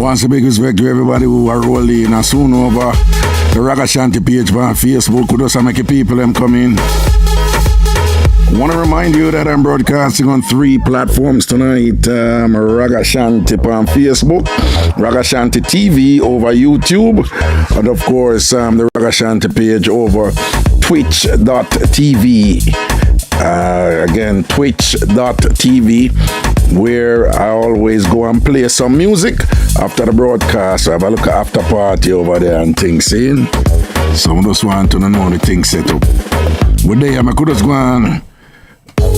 Once a big respect to everybody who are rolling and soon over the Ragashanti page on Facebook. Could also make people them come in. I want to remind you that I'm broadcasting on 3 platforms tonight. Ragashanti on Facebook, Ragashanti TV over YouTube, and of course the Ragashanti page over twitch.tv. Again, twitch.tv, where I always go and play some music after the broadcast. I have a look at after party over there and things, see? Some of us want to know the things set up. But there, I could just go and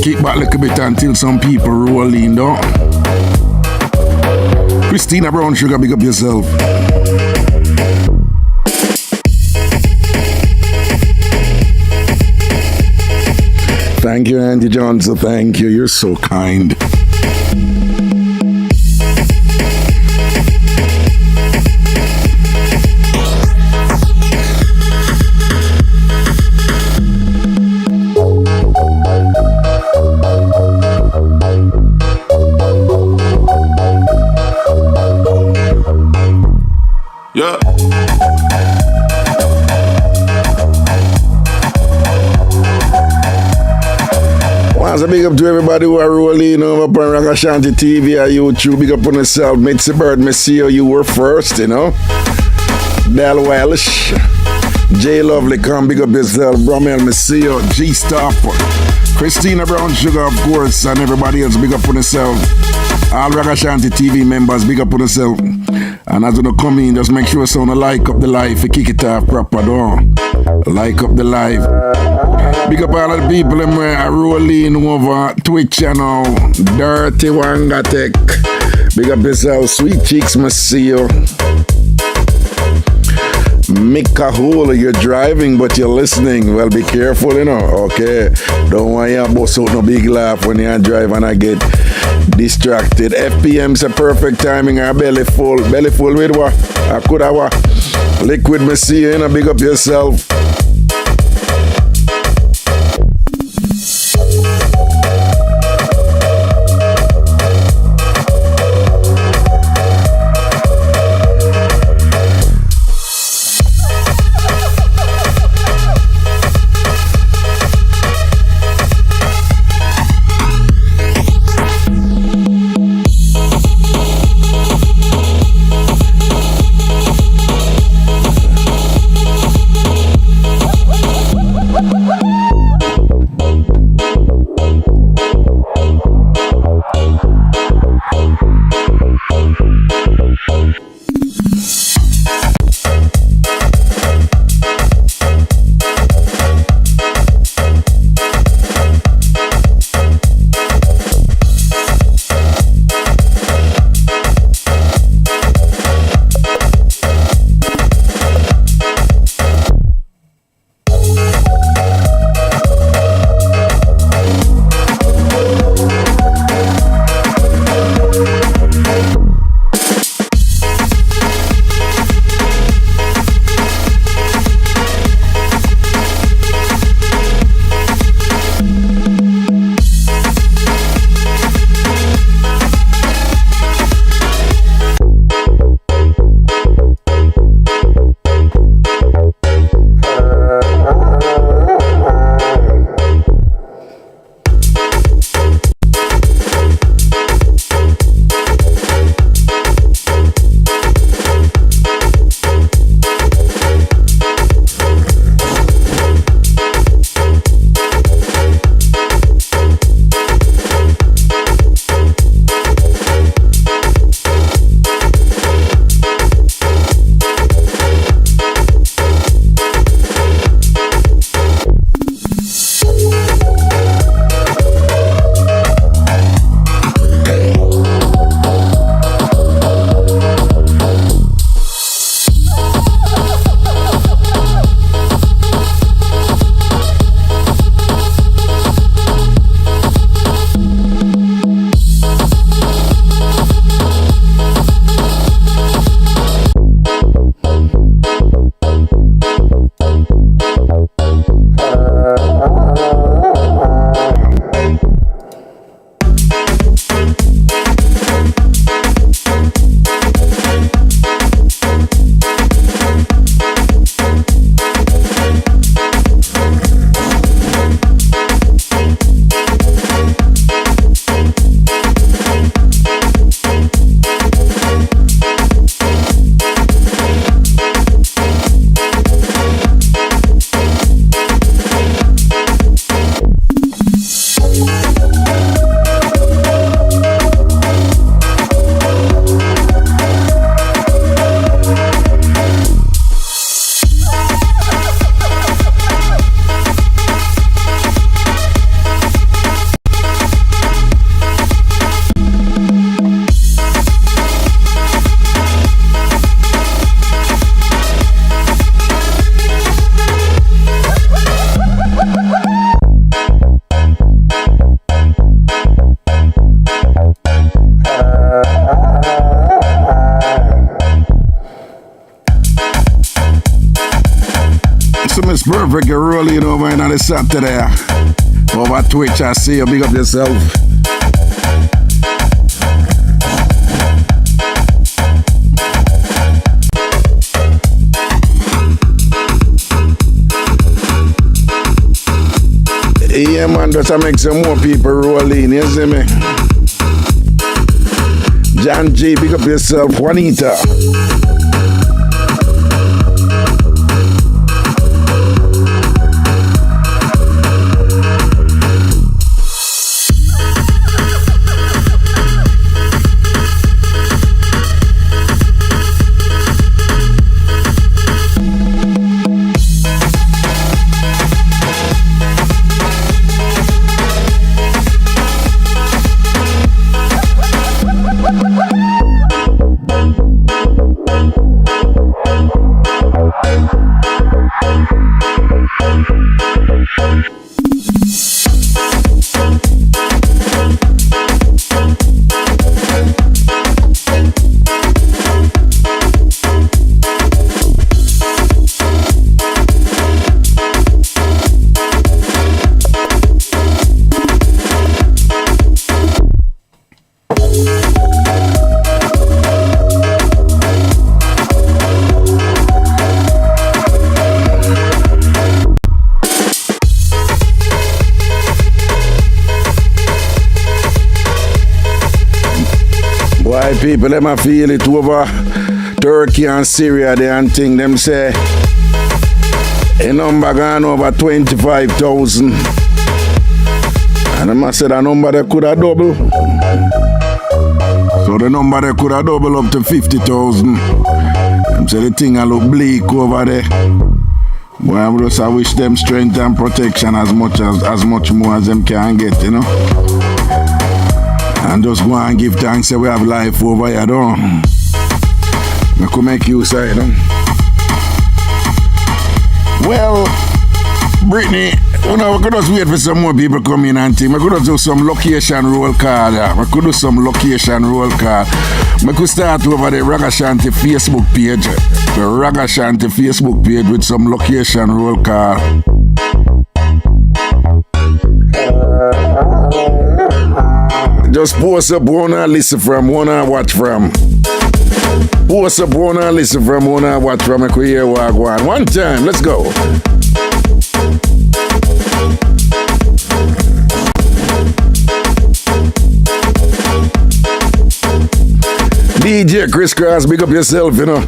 kick back a little bit until some people roll in, though. Christina Brown Sugar, big up yourself. Thank you, Andy Johnson. Thank you. You're so kind. Yeah. Once a big up to everybody who are rolling over on Ragashanti TV or YouTube. Big up on yourself. Mitzi Bird, me see you were first, you know. Del Welsh. J Lovely, come big up yourself. Bromel, me see you. G Stop. Christina Brown Sugar, of course, and everybody else, big up on yourself. All Ragashanti TV members, big up on yourself. And as you come in, just make sure someone like up the live, you kick it off proper, don't. Like up the live. Big up all of the people them are rolling over Twitch channel. Dirty Wanga Tech. Big up yourself, Sweet Cheeks, me see you. Mika Hole, you're driving but you're listening. Well, be careful, you know. Okay. Don't want you to bust out no big laugh when you drive and I get distracted. FPM's a perfect timing. Our belly full with what? I could have a liquid, me see you, you know. Big up yourself. Perfect, you're rolling over in the Saturday. Over Twitch, I see you. Big up yourself. Yeah, man, just to make some more people roll in, you see me? John G, big up yourself. Juanita. People, them a feel it over Turkey and Syria, they and thing. Them say a number gone over 25,000. And them a say the number they could have double. So the number they could have double up to 50,000. Them say the thing a look bleak over there. But I just wish them strength and protection as much more as them can get, you know. And just go and give thanks that we have life over here, though. I could make use of it, though. Well, Brittany, we could just wait for some more people come in and think. I could just do some location roll call. I could do some location roll call. I could start over the Ragashanti Facebook page. The Ragashanti Facebook page with some location roll call. Just post up one and listen from, one and watch from. Post up one and listen from, one and watch from. I could hear what I want. One time, let's go. DJ Chris Cross, big up yourself, you know.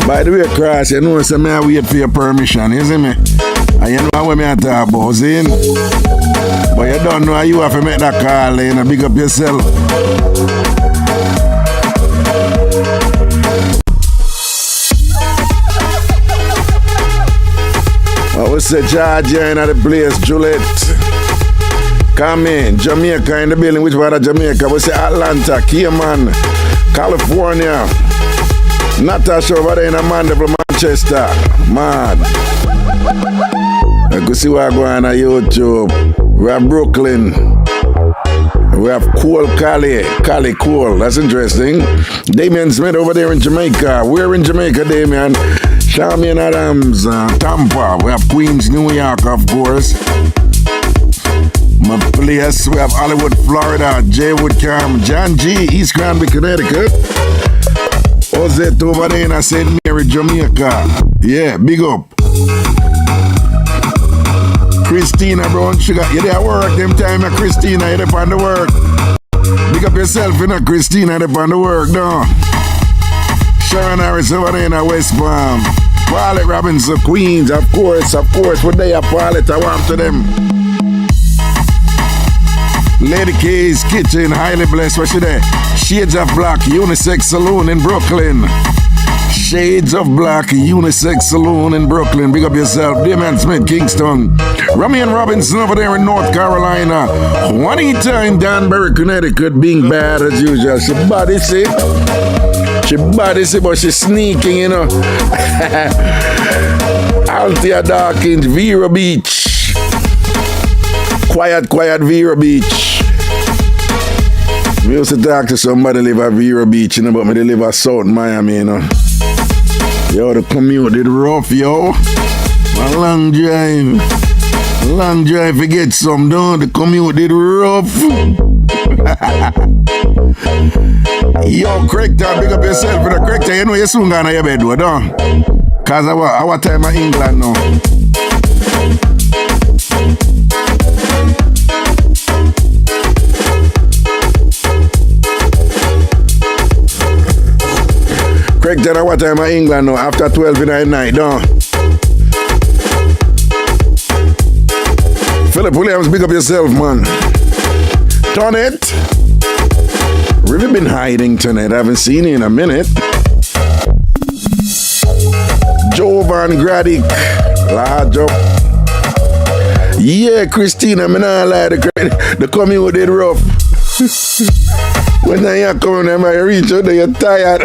By the way, Cross, you know, so I wait for your permission, you see me? And you know what I talk about, see? But you don't know how you have to make that call, you know, big up yourself. I would say Georgia in the place, Juliet. Come in, Jamaica in the building. Which part of Jamaica? We say Atlanta, Cayman, California. Natasha over there in Amanda from Manchester. Man. I could see what going on YouTube. We have Brooklyn. We have Cole Cali Cole. That's interesting. Damien Smith over there in Jamaica. We're in Jamaica, Damien. Charmian Adams, Tampa. We have Queens, New York, of course. My place, we have Hollywood, Florida. Jaywood Cam, John G, East Granby, Connecticut. Ozette over there in St. Mary, Jamaica. Yeah, big up. Christina Brown Sugar, you there work them time, Christina, you there on the work. Big up yourself, you know, Christina, you there on the work, no. Sharon Harris over there in West Palm. Paulette Robinson, Queens, of course, what they are Paulette, I want to them. Lady K's Kitchen, highly blessed, what's she there? Shades of Black, Unisex Saloon in Brooklyn. Shades of Black, Unisex Saloon in Brooklyn. Big up yourself. Damien Smith, Kingston. Rummy and Robinson over there in North Carolina. Juanita in Danbury, Connecticut, being bad as usual. She body sick. But she's sneaking, you know. Althea Dawkins, Vero Beach. Quiet Vero Beach. We used to talk to somebody live at Vero Beach, you know, but me they live at South Miami, you know. Yo, the commute did rough, yo. A long drive. Long drive to get some done. The commute did rough. Yo, Craigton, big up yourself. Craigton, you know you soon gonna your bed, don't? Cause our time in England now. Craigton, our time in England now. After 12 in the night, don't? Philip Williams, big up yourself, man. Turn it. Really been hiding tonight. I haven't seen you in a minute. Jovan Gradic. Large up. Yeah, Christina, I'm not lie. The commute did rough. When you're coming and I reach out there, you're tired.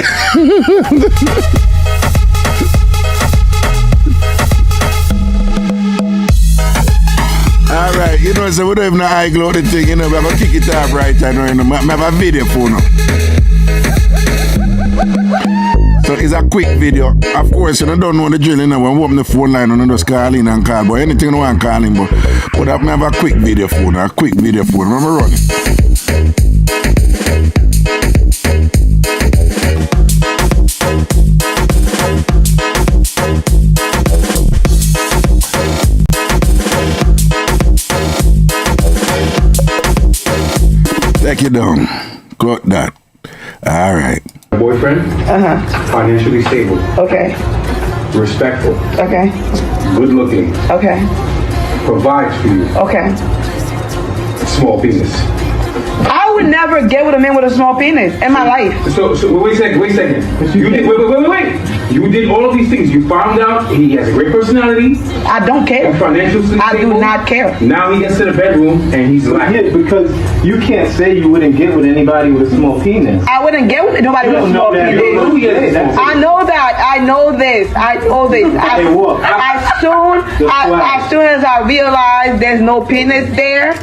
Alright, you know, so we don't have no eye glow the thing, you know, we're gonna kick it off right now, you know, I have a video for now. So it's a quick video. Of course, you know, don't know the drill, you know, when we open the phone line, you just call in and call, but anything you want to call in, but I have a quick video for now, remember running. Take it down. Got that. All right. Boyfriend? Financially stable. Okay. Respectful. Okay. Good looking. Okay. Provides for you. Okay. Small penis. I would never get with a man with a small penis in my life. So wait a second. You did wait. You did all of these things. You found out he has a great personality. I don't care. Financial stable. I do not care. Now he gets to the bedroom and he's like, yeah, because you can't say you wouldn't get with anybody with a small penis. I wouldn't get with nobody with a small penis. I know that. I know this. As soon as I realize there's no penis there,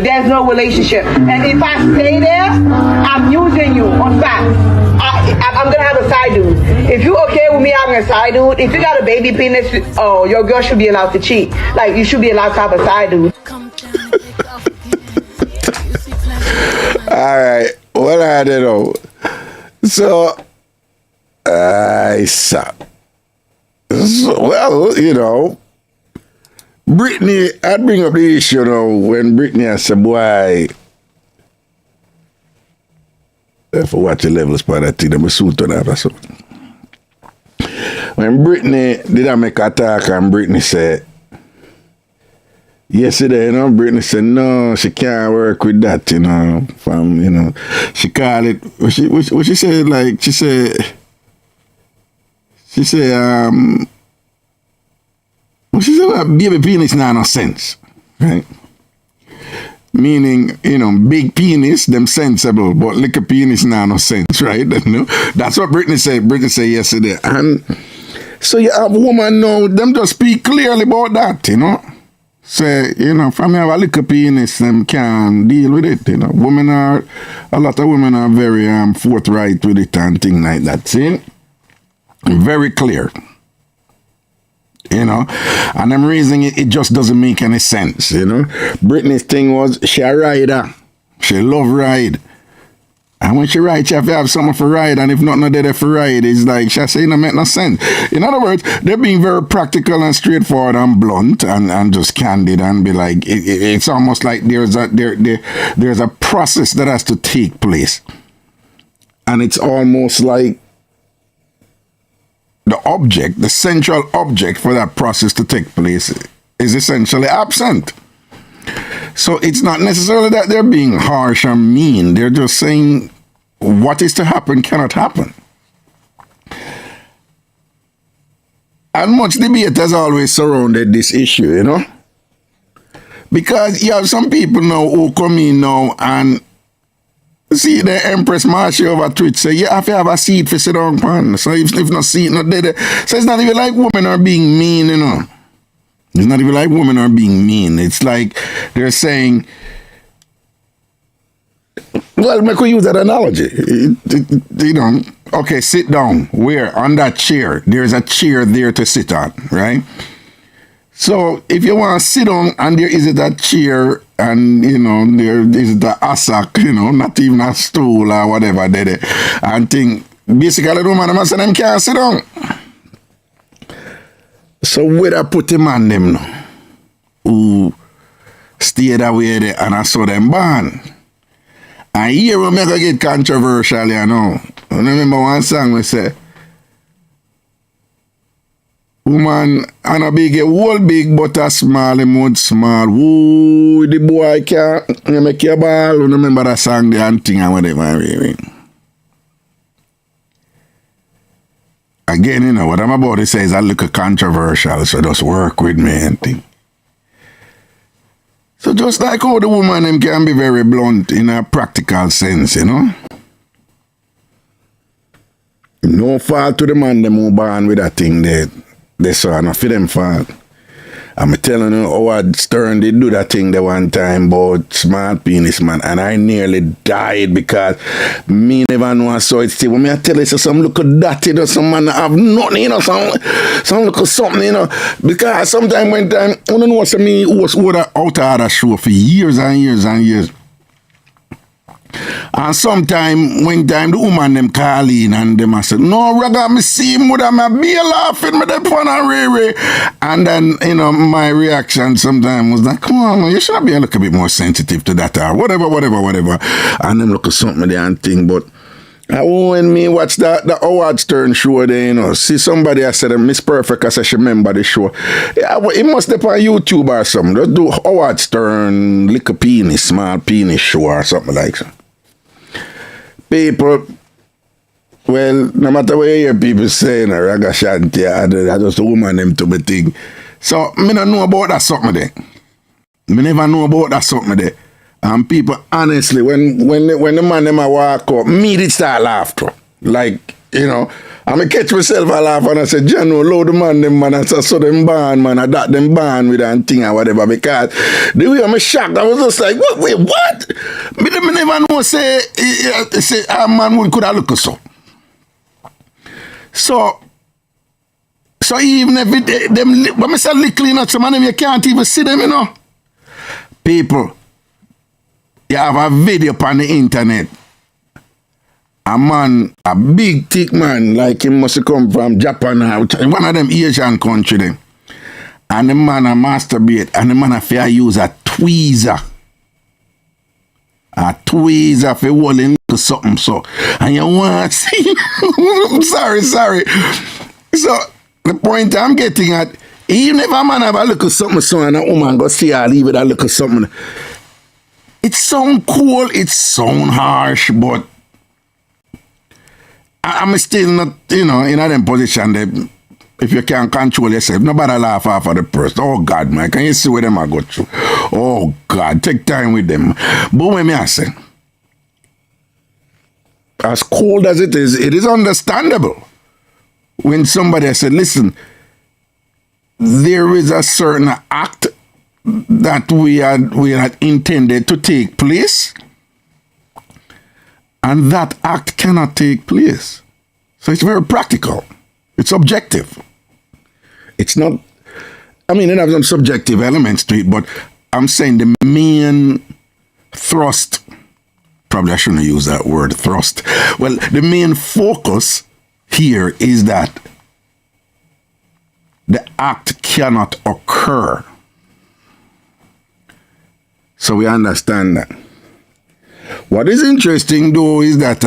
there's no relationship. And if I stay there, I'm using you on fact. I'm gonna have a side dude. If you okay with me having a side dude, if you got a baby penis, oh, your girl should be allowed to cheat. Like, you should be allowed to have a side dude. Alright, what I did know. So, well, you know, Brittany, I'd bring up the issue, you know, when Brittany I said, boy, if I watch the levels part of that thing, I'm suit on that. So. When Brittany did I make a talk and Brittany said, yesterday, you know, Brittany said, no, she can't work with that, you know, from, you know, she called it, what she said, like, she said, baby penis not no sense, right? Meaning, you know, big penis, them sensible, but little penis not no sense, right? You know? That's what Brittany said. Brittany said yesterday. And so you have a woman now, them just speak clearly about that, you know. Say, you know, from have a little penis, them can deal with it, you know. A lot of women are very forthright with it and things like that, see? Very clear. You know, and I'm reasoning it just doesn't make any sense, you know. Brittany's thing was she a rider. She love ride. And when she ride, she have to have someone for ride, and if not there for ride, it's like she say, no make no sense. In other words, they're being very practical and straightforward and blunt and just candid and be like, it's almost like there's a process that has to take place. And it's almost like the central object for that process to take place is essentially absent. So it's not necessarily that they're being harsh or mean. They're just saying what is to happen cannot happen. And much debate has always surrounded this issue, you know. Because you have some people now who come in now and see the Empress Marcia over Twitch say, you have to have a seat for sit down pan. So if no seat not there, so it's not even like women are being mean, you know. It's not even like women are being mean. It's like they're saying Well, make we use that analogy. You know, okay, sit down. Where? On that chair. There's a chair there to sit on, right? So if you want to sit down and there is that chair and, you know, there is the assak, you know, not even a stool or whatever, and think, basically the woman must say them can't sit down. So where I put him on them now, who stay that way there and I saw them born. And here we make it get controversial, you know. I remember one song we say, woman, and a big, a whole big, but a small, a mud small. Ooh, the boy can't make your ball. I remember that song, the hunting and whatever. Again, you know, what I'm about to say is a little controversial, so just work with me and thing. So just like how the woman them can be very blunt in a practical sense, you know. No fault to the man them who born with that thing there. They saw no for them fault. I'm telling you, Howard Stern did do that thing the one time about small penis man, and I nearly died because me never know I saw it still. When I tell you, so some look at that, you know, some man have nothing, you know, some look at something, you know, because sometimes when time, I don't know, so me was out of the show for years and years and years. And sometime when time the woman them call in and them I said, no, Raga, me see him with my be laughing, me that fun and rare. And then, you know, my reaction sometimes was like, come on, man, you should be a little bit more sensitive to that or whatever. And them look at something there and think, but when me watch the Howard Stern show there, you know, see somebody I said, Miss Perfect, I said she remember the show. Yeah, well, it must be on YouTube or something. Just do Howard Stern, little penis, small penis show or something like that. People, well, no matter what you hear people saying, Ragashanti, I just a woman them to be thing. So, me don't know about that something there. Me never know about that something there. And people, honestly, when the man them a walk up, me did start laughter. Like, you know, I catch myself a laugh and I say, John, no, load the man them man, and so them ban man, I that them ban with that thing or whatever, because the way I'm shocked, I was just like, wait, what? Me never know say a man could have look so. So even if them when I say little, you know, some of them you can't even see them, you know. People, you have a video on the internet. A man, a big thick man, like he must come from Japan or one of them Asian country them. And the man a masturbate and the man a fair use a tweezer. A tweezer for holding something so. And you want to see sorry. So the point I'm getting at, even if a man have a look at something so and a woman go see her leave it a look at something. It sound cool, it sound harsh, but I'm still not, you know, in a position that if you can't control yourself, nobody laugh off of the person. Oh God, man, can you see where them I go through? Oh God, take time with them. But when me I say, as cold as it is understandable when somebody said, listen, there is a certain act that we had intended to take place. And that act cannot take place. So it's very practical. It's objective. It's not, I mean, it has some subjective elements to it, but I'm saying the main thrust, probably I shouldn't use that word, thrust. Well, the main focus here is that the act cannot occur. So we understand that. What is interesting, though, is that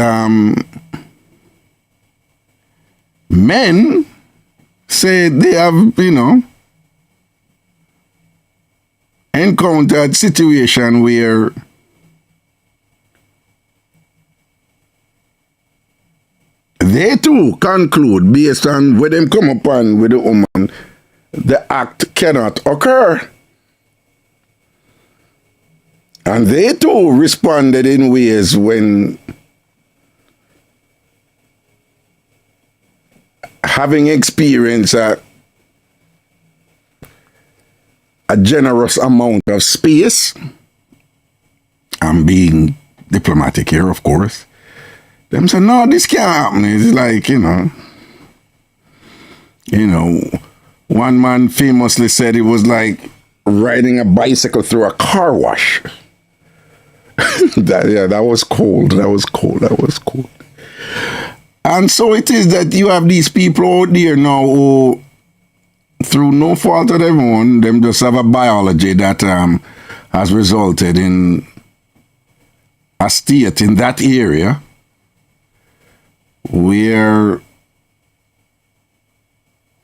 men say they have, you know, encountered situation where they too conclude, based on where them come upon with the woman, the act cannot occur. And they too responded in ways when having experienced a generous amount of space and being diplomatic here, of course. Them say, no, this can't happen. It's like, one man famously said it was like riding a bicycle through a car wash. that was cold. That was cold. And so it is that you have these people out there now who, through no fault of their own, them just have a biology that has resulted in a state in that area where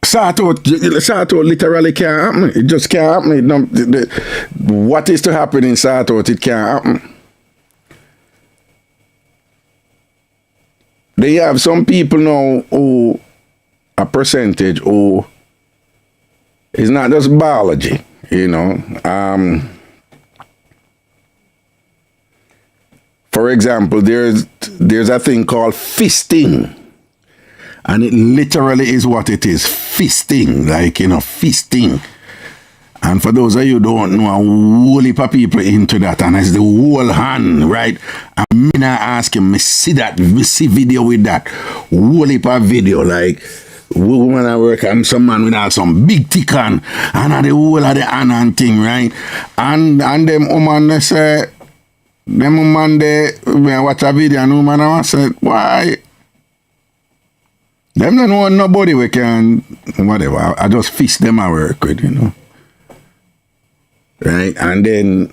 sort out literally can't happen. It just can't happen. What is to happen in sort out, it can't happen. They have some people now who, a percentage who, it's not just biology, For example, there's a thing called fisting. And it literally is what it is. Fisting. Fisting. And for those of you who don't know, a whole heap of people into that. And it's the whole hand, right? And me not ask him, me see video with that. Whole heap of video, like, woman I work and some man with some big tick on. And the whole of the hand and thing, right? And them woman, they say, them woman, when I watch a video and woman, I say, why? Them don't know nobody we can, whatever. I just fist them I work with, Right? And then,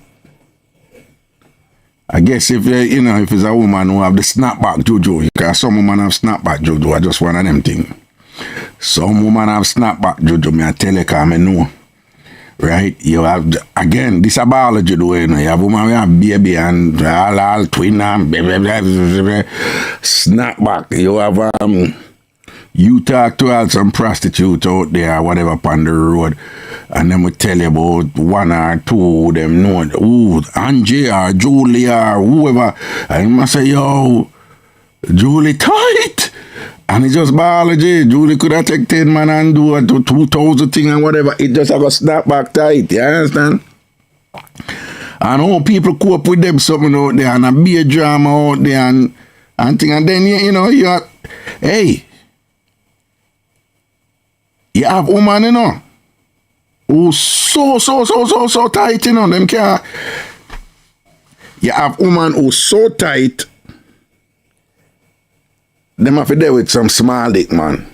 I guess if it's a woman who have the snapback juju, because some women have snapback juju, I just one of them things. Some women have snapback juju, me I tell you, because I know. Right? You have, again, this is biology, though, You have women who have baby and all twin and snapback. You have, you talk to some prostitute out there or whatever upon the road, and then we tell you about one or two of them know, Angie or Julie or whoever, and you must say, yo, Julie tight. And it's just biology. Julie could have taken 10 man and do a 2,000 thing and whatever. It just have a snap back tight. You understand? And all people cope with them something out there and a beer drama out there and thing. And then, you have, hey, you have woman, who's so tight, them can't. You have woman who's so tight, them have to deal with some small dick, man.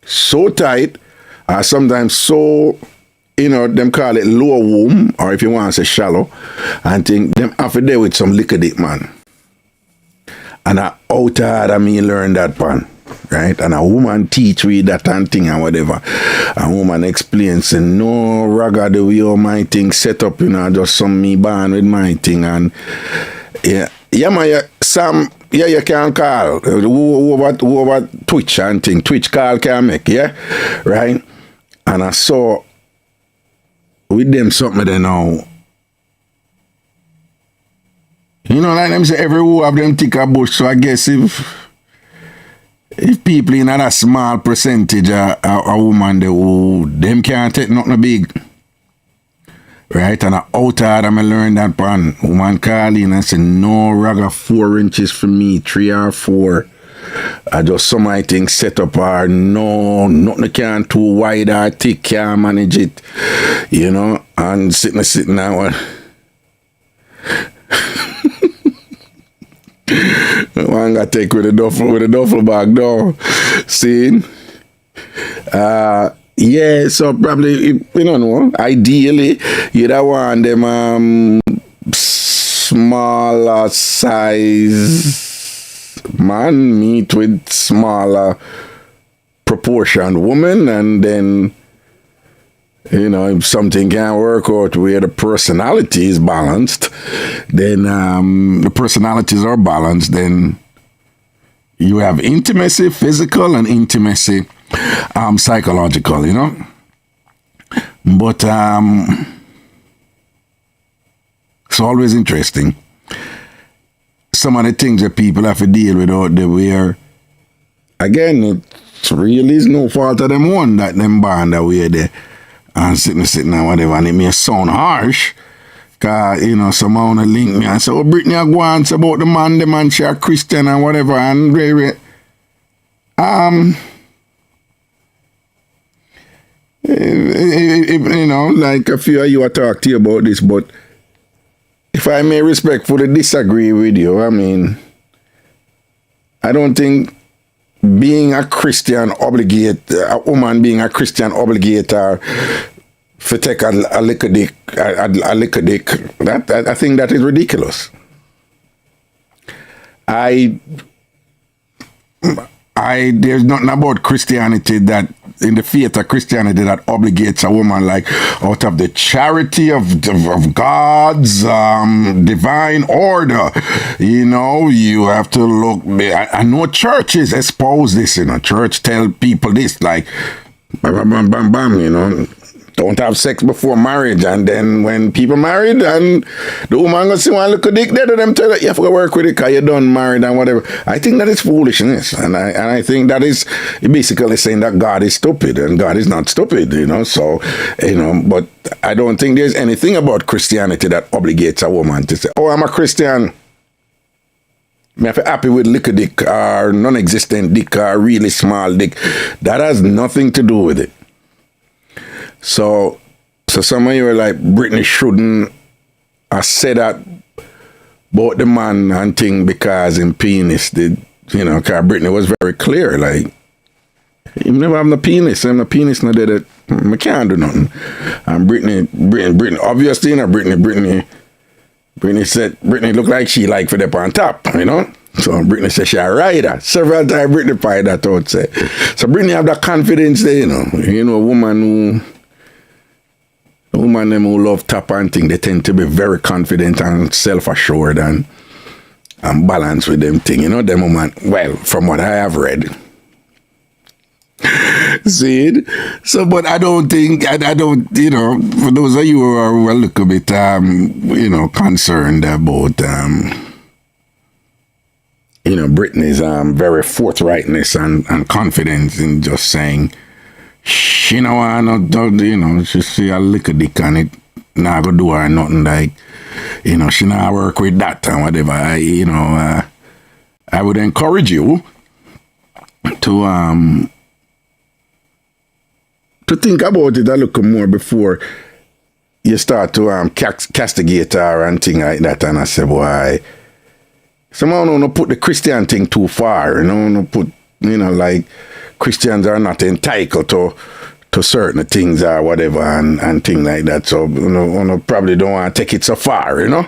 So tight, sometimes so, them call it low womb, or if you want to say shallow, and think them have to deal with some liquor dick, man. And out hard me learn that, man. Right? And a woman teach me that and thing and whatever. A woman explains, say, no, Raga, the way all my thing set up, just some me born with my thing. And yeah, man, Sam, you can call over Twitch and thing. Twitch call can make, yeah? Right? And I saw with them something they know. Like them say, every who have them tick a bush, so I guess if people in that small percentage a woman who them can't take nothing big. Right? And out hard I learned that pan. Woman call in and say, no, Raga 4 inches for me, 3 or 4. I just some I think set up or no, nothing can't too wide or thick, can't manage it. And sitting now. One got take with a duffel bag though. See? Yeah, so probably we don't know. Ideally, you'd want them smaller size man meet with smaller proportioned woman, and then if something can't work out where the personality is balanced, then the personalities are balanced, then you have intimacy, physical, and intimacy, psychological, But it's always interesting. Some of the things that people have to deal with out there where, again, it really is no fault of them one that them bond that way there. And sitting and whatever, and it may sound harsh, You know, someone wanna link me and say, oh, Brittany I go on about the man she a Christian and whatever, and very you know, like a few of you I talk to you about this, but if I may respectfully disagree with you, I mean, I don't think being a Christian a woman being a Christian obligate her to take a liquor dick. I think that is ridiculous. There's nothing about Christianity that, in the faith of Christianity, that obligates a woman, like out of the charity of God's divine order. You know, you have to look. I know churches espouse this, you know, church tell people this, like, bam, bam, bam, bam, you know, don't have sex before marriage, and then when people married and the woman gonna see one look at dick there to them, tell her you have to work with it because you're done married and whatever. I think that is foolishness, and I think that is basically saying that God is stupid, and God is not stupid, you know. So, you know, but I don't think there's anything about Christianity that obligates a woman to say, oh, I'm a Christian, me have to happy with liquor dick or non-existent dick or really small dick. That has nothing to do with it. So some of you are like, Brittany shouldn't have said that about the man and thing because in penis did, you know, because Brittany was very clear, like, you never have no penis, and the penis not did it, I can't do nothing. And Brittany, obviously, you know, Brittany said, Brittany looked like she like for them on top, you know? So Brittany said she a rider. Several times Brittany fired that out, say. So Brittany have that confidence there, you know. You know, a woman them who love tap and thing, they tend to be very confident and self-assured and balanced with them thing. You know, them woman, well, from what I have read. See it? So, but I don't think, I don't, you know, for those of you who are a little bit, you know, concerned about, you know, Brittany's very forthrightness and confidence in just saying, she know I don't, you know, she see a liquor dick and it not go do her nothing, like, you know, she not work with that and whatever. I would encourage you to think about it a little more before you start to castigate her and thing like that. And I say, boy, someone don't put the Christian thing too far, you know, no put, you know, like, Christians are not entitled to certain things or whatever and things like that. So, you know, probably don't want to take it so far, you know.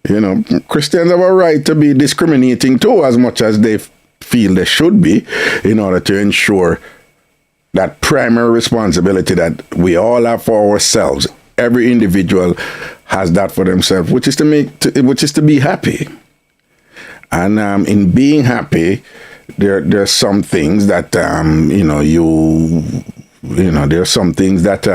You know, Christians have a right to be discriminating too, as much as they feel they should be, in order to ensure that primary responsibility that we all have for ourselves. Every individual has that for themselves, which is to be happy. And in being happy, there's some things that you know, there's some things that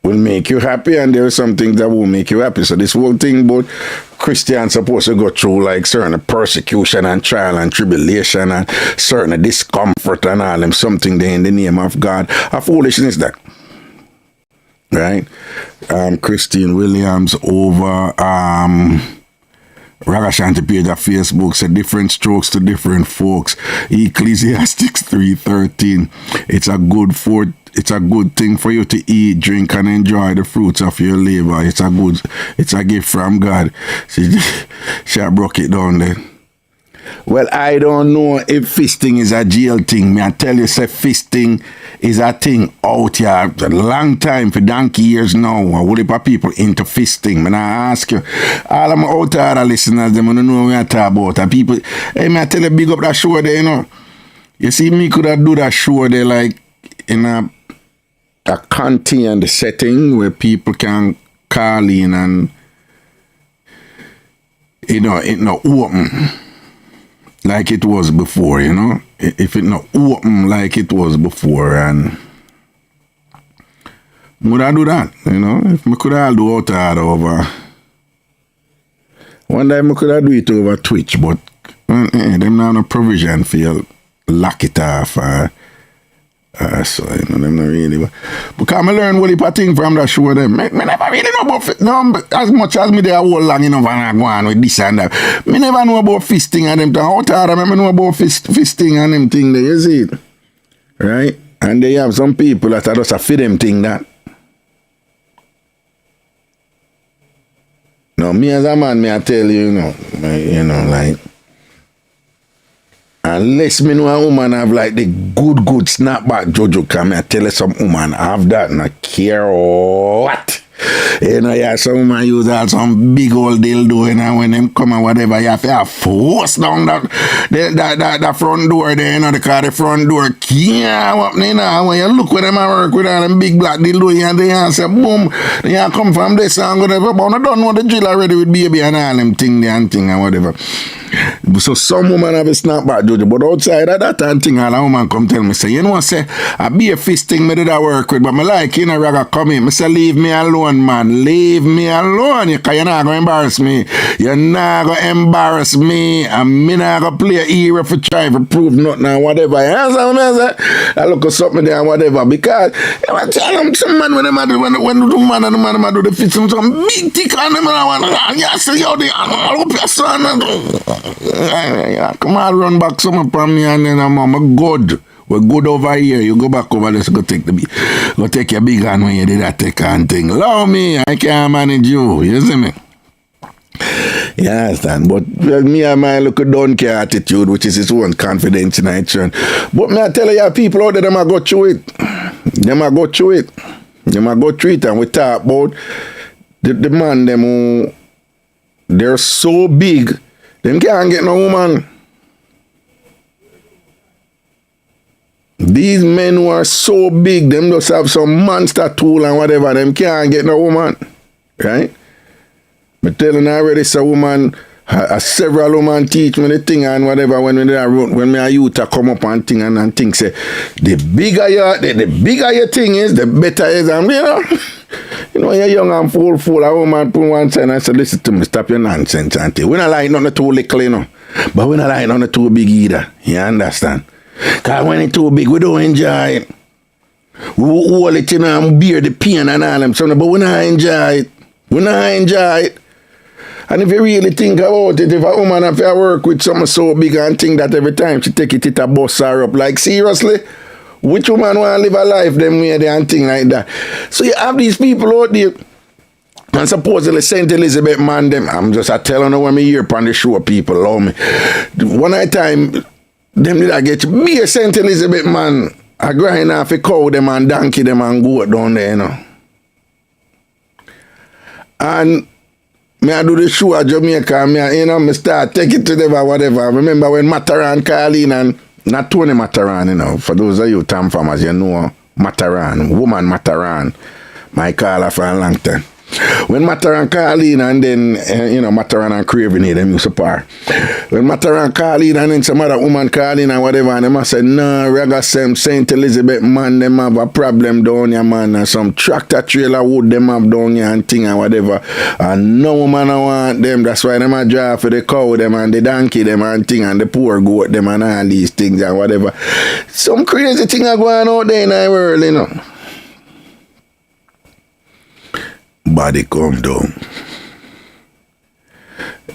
will make you happy, and there's some things that will make you happy. So this whole thing about Christians supposed to go through like certain persecution and trial and tribulation and certain discomfort and all them something there in the name of God, a foolishness that, right? Christine Williams over Ragashanti page of Facebook said, different strokes to different folks. Ecclesiastes 3:13. It's a good thing for you to eat, drink, and enjoy the fruits of your labor. It's a gift from God. She broke it down there. Well, I don't know if fisting is a jail thing. Me I tell you, say fisting is a thing out here a long time, for donkey years now. A whole heap of people into fisting. And I ask you, all of my out here listeners, them don't know what I talk about. And people, hey, me I tell you, big up that show there, you know. You see, me could have do that show there like in a county and the setting where people can call in and, you know, it not open like it was before, you know. If it not open like it was before, and would I do that, you know? If we could all do out over, one day we could have do it over Twitch, but them not no provision for you lock it off So, them not really. Because I learn what I think from that show them. Me never really know about as much as me there all long enough and I go on with this and that. Me never know about fisting and them thing. How hard I know about fisting and them thing there, you see it? Right? And they have some people that are just a fit them thing that. No, me as a man, I tell you, like, unless me know a woman have like the good snapback Jojo, come I tell you some woman have that and I care what. Some woman use that some big old dildo, when them come and whatever, you have to force down that front door there, because the front door can't open, when you look with them and work with all them big black dildo, and say, boom, you come from this and whatever, but I don't know the drill already with baby and all them thing and whatever. So some woman have a snapback, Jojo, but outside of that and thing, all a woman come tell me, say, you know, say, I be a fisting me did I work with, but me like, Raga come in, me say, leave me alone, man, leave me alone, because you're not going to embarrass me, you're not going to embarrass me, and me not going to play a hero for try to prove nothing and whatever, you understand what I say? I look at something there and whatever, because, I tell them, some man, when the woman and the man do the fisting, some big tick on them, and you say, yo, I hope your son, come on, run back some from me and then I'm good. We're good over here. You go back over there, so go take your big hand when you did that take and thing. Allow me, I can't manage you. You see me? You understand? But me and my look donkey attitude, which is his own confidence in action. But me I tell you, people out there, them a go through it. Them a go through it. Them a go through it, and we talk about the man them who they're so big. Them can't get no woman. These men who are so big, them just have some monster tool and whatever, them can't get no woman. Right? But telling already, so woman, several women teach me the thing and whatever when my youth come up and thing and think say, the bigger your thing is, the better is, and you're young and full, a woman put one side and I said, listen to me, stop your nonsense, auntie. We not like nothing too little, but we not like nothing too big either. You understand? Because when it's too big, we don't enjoy it. We hold it, and bear the pain and all them something, but we not enjoy it. We not enjoy it. And if you really think about it, if a woman have to work with something so big and think that every time she take it a bust her up, like seriously, which woman want to live a life them way there and thing like that? So you have these people out there, and supposedly St. Elizabeth man them, I'm just telling you when me hear upon the show people love me. One time, them did I get be a St. Elizabeth man, I grind off a cow them and donkey them and goat down there, And me I do the show at Jamaica, me start take it to them or whatever. I remember when Mataran called in, and not Tony Mataran, for those of you TamFam, as you know, Mataran, woman Mataran, my caller for a long time. When Mataran called in and then, Mataran and Craven, them used to par. When Mataran called in and then some other woman called in and whatever, and them said, no, Ragashanti, St. Elizabeth, man, them have a problem down here, man, and some tractor trailer wood them have down here and thing and whatever. And no woman I want them, that's why them a draw for the cow them and the donkey them and thing and the poor goat them and all these things and whatever. Some crazy thing are going out there in the world, Body come down.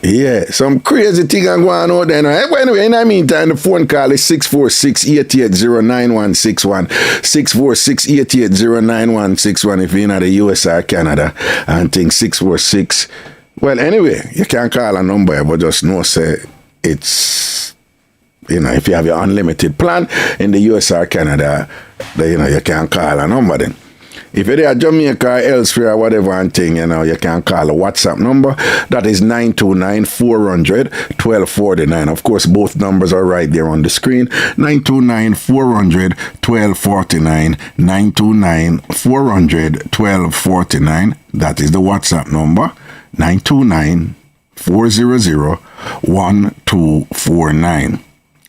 Yeah, some crazy thing are going on there. Anyway, in the meantime, the phone call is 646-880-9161. 646-880-9161 if you're in the US or Canada. And think 646. Well, anyway, you can call a number, but just know, say, it's, if you have your unlimited plan in the US or Canada, then, you can call a number then. If you're there at Jamaica or elsewhere or whatever and thing, you can call a WhatsApp number. That is 929-400-1249. Of course, both numbers are right there on the screen. 929-400-1249. 929-400-1249. That is the WhatsApp number. 929-400-1249.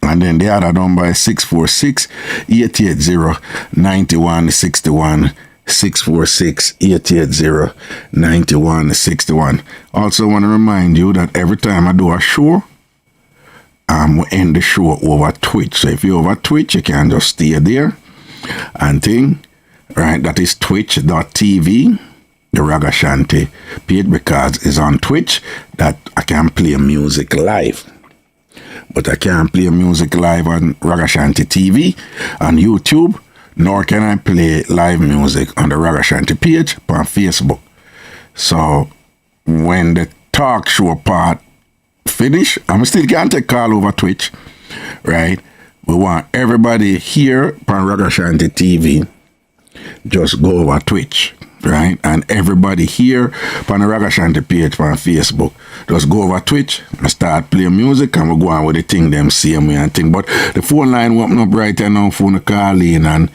And then the other number is 646-880-9161. 646-880-9161. Also want to remind you that every time I do a show, we end the show over Twitch. So if you're over Twitch, you can just stay there and thing, right? That is twitch.tv, the Ragashanti page, because it's on Twitch that I can play music live. But I can't play music live on Ragashanti TV, on YouTube, nor can I play live music on the Ragashanti page on Facebook. So when the talk show part finish, I'm still can't take call over Twitch, right? We want everybody here on Ragashanti TV, just go over Twitch, right? And everybody here on the Ragashanti page on Facebook, just go over Twitch and start playing music, and we'll go on with the thing them same way and thing. But the phone line won't up right now, phone call in and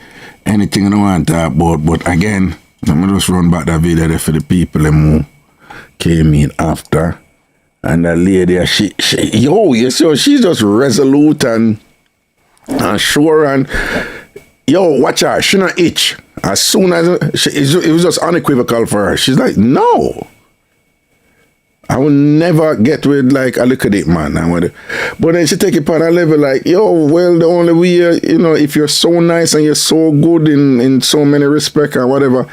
anything I don't want to talk about. But again, I'm going to just run back that video there for the people who came in after. And that lady, she's just resolute and sure, and watch her, she not itch. As soon as it was just unequivocal for her. She's like, no, I will never get with like a look at it, man. But then she take it on a level like, the only way, if you're so nice and you're so good in so many respects and whatever.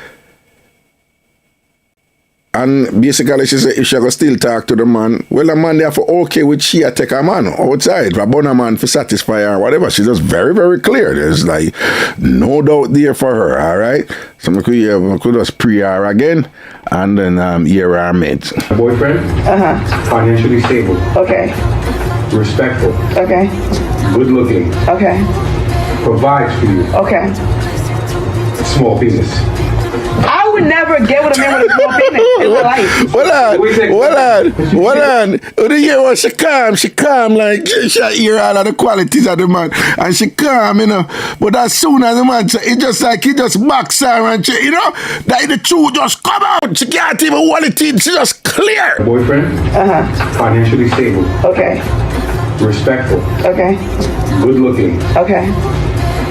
And basically she said if she gonna still talk to the man, well, the man therefore okay with she take a man outside, for a man to satisfy her or whatever. She's just very, very clear. There's like no doubt there for her, all right? So we could just pre her again and then hear her meds. Boyfriend? Financially stable. Okay. Respectful. Okay. Good looking. Okay. Provides for you. Okay. Small penis. I would never get with a man with a small penis in my life. Hold on. The year was she calm, like she hear all of the qualities of the man, and she calm, But as soon as the man say, it just like he just backs her and she, that the truth just come out. She can't even hold it in. She just clear. Boyfriend? Financially stable. Okay. Respectful. Okay. Good looking. Okay.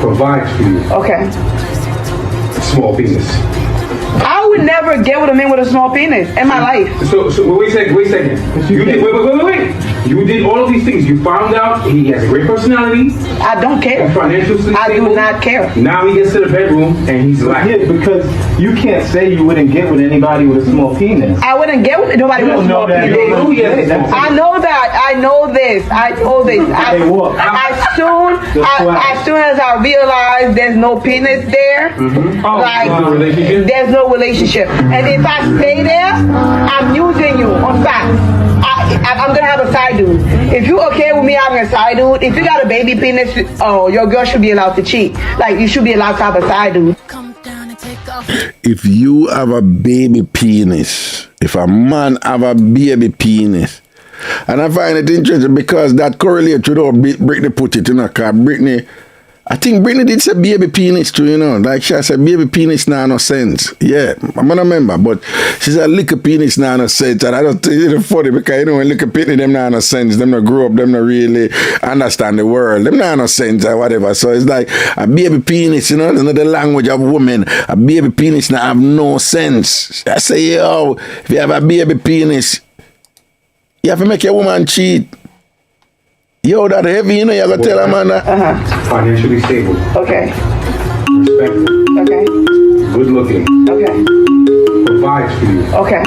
Provides for you. Okay. Small penis. I would never get with a man with a small penis in my life. So wait a second. You did, wait. You did all of these things. You found out he has a great personality. I don't care. Financially I stable. do not care. Now he gets to the bedroom and he's like, Yeah, because you can't say you wouldn't get with anybody with a small penis. I wouldn't get with nobody with a small penis. I know that. I know this. As soon as I realize there's no penis there, there's no relationship. And if I stay there, I'm using you on fact. I'm gonna have a side dude. If you okay with me having a side dude, if you got a baby penis, your girl should be allowed to cheat. Like you should be allowed to have a side dude. If you have a baby penis, if a man have a baby penis, and I find it interesting because that correlates with how Britney put it, because I think Britney did say baby penis too, like she said baby penis now no sense. Yeah, I'm gonna remember, but she said little penis now no sense, and I don't think it's funny because when little penis them now no sense, them not grow up, them not really understand the world, them now no sense or whatever. So it's like a baby penis, another language of women. A baby penis now have no sense. I say, if you have a baby penis, you have to make your woman cheat. That heavy, you gotta tell a man that. Financially stable. Okay. Respectful. Okay. Good looking. Okay. Provides for you. Okay.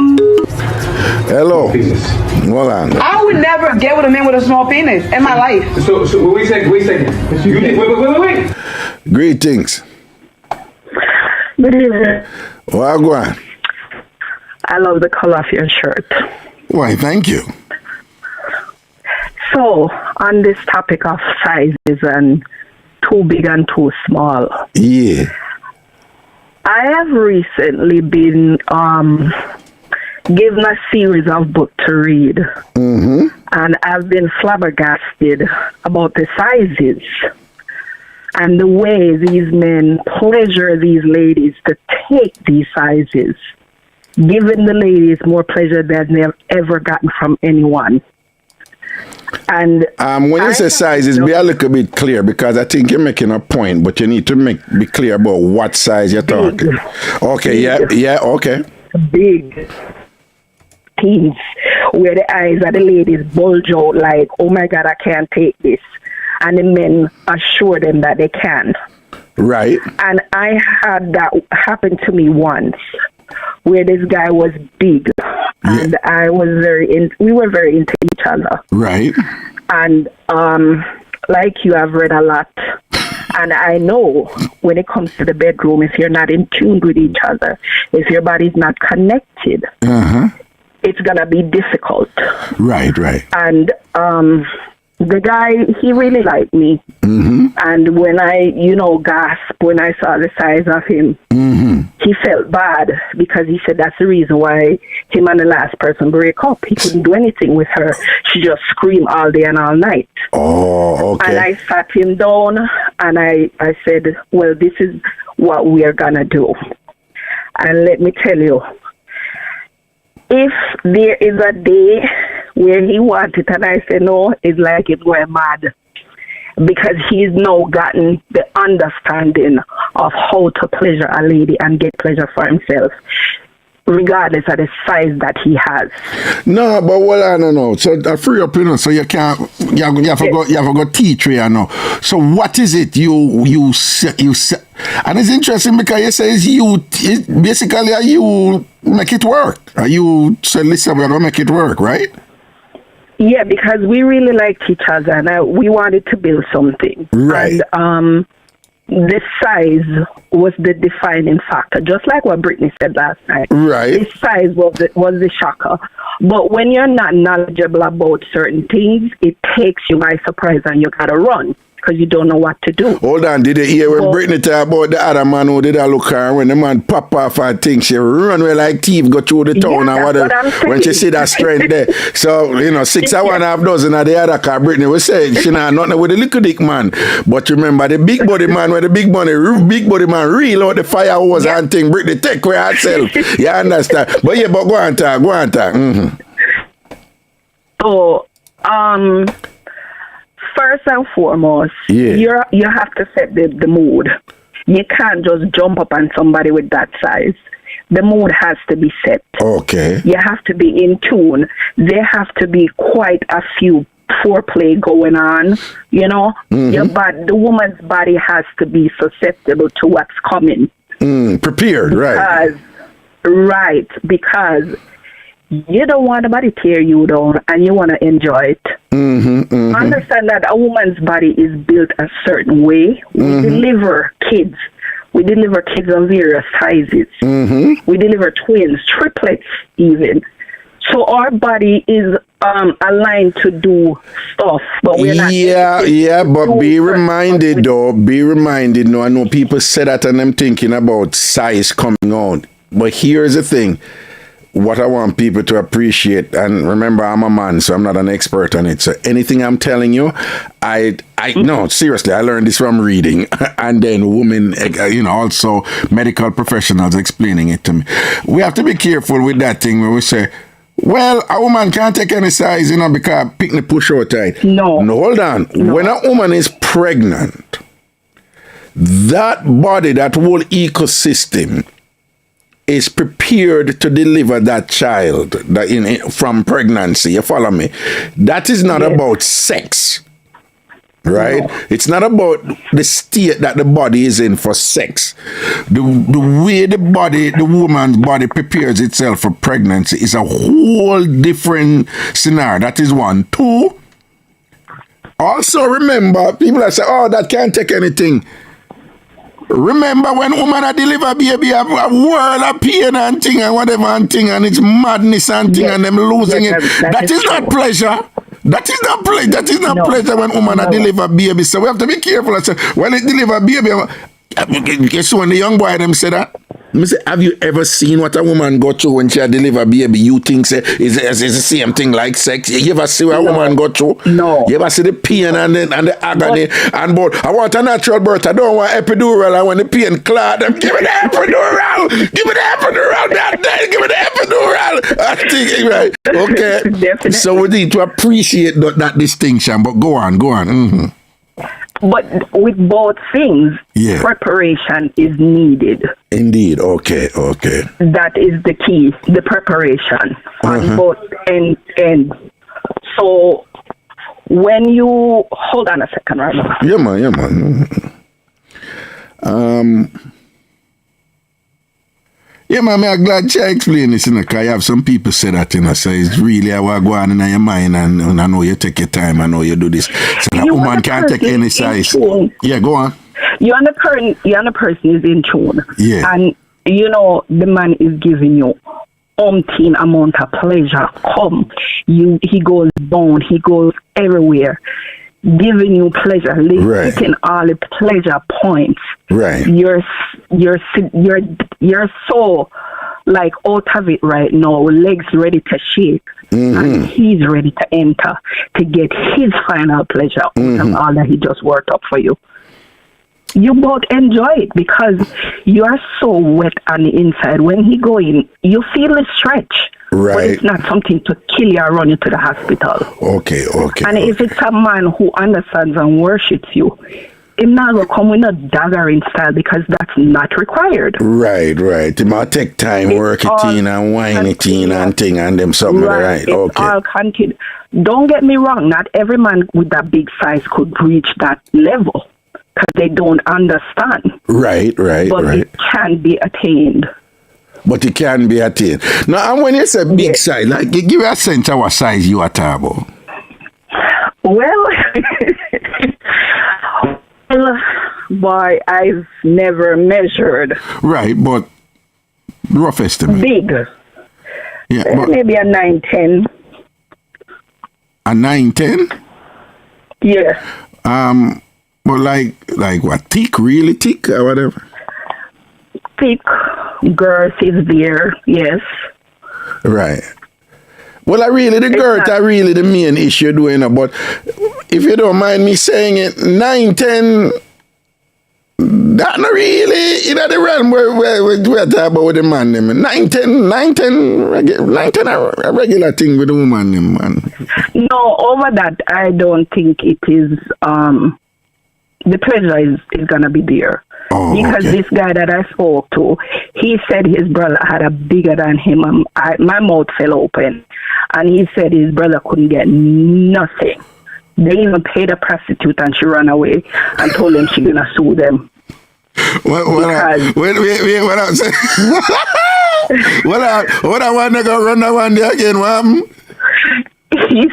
Hello. Penis. Hold on. I would never get with a man with a small penis in my life. So wait a second. You did, wait. Greetings. Good evening. Well, go on. I love the color of your shirt. Why, thank you. So, on this topic of sizes and too big and too small. Yeah. I have recently been given a series of books to read. Mm-hmm. And I've been flabbergasted about the sizes and the way these men pleasure these ladies to take these sizes, giving the ladies more pleasure than they've ever gotten from anyone. And when you say sizes, be a little bit clear, because I think you're making a point, but you need to be clear about what size you're talking. Okay, big, okay. Big teens where the eyes of the ladies bulge out like, oh my God, I can't take this. And the men assure them that they can. Right. And I had that happen to me once, where this guy was big, and I was we were very into each other. Right. And like you, I've read a lot, and I know when it comes to the bedroom, if you're not in tune with each other, if your body's not connected, it's gonna be difficult. Right. And the guy, he really liked me. And when I, gasped when I saw the size of him, he felt bad because he said that's the reason why him and the last person break up. He couldn't do anything with her. She just screamed all day and all night. Oh, okay. And I sat him down and I said, well, this is what we are going to do. And let me tell you, if there is a day where he wanted and I say no, it's like it's going mad. Because he's now gotten the understanding of how to pleasure a lady and get pleasure for himself, regardless of the size that he has. No, but no. So I free up, so you can't. You have to go teach you know. So what is it you say? And it's interesting because you say basically you make it work. You say, listen, we're gonna make it work, right? Yeah, because we really liked each other and we wanted to build something. Right. And the size was the defining factor, just like what Brittany said last night. Right. The size was the shocker. But when you're not knowledgeable about certain things, it takes you by surprise and you gotta run because you don't know what to do. Hold on, did you hear when Brittany talk about the other man who did a look her when the man pop off and think she run away like thief, go through the town and whatever when she see that strength there. So, 6 or 1/2 dozen of the other car Brittany was saying she not nothing with the little dick man. But remember the big body man where the big body man reel out the fire hose and thing, Brittany take care of herself. You understand? But go on talk. So, first and foremost, you have to set the mood. You can't just jump up on somebody with that size. The mood has to be set. Okay. You have to be in tune. There have to be quite a few foreplay going on, the woman's body has to be susceptible to what's coming. Prepared, right. Because you don't want nobody tear you down and you want to enjoy it. Understand that a woman's body is built a certain way. We deliver kids. We deliver kids of various sizes. We deliver twins, triplets even. So our body is aligned to do stuff, but we're not. But be reminded, no, I know people say that and I'm thinking about size coming on. But here's the thing. What I want people to appreciate, and remember, I'm a man, so I'm not an expert on it. So anything I'm telling you, no, seriously, I learned this from reading, and then women, also medical professionals explaining it to me. We have to be careful with that thing when we say, well, a woman can't take any size, because pick the push out tight. No, hold on. No. When a woman is pregnant, that body, that whole ecosystem is prepared to deliver that child from pregnancy. You follow me? That is not about sex, right? No. It's not about the state that the body is in for sex. The way the woman's body prepares itself for pregnancy is a whole different scenario. That is one. Two, also remember, people that say, oh, that can't take anything. Remember when woman deliver baby, a world of pain and thing and whatever and thing, and it's madness and thing, and them losing it. That is not pleasure. That is not pleasure. That is not pleasure when woman deliver baby. So we have to be careful. I say, when it deliver baby, guess when the young boy them say that. I say, have you ever seen what a woman go through when she deliver baby? You think is the same thing like sex? You ever see what a woman go through? No. You ever see the pain and the agony? But I want a natural birth. I don't want epidural. And when the pain clot, give me the epidural. Give me the epidural. Give me the epidural. I think, right? Okay. Definitely. So we need to appreciate that distinction. But go on. But with both things, preparation is needed. Indeed. Okay. That is the key, the preparation on both ends. So when you... Hold on a second, right? Yeah, man. Yeah, man, I'm glad you explained this, because I have some people say that, so it's really what go on in your mind, and I know you take your time, I know you do this. So that woman can't take any size. Yeah, go on. You and the person is in tune. Yeah. And, the man is giving you umpteen amount of pleasure. He goes down, he goes everywhere, giving you pleasure, hitting all the pleasure points. Right. You're so like out of it right now, legs ready to shake, and he's ready to enter to get his final pleasure out of all that he just worked up for you. You both enjoy it because you are so wet on the inside. When he go in, you feel the stretch. Right. But it's not something to kill you or run you to the hospital. Okay. And if it's a man who understands and worships you, him not going to come with a daggering style because that's not required. Right. It might take time, work it in and wine it in and thing and them something. Right. It's Okay. all continued. Don't get me wrong. Not every man with that big size could reach that level because they don't understand. Right. But it can be attained. But it can be attained. Now, and when you say big size, like, give me a sense of what size you are talking about. Well, boy, I've never measured. Right, but rough estimate. Big. Yeah, but maybe a 9'10". A 9'10"? Yeah. But like what? Thick, really thick, or whatever. Thick, girth is there, yes. Right. Well, the girth are really the main issue doing it, but if you don't mind me saying it, 9'10", that not really the realm where we're talking about with the man them. 9'10", a regular thing with the woman them, man. No, over that I don't think it is the pleasure is gonna be there. Oh, because this guy that I spoke to, he said his brother had a bigger than him. My mouth fell open, and he said his brother couldn't get nothing. They even paid a prostitute, and she ran away and told them she's gonna sue them. What I'm saying? What I want to go run that one there again, ma'am? He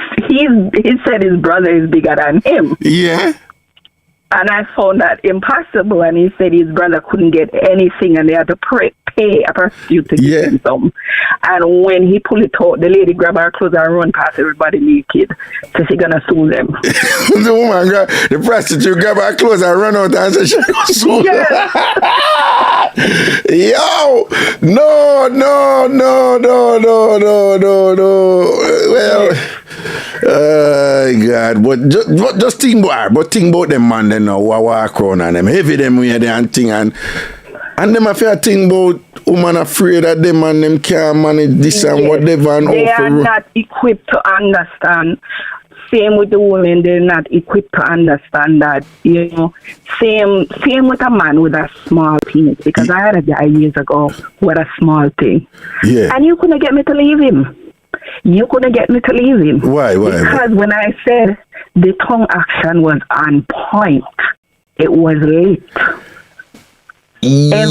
said his brother is bigger than him. Yeah. And I found that impossible. And he said his brother couldn't get anything, and they had to pay a prostitute to give him some. And when he pulled it out, the lady grabbed her clothes and run past everybody naked. So she's gonna sue them. The woman, the prostitute grabbed her clothes and run out and said she's gonna sue them. Yo, no. Well. God, but just think about them man then now, walk around and them heavy them way there and thing and them if you think about woman afraid that them and them can't manage this and whatever and they are not equipped to understand. Same with the women, they're not equipped to understand that, Same with a man with a small penis, because I had a guy years ago with a small thing. Yeah. And you couldn't get me to leave him. Why? Because when I said the tongue action was on point, it was lit. I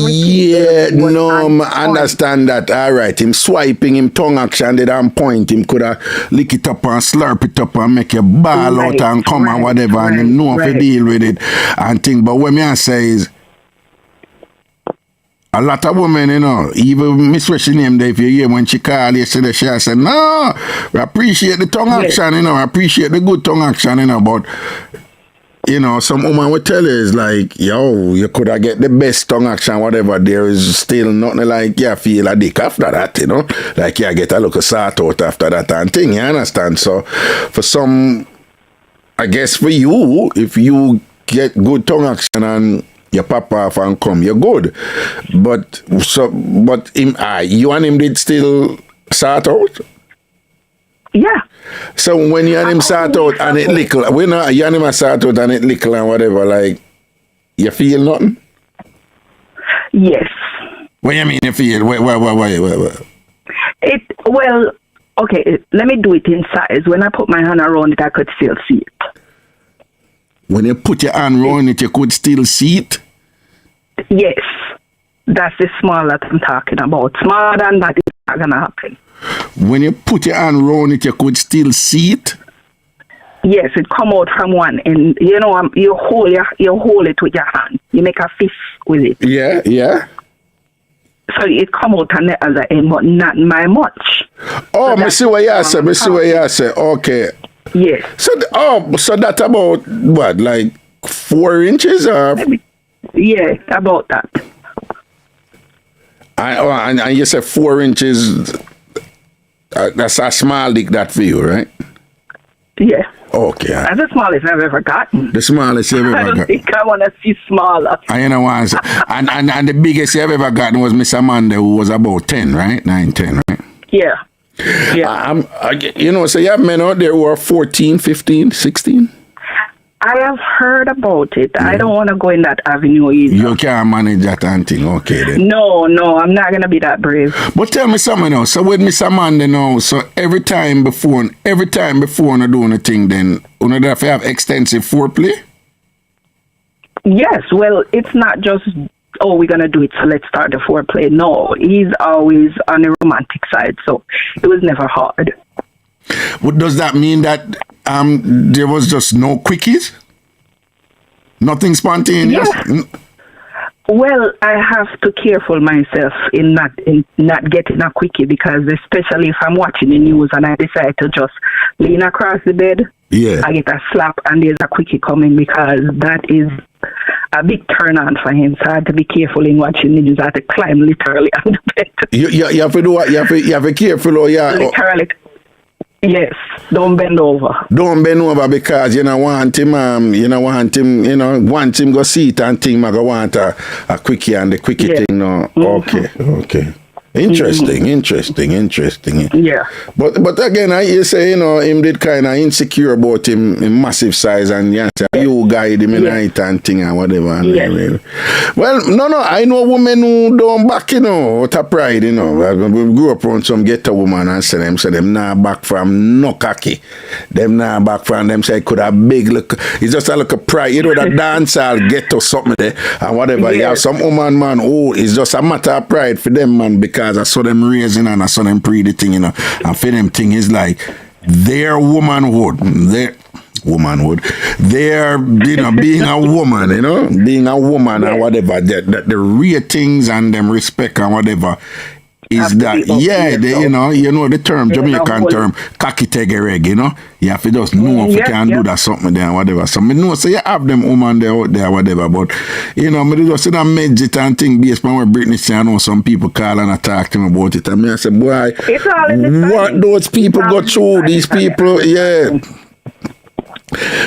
understand that. All right, him swiping, him tongue action, did on point. Him could have lick it up and slurp it up and make a ball out and come and whatever, and him know if to deal with it and think. But what me I say is, a lot of women, even Miss What's name there, if you hear when she called yesterday, she said, no, we appreciate the tongue action, I appreciate the good tongue action, but, some woman would tell you, is like, yo, you could have get the best tongue action, whatever, there is still nothing like, you feel a dick after that, like, you get a little sort out after that and thing, you understand? So, for some, I guess for you, if you get good tongue action and you pop off and come, you're good. But him, you and him did still sort out? Yeah. So when you and him sort out and it lickle, you and him sort out and it lickle and whatever, like, you feel nothing? Yes. What do you mean you feel? Wait. Well, okay, let me do it in size. When I put my hand around it, I could still see it. When you put your hand around it, you could still see it? Yes, that's the small that I'm talking about. Smaller than that, it's not gonna happen. When you put your hand around it, you could still see it? Yes, it come out from one end. You know, you hold it with your hand. You make a fist with it. Yeah, yeah. So it come out on the other end, but not by much. Oh, so I see what you say. I see what you say. Okay. Yes. So that about what, like 4 inches or? Yeah, about that. And you say 4 inches. That's a small dick that for you, right? Yeah. Okay. That's the smallest I've ever gotten. The smallest you've ever I don't gotten. think I want to see smaller. And you know what? And the biggest you've ever gotten was Miss Amanda, who was about 10, right? 9, 10, right? Yeah. Yeah. You know, so you have men out there who are 14, 15, 16? I have heard about it. I don't want to go in that avenue either. You can't manage that and thing, okay then. No, I'm not going to be that brave. But tell me something now. So with Miss Amanda now, so every time before you doing a thing, then you have to have extensive foreplay? Yes, well, it's not just, we're going to do it, so let's start the foreplay. No, he's always on the romantic side, so it was never hard. What does that mean that there was just no quickies? Nothing spontaneous? Yeah. Well, I have to careful myself in not getting a quickie, because especially if I'm watching the news and I decide to just lean across the bed, I get a slap and there's a quickie coming, because that is a big turn on for him. So I have to be careful in watching the news. I have to climb literally on the bed. You have to do what? You have to be careful. Literally. Yes, don't bend over. Don't bend over, because you know want him go see it and think I go want a quickie, and the quickie thing no. Mm-hmm. Okay. Interesting. Yeah. But again, you say, him did kind of insecure about him massive size, and you guide him in night and thing and whatever. And well, no, I know women who don't back, out of pride, We grew up around some ghetto woman and say them not back from no cocky. Them not back from them say could have big look. It's just a look of pride. The dancehall ghetto something there and whatever. You have some woman, man, it's just a matter of pride for them, man, because I saw them raising and I saw them pre the thing, and for them thing is like their womanhood, their being a woman, being a woman and whatever, the ratings and them respect and whatever is that, you know the term, Jamaican term, cocky take a reg, you have to just know if you can do that something there and whatever. So I know, so you have them woman there out there, whatever, but, I just see that midget and thing based on what Britney say. I know some people call and talk to me about it, and I say, boy, what those people go through, these people,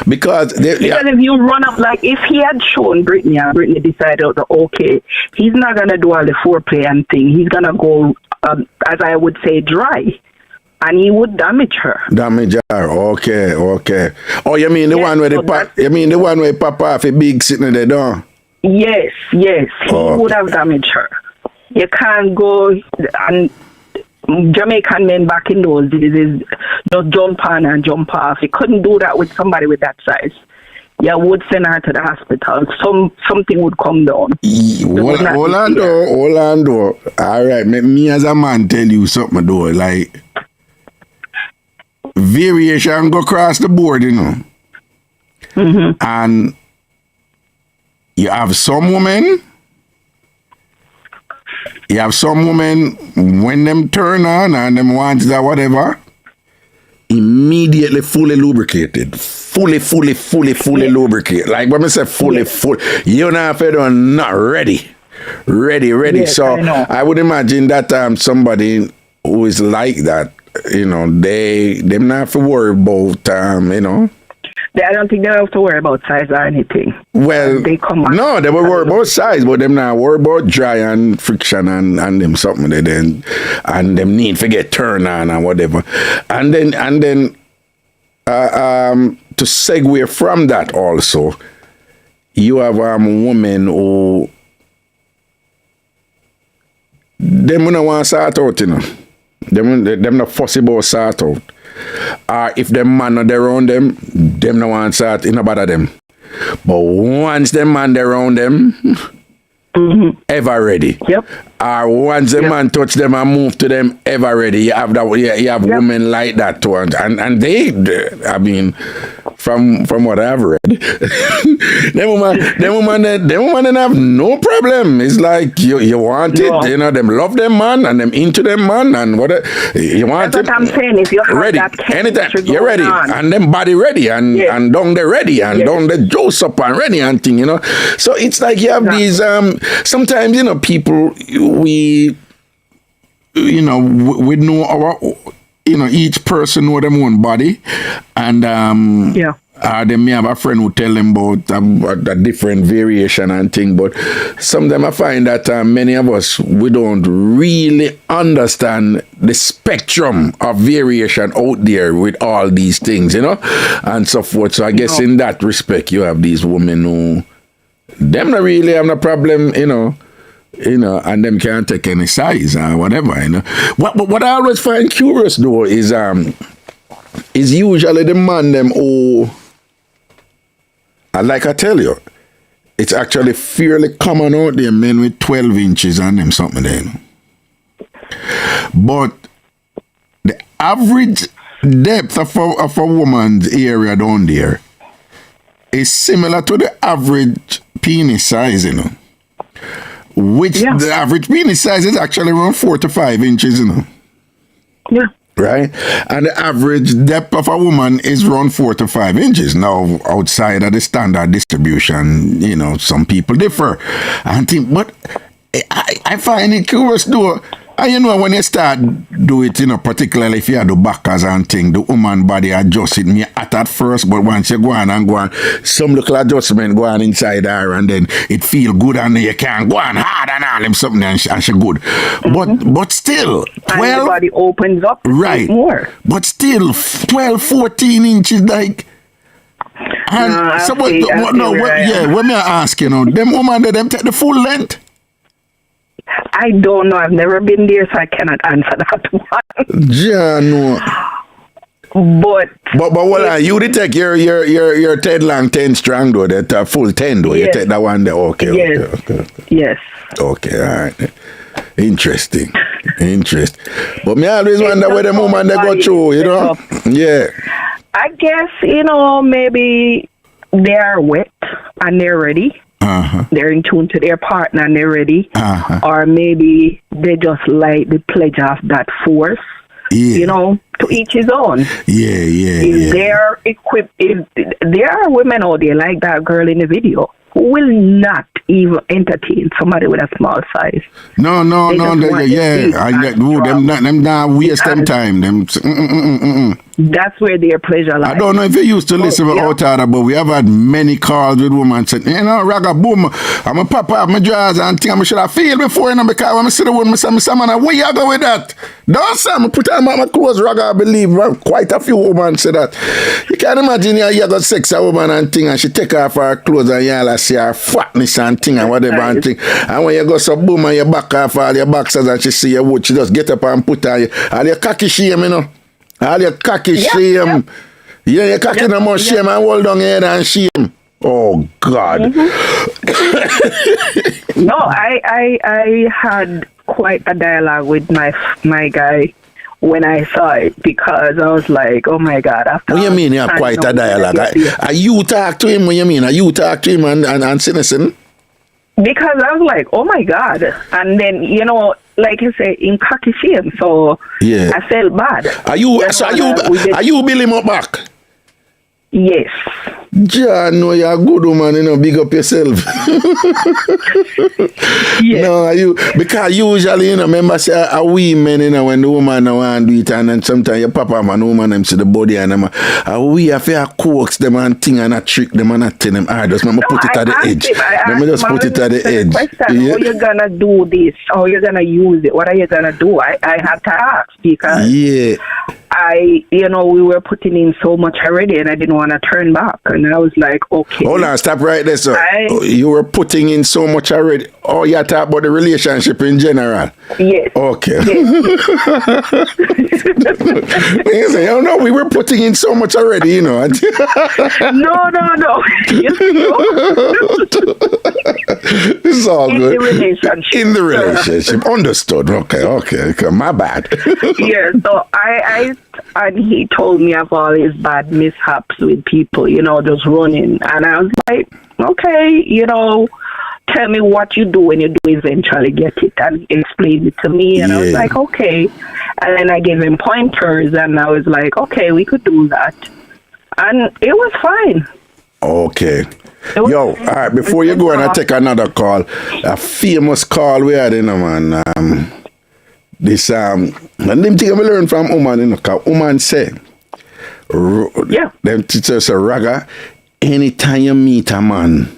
Because if you run up, like if he had shown Britney and Britney decided, okay, he's not going to do all the foreplay and thing, he's going to go, as I would say, dry. And he would damage her. Okay. Oh, you mean the one where the one where Papa have a big sitting in the door? Yes. He would have damaged her. You can't go and Jamaican men back in those days is just jump on and jump off. You couldn't do that with somebody with that size. You would send her to the hospital. Something would come down. Hold on. All right, me as a man tell you something though. Like variation go across the board, Mm-hmm. And you have some women. When them turn on and them want that whatever, immediately fully lubricated. Fully lubricated. Like when I say fully, you're not ready. Yes, So I would imagine that somebody who is like that, them not have to worry about, I don't think they have to worry about size or anything. Well, they will worry about size, but them not worry about dry and friction and them something they then and them need to get turned on and whatever. And then to segue from that also, you have women who them don't want to start out, Them not fussy about start out. If them man not around them no want start in about them. But once them man around them, ever ready. Yep. Or once a man touch them and move to them, ever ready. You have that. You have women like that too, and they, I mean, from what I've read, them woman have no problem. It's like you want it, you know. Them love them man, and them into them man, and what you want. That's it. what I'm saying. If you have Ready that anytime, chemistry you're ready, on. and them body ready, and down they ready, and down the juice up and ready and thing, you know. So it's like you have these. Sometimes, you know, people we know our, you know, each person know them own body, and they may have a friend who tell them about a different variation and thing, but sometimes I find that many of us, we don't really understand the spectrum of variation out there with all these things, you know, and so forth. So I guess in that respect, you have these women who, them not really have no problem, you know, and them can't take any size or whatever, you know. What I always find curious though is usually the man them who, and like I tell you, it's actually fairly common out there, men with 12 inches and them something there, you know. But the average depth of a woman's area down there is similar to the average penis size, you know. Which the average penis size is actually around 4 to 5 inches, you know. Yeah. Right? And the average depth of a woman is around 4 to 5 inches. Now, outside of the standard distribution, you know, some people differ. But I find it curious though. And you know, when you start do it, you know, particularly if you do backers and thing, the woman body adjusts it me at first, but once you go on, some little adjustment go on inside her, and then it feel good, and you can go on hard and all them something, and she good. But still, 12, and the body opens up right more. But still, 12, 14 inches, like. And so what? When me ask, you know, them woman them take the full length. I don't know. I've never been there, so I cannot answer that one. Yeah, no. But well, you did take your 10 long, 10 strong though, that full 10 though. Yes. You take that one there. Okay. Yes. Okay. Yes. Okay, all right. Interesting. But me always wonder where the woman they go through, you know? Yeah. I guess, you know, maybe they are wet and they're ready. They're in tune to their partner and they're ready. Or maybe they just like the pleasure of that force. Yeah. You know, to each his own. If they're equipped, if there are women out there like that girl in the video who will not even entertain somebody with a small size. No. Them not waste them time. That's where their pleasure lies. I don't know if you used to listen to Outada, but we have had many calls with women saying, you know, Raga boom, I'm a pop up my drawers and think I should have feel before, you know, because when I see the woman, I say, man, where you go with that? Don't say, I put on my clothes, Raga, I believe. Quite a few women say that. You can imagine you got sex a woman and thing, and she take off her clothes and you see her fatness and thing and whatever and thing. And when you go so boom and you back off all your boxers and she see your wood, she just get up and put on you. All your cocky shame, you know. All your cocky shame. Yeah, your cocky no more shame and hold down your head and shame. Oh, God. No, I had quite a dialogue with my guy when I saw it, because I was like, oh my God. What do you mean you have quite a dialogue? Are you talk to him? What do you mean? Are you talk to him and citizen? Because I was like, oh my God. And then, you know, like you say, in cocky shame. So I felt bad. Are you Billy him up back? Yes. Yeah, no, you're a good woman, you know, big up yourself. No, because usually, you know, remember say a women, you know, when the woman want to do it, and then sometimes your papa and woman them see the body and them, we have to coax them and thing and not trick them and not tell them, just remember put it at the edge. Let me just put it at the edge. How you gonna do this? How you gonna use it? What are you gonna do? I had to ask because you know, we were putting in so much already and I didn't want to turn back. And And I was like, okay. Hold on, stop right there, sir. You were putting in so much already. Oh, you talk about the relationship in general. Yes. Okay. Yes. You know, we were putting in so much already, you know. No. It's all good. In the relationship. Understood. Okay. My bad. Yeah, so I and he told me of all his bad mishaps with people, you know, just running. And I was like, okay, you know, tell me what you do when you do eventually get it, and explain it to me. And I was like, okay. And then I gave him pointers, and I was like, okay, we could do that. And it was fine. Okay. Yo, all right, before you go and I take another call, a famous call we had, you know, man. This, and them thing I learned from woman, you know, because woman say, them teachers say, Raga, anytime you meet a man,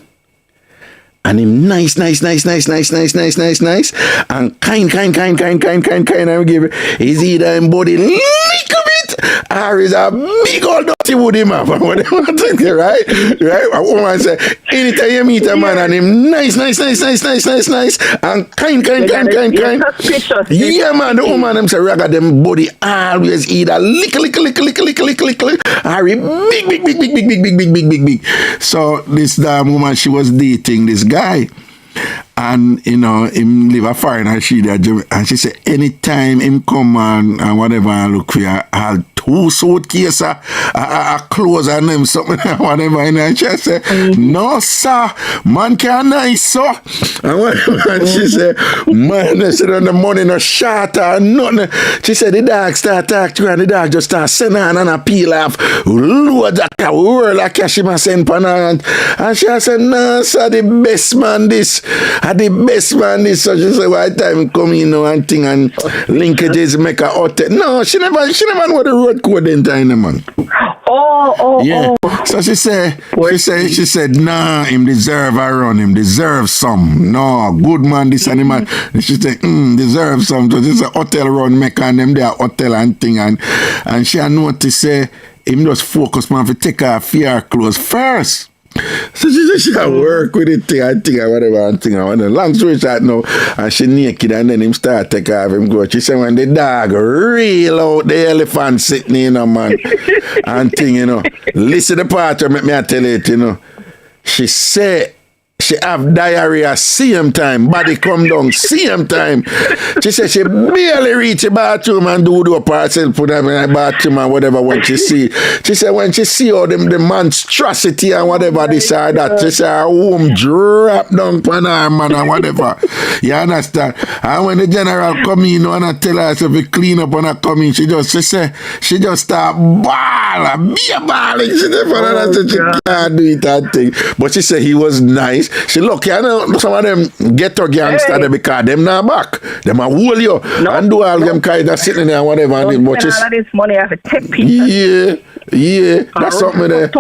and him nice, and kind, and give is either him body little bit, or is a big old dirty wood him up, whatever, right? A woman say, anytime you meet a man and him nice, and kind. Yeah, man, the woman them say, Raga, them body always either little, or big. So this damn woman, she was dating this guy, and you know him live a foreign, and she said anytime him come and whatever and look for I'll 2 suitcases, a clothes and them something whatever, and she said no sir, man can't nice so, and she said man, they said on the money no short or nothing. She said the dog start talk to her and the dog just start send on and a peel off loads of world of cash him a send pan and she said no sir, the best man this. So she said, why time come in, you know, and thing and linkages make a hotel. No, she never know the road code in time, man. Oh. So she said, nah, him deserve a run, him deserve some. No, good man, this and man. She said, deserve some. So this is a hotel run, make and them there hotel and thing, and she had noticed say him just focus man for take off fear clothes first. So she said she work with it, thing, whatever. Long story short now, and she naked, and then him start take off him go. She said when the dog reel out the elephant sitting in a man and thing, you know. Listen the part where make me tell it, you know. She said she have diarrhea same time, body come down same time. She said she barely reach the bathroom and do the parcel, put them in the bathroom and whatever when she see. She said when she see all them the monstrosity and whatever this or that, she said her womb drop down on her man and whatever. You understand? And when the general come in and I tell her to be clean up when I come in, she just start bawling. She can't do it and thing. But she said he was nice. She lucky, I know some of them ghetto gangster they because them not back. Them a hold you and do all them kind of sitting there and whatever. But all of this money I have to take people. Yeah, that's something there.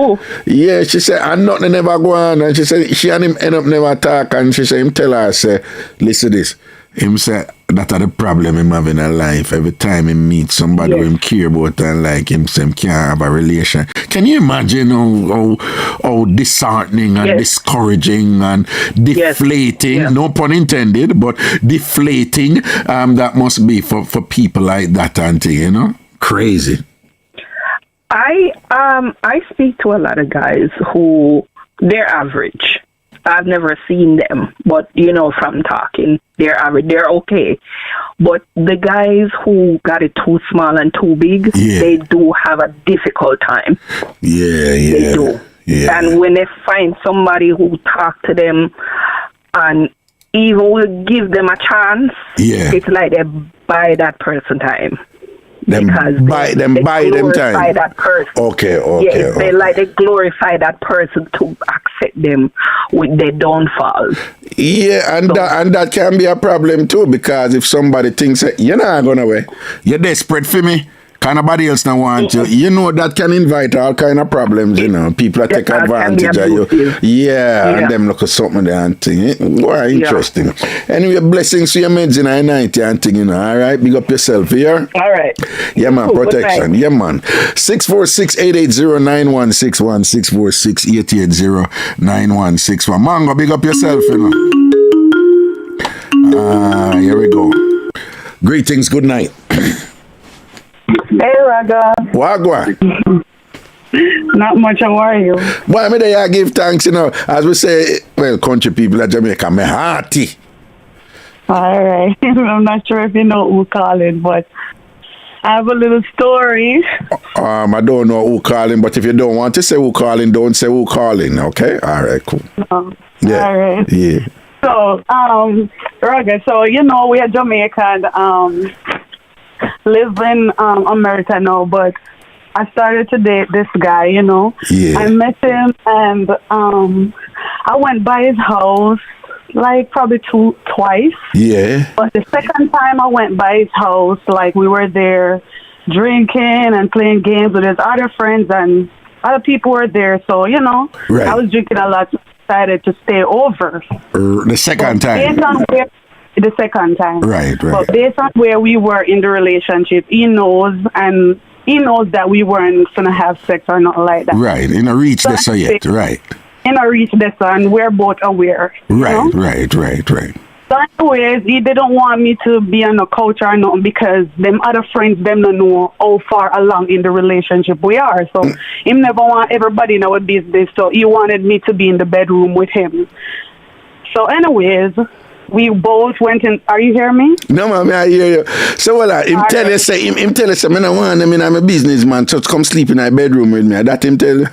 Yeah, she said, and nothing never go on. And she said, she and him end up never talk. And she said, him tell her, say, listen this. Him say, that's the problem him have in a life. Every time he meet somebody who him care about and like him, say him can't have a relation. Can you imagine how disheartening and discouraging and deflating, no pun intended, but deflating that must be for people like that, auntie, you know? Crazy. I speak to a lot of guys who they're average. I've never seen them, but you know, from talking, they're average, they're okay. But the guys who got it too small and too big, they do have a difficult time. They do. And when they find somebody who talk to them and even will give them a chance, it's like they buy that person time. They buy them time. That person. Okay. They glorify that person to accept them with their downfalls. Yeah, and that can be a problem too, because if somebody thinks you're not going away, you're desperate for me, Can nobody else not want you? You know that can invite all kind of problems, you know. People that take advantage of you. Yeah, and them look at something there and thing. Why interesting. Anyway, blessings to your meds in 90 and thing, you know. All right, big up yourself here. All right. Yeah, man, protection. Yeah, man. 646-880-9161. 646-880-9161. Mango, big up yourself, you know. Here we go. Greetings, good night. Hey, Raga. Wagwan. Not much, how are you? Boy, me there give thanks, you know. As we say, well, country people at Jamaica, me hearty. All right. I'm not sure if you know who calling, but I have a little story. I don't know who calling, but if you don't want to say who calling, don't say who calling, okay? All right, cool. Yeah. All right. Yeah. So, Raga, so, you know, we are Jamaican, live in America now, but I started to date this guy, you know. Yeah. I met him and I went by his house like probably twice. Yeah. But the second time I went by his house, like we were there drinking and playing games with his other friends and other people were there. So, you know, right. I was drinking a lot, so I decided to stay over. The second time. The second time. Right. But based on where we were in the relationship, he knows that we weren't going to have sex or nothing like that. Right. In a reach this yet. Right. In a reach this and we're both aware. Right. You know? Right. So anyways, he didn't want me to be on the couch or nothing because them other friends, them don't know how far along in the relationship we are. So he never want everybody in our business. So he wanted me to be in the bedroom with him. So anyways, we both went in. Are you hearing me? No, man, I hear you. So, him tell you, say, I don't want him, I'm a businessman, so come sleep in my bedroom with me. That him tell you?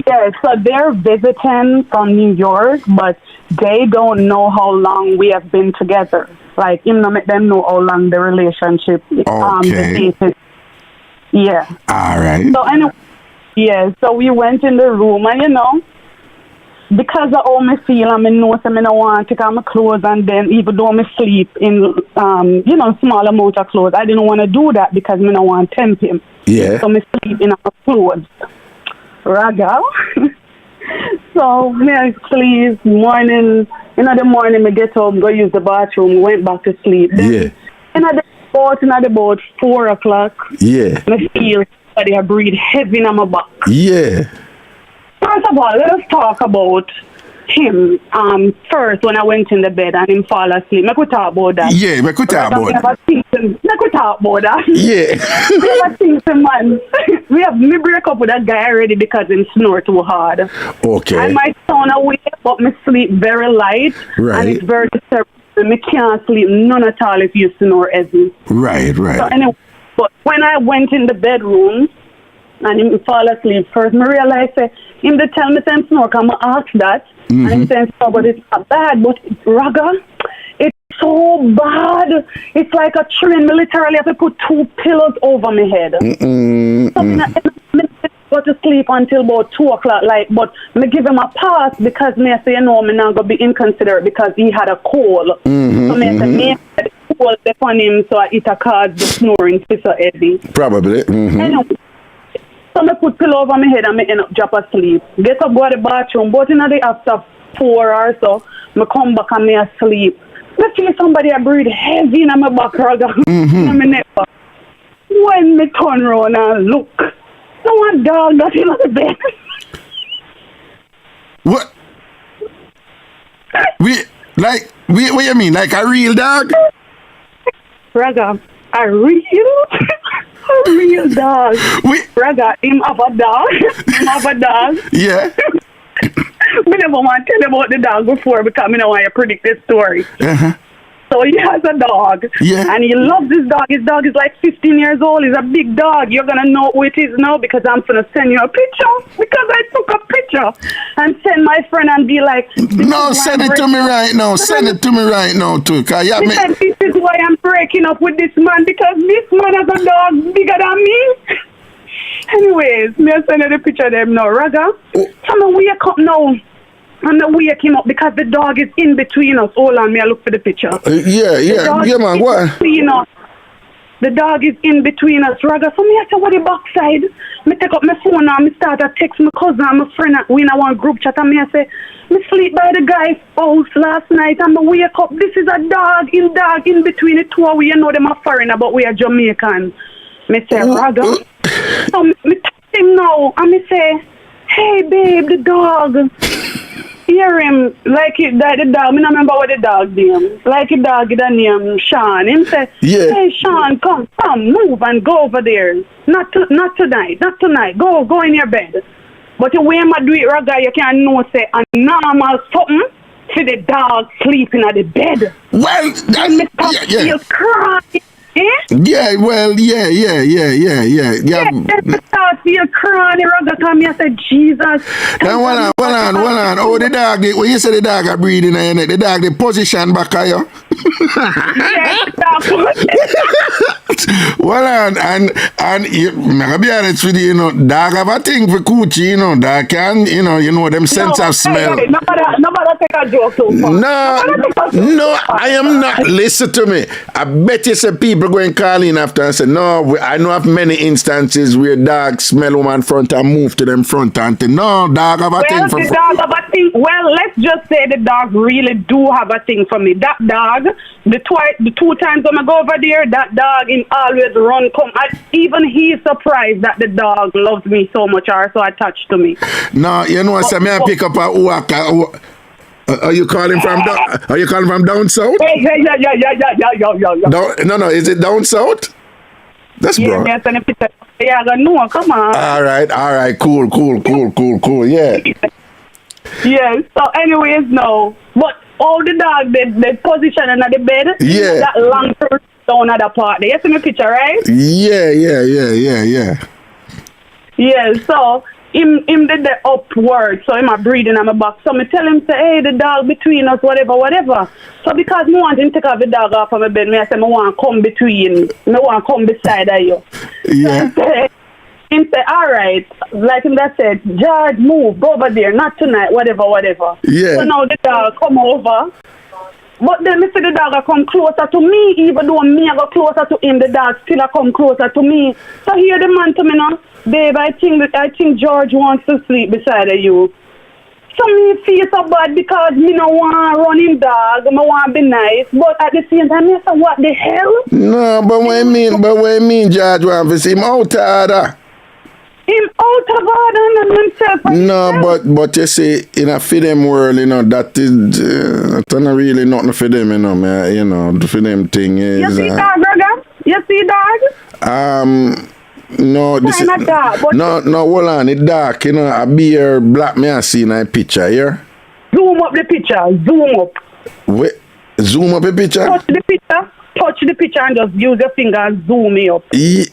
Yeah, so they're visiting from New York, but they don't know how long we have been together. Like, him not make them know how long the relationship okay. Yeah. All right. So, anyway, yeah, so we went in the room, and, you know, because of how I feel, I know I don't want to take off my clothes, and then even though I sleep in, you know, small amount of clothes, I didn't want to do that because I don't want to tempt him. Yeah. So I sleep in my clothes. Raga. So I sleep morning. In the morning, I get up, go use the bathroom, went back to sleep. Then, in about 4 o'clock. Yeah. I feel somebody breathe heavy in my back. Yeah. First of all, let us talk about him first when I went in the bed and him fall asleep. I could talk about that. Yeah, we could talk about that. I could talk about that. Yeah. Me break up with that guy already because him snore too hard. Okay. And my son awake, but me sleep very light. Right. And it's very disturbing. Me can't sleep none at all if you snore heavy. Right. So anyway, but when I went in the bedroom and him fall asleep first, I realized him to tell me to snore, I'm going to ask that. Mm-hmm. And he said, oh, but it's not bad. But Raga, it's so bad. It's like a train. Me literally have to put 2 pillows over my head. So I go to sleep until about 2 o'clock. But me give him a pass because me say, I'm not going to be inconsiderate because he had a cold. So me say, me had a cold upon him, so it caused the snoring so heavy. Probably. Anyway, so I put pillow over my head and I end up drop asleep. Get up, go to the bathroom, but in the after 4 or so, I come back and I sleep. I feel somebody breathe heavy in my back, Raga. In my neck. When I turn around and look, no one dog got in the bed. What? What you mean? Like a real dog? Raga, a real dog. Raga, him have a dog. Yeah. We never want to tell about the dog before because I don't want to predict this story. So he has a dog. Yeah. And he loves his dog. His dog is like 15 years old. He's a big dog. You're going to know who it is now because I'm going to send you a picture. Because I took a picture and send my friend and be like... No, send it to me right now. Send it to me right now too. He said, this is why I'm breaking up with this man because this man has a dog bigger than me. Anyways, me send you the picture of them now. Raga, I'm wake up now. And I wake him up because the dog is in between us. Hold on, me I look for the picture. Yeah, man, what? The dog is in between us, Raga. So me I say, what the backside? Me take up my phone and me start to text my cousin and my friend. We in one group chat and me I say, me sleep by the guy's house last night and me wake up. This is a dog in between the two of we. You know them are foreigner, but we are Jamaican. Me say, Raga. So me text him now and me say, hey babe, the dog. Hear him like the dog. Me not remember what the dog name. Like the dog the name Sean. Him say, hey Sean, come, move and go over there. Not tonight. Go in your bed. But the way I do it, Raga, you can't know say a normal something for the dog sleeping at the bed. Well, that's feel crying. Yeah, well, yeah. I start feel crying, Raga, come here, I said, Jesus. Now, hold on. Oh, the dog, when you say the dog are breathing, the dog, the position back at you. Yeah, well, and you, I'll be honest with you, dog have a thing for coochie, dog can, them sense of smell. Nobody take a joke so far. No, I am not. Listen to me. I bet you say people going calling after and say, no, I know of many instances where dogs smell woman front and move to them front and think, no, dog have a thing for me. Well, let's just say the dog really do have a thing for me. That dog, the 2 times when I go over there, that dog in always run come. Even he's surprised that the dog loves me so much or so attached to me. No, you know, so may I pick up a uwaka. Are you calling from down south? Yeah. No, is it down south? That's bro. Yes, and no, come on. All right, cool, yeah. Yeah, so anyways, no. But all the dog, the position under the bed, that long down at the part. You see my picture, right? Yeah. Yeah, so him did the upward, so him a breathing on my back. So me tell him, say, hey, the dog between us, whatever. So because me want him to take off the dog off of my bed, me I say, me want to come between, me want to come beside of you. Yeah. So him say, all right, like him that said, George, move, go over there, not tonight, whatever. Yeah. So now the dog come over. But then me see the dog come closer to me, even though me I go closer to him, the dog still come closer to me. So here the man to me now, babe, I think George wants to sleep beside of you. So me feel so bad because me no want running dog, me want be nice, but at the same time, me say, what the hell? No, but what I mean, George want to see him out order. Him out of order and himself. No, but you see, in a for them world, that is not really nothing for them, man. For them thing is. You see dog, brother? You see dog? No, this is dark, no, hold on, it's dark, a beer black me I see in a picture here. Zoom up the picture, zoom up. Wait, zoom up the picture? Touch the picture and just use your finger and zoom me up. Yeah,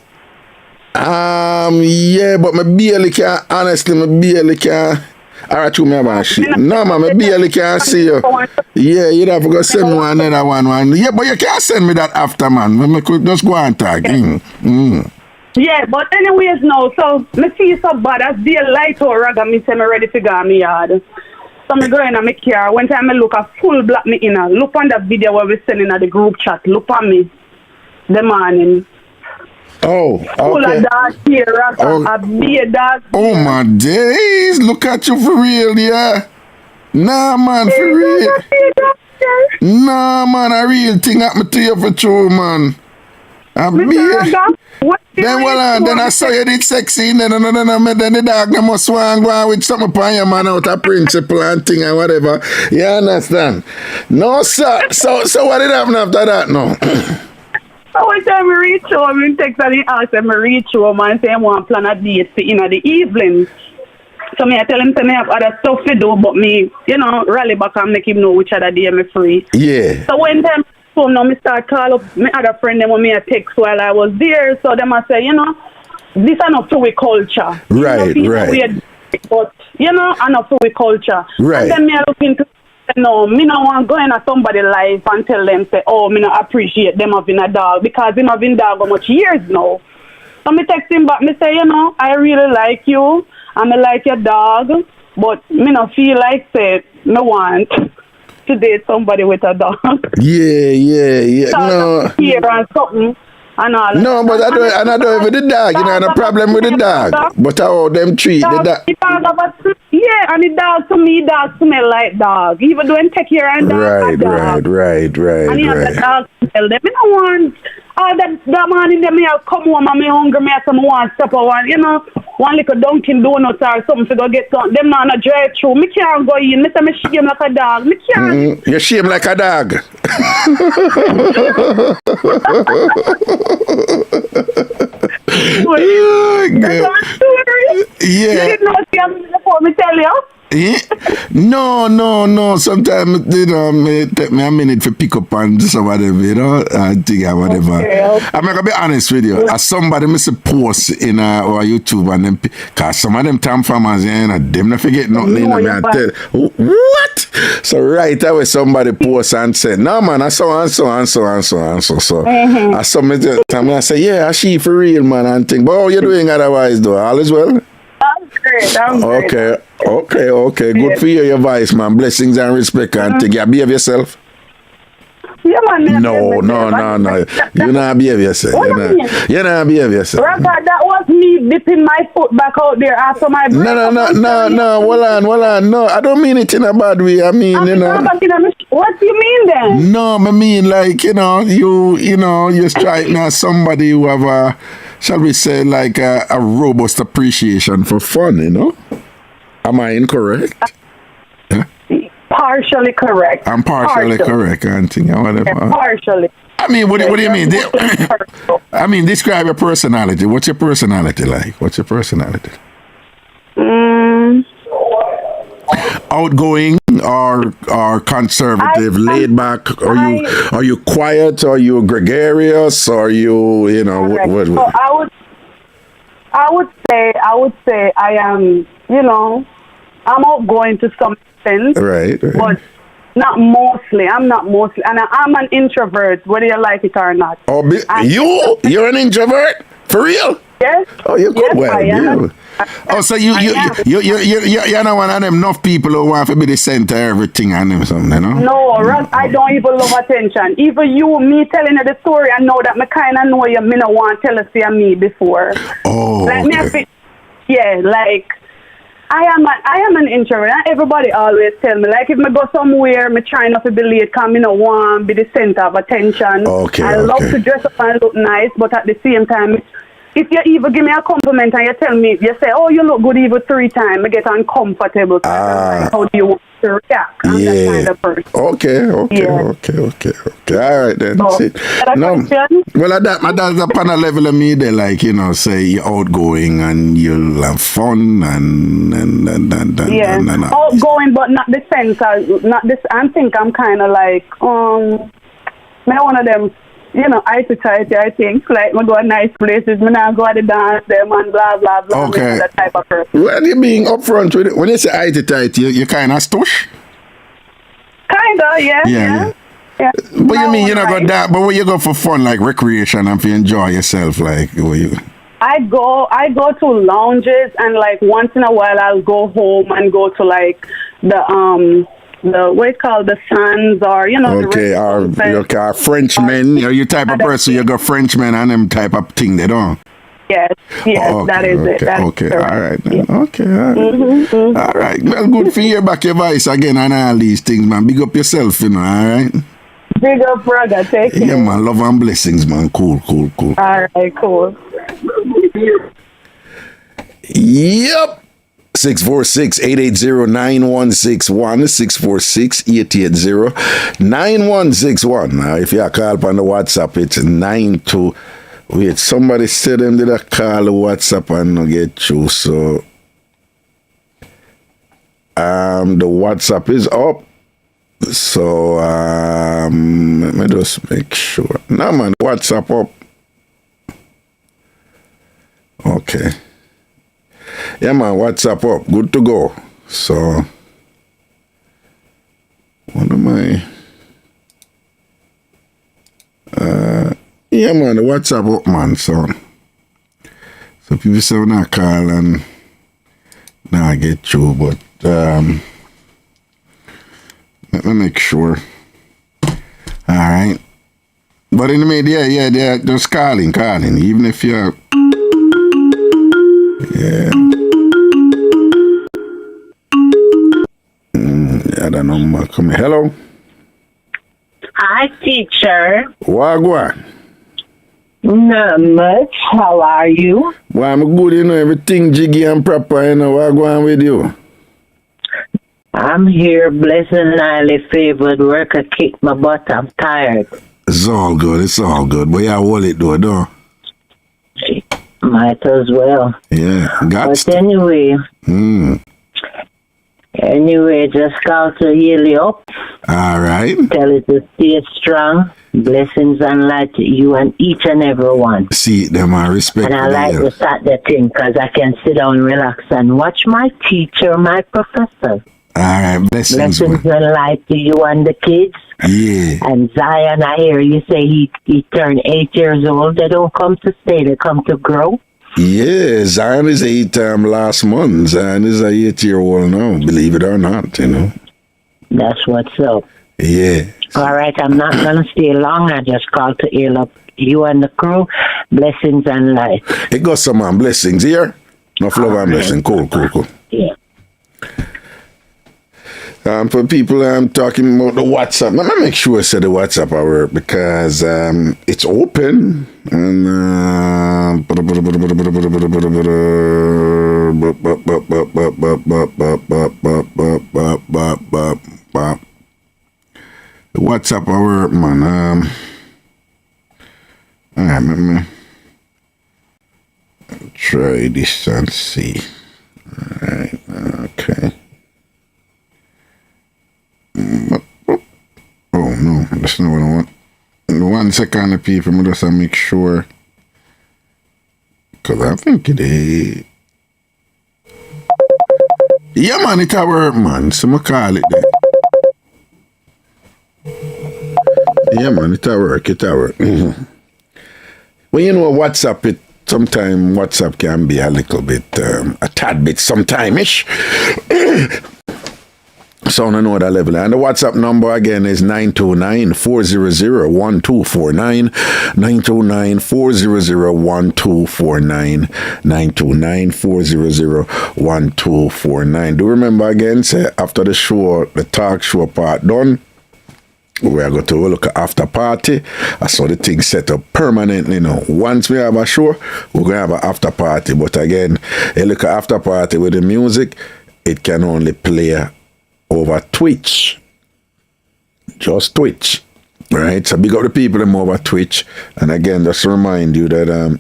but me barely can, honestly, alright, you me about shit. No, man, me barely can see you. Yeah, you'd have to go send me another one. Yeah, but you can't send me that after, man. We could just go and tag. Yeah, but anyways, no. So, me see so bad as the light or Raga, me say me ready to go me yard. So, me go in my car. One time I look a full black me in. Look on that video where we sending at the group chat. Look on me. The morning. Oh, okay. Full of dark hair, Raga. A beard dark. Oh, my days. Look at you for real, yeah. Nah, man, for real. Nah, man, a real thing happened to you for true, man. Then I saw you did sexy, then the dog must want go with something upon your man out of principle and thing and whatever. You understand? No, sir. So what did happen after that now? So one time I reach home, I text and ask him, I reach home and say I want to plan a date for in the evening. So I tell him I have other stuff to do, but me, rally back and make him know which other day I'm free. Yeah. So one time now me start call up my other friend them when me a text while I was there. So them I say, this is not for we culture. Right. But enough for we culture. Right. And then me look into no, me no want go in somebody's life and tell them say, oh, me not appreciate them having a dog because him having dog how much years now. So me text him back, me say, I really like you and I like your dog, but me not feel like say me want to date somebody with a dog. Yeah. So no. here and something. and all. No, but I don't with the dog. You know, no problem with the dog. But how them treat the dog. Yeah, and the dog to me, dog smell like dog. Even though take care of dog. Right. And the dog smell them. I don't want all that man in them here come home and me hungry, me some want supper, one, you know, one little Dunkin' Donuts or something to go get some. Them man a drive through. Me can't go in. Me say me shame like a dog. Me can't. You shame like a dog. Yeah. You didn't know before me tell you? Yeah. No. Sometimes, you know, it take me a minute to pick up on some of them, you know, and think or whatever. Okay. I'm going to be honest with you. As somebody miss a post in our YouTube and them, because some of them TamFamers, you know, them not forget nothing. You know, I tell, what? So right away somebody post and say, no man, I saw. So I saw me time I say, yeah, she for real, man, and think, but how you doing otherwise though? All is well? I'm great. Okay. Good for you, your voice, man. Blessings and respect and take care. Behave yourself. Yeah, man. No. You not behave yourself. You not behave yourself. Raga, that was me dipping my foot back out there after my break. No. Hold on. No, I don't mean it in a bad way. I mean, you know. What do you mean then? No, I mean like, you know, you strike me as somebody who have a, shall we say, like a robust appreciation for fun, you know? Am I incorrect? Partially correct. I'm partially correct, auntie. Whatever. Yeah, partially. I mean, what do you mean? I mean, describe your personality. What's your personality like? Outgoing or conservative, laid back? Are you quiet? Are you gregarious? Are you know what? So I would say I am, you know, I'm outgoing to some extent, right. But not mostly. I'm not mostly, and I'm an introvert, whether you like it or not. Oh, you're an introvert for real? Yes. Oh, you're good. Yes, I am. Oh, so you're not one of them enough people who want to be the center of everything and them something, you know? No, I don't even love attention. Even me telling you the story, I know that me kind of know you. Me no want to tell us to me before. Oh, like okay. Like I am an introvert. And everybody always tell me, like if me go somewhere, me try not to be late, because me no want to be the center of attention. Okay. I love to dress up and look nice, but at the same time, if you even give me a compliment and you tell me, you say, oh, you look good even 3 times, I get uncomfortable. Like, how do you want to react? I'm that kind of person. Okay. All right, then. So, no. Well, that's upon a level of me, they like, you know, say you're outgoing and you'll have fun and outgoing, but not the sense. I think I'm kind of like, one of them, you know, I think. Like, I go to nice places, I not go to the dance them and blah, blah, blah. Okay. That type of person. Well, you're being upfront with it. When you say tight, you kind of stush? Kind of, yeah. But you mean, you know, go down, but when you go for fun, like recreation and to enjoy yourself, like, where you... I go to lounges, and like once in a while I'll go home and go to like the what it's called, the Suns, or you know. Okay, our Frenchmen. You type of person, you got Frenchmen and them type of thing they don't. Yes, that is it. Okay, all right. Then. Yeah. Okay, all right. Mm-hmm. All right. Well, good for you back your voice again and all these things, man. Big up yourself, you know, all right? Big up, brother. Take care. Yeah, man. Love and blessings, man. Cool. All right, cool. Yep. 646-880-9161, 646-880-9161. Now, if you call up on the WhatsApp, it's 92. Wait, somebody said them did a call the WhatsApp and not get through, so the WhatsApp is up. So let me just make sure. No, man, WhatsApp up. Okay. Yeah, man, WhatsApp up. Good to go. So, what am I? Yeah, man, the WhatsApp up, man. So people say when I call and now I get through, but let me make sure. All right. But in the media, they're just calling. Even if you're... Yeah. I don't know. Come here. Hello? Hi, teacher. Wagwan. Not much. How are you? Well, I'm good, everything jiggy and proper, Wagwan with you. I'm here, blessed and highly favored. Work a kick my butt. I'm tired. It's all good. But yeah, hold it though. Might as well. Yeah, But anyway, just call to heal you up. All right. Tell it to stay strong. Blessings and light to you and each and every one. See them, I respect. And I like to start the thing because I can sit down, relax, and watch my teacher, my professor. All right, blessings and light to you and the kids. Yeah. And Zion, I hear you say he turned 8 years old. They don't come to stay, they come to grow. Yeah, Zion is 8 last month. Zion is a 8-year-old now, believe it or not, That's what's up. Yeah. All right, I'm not going to stay long. I just called to heal up you and the crew. Blessings and light. It got some blessings here. No love and blessing. Cool. Yeah. For people talking about the WhatsApp, let me make sure I said the WhatsApp I work because it's open and the WhatsApp I work, man. All right, let me try this and see. All right, okay. Oh no, that's not what I want. 1 second, people, I just make sure. Because I think it is. Yeah, man, it a work, man. So I call it there. Yeah, man, it a work. Well, WhatsApp, sometimes WhatsApp can be a little bit, a tad bit sometime-ish. So on another level. And the WhatsApp number again is 929-400-1249. 929-400-1249. 929-400-1249. Do remember again, say after the show, the talk show part done, we are going to look at after party. I saw the thing set up permanently now. Once we have a show, we're going to have an after party. But again, you look at after party with the music, it can only play over Twitch. Just Twitch. Right? So big up the people them over Twitch. And again, just to remind you that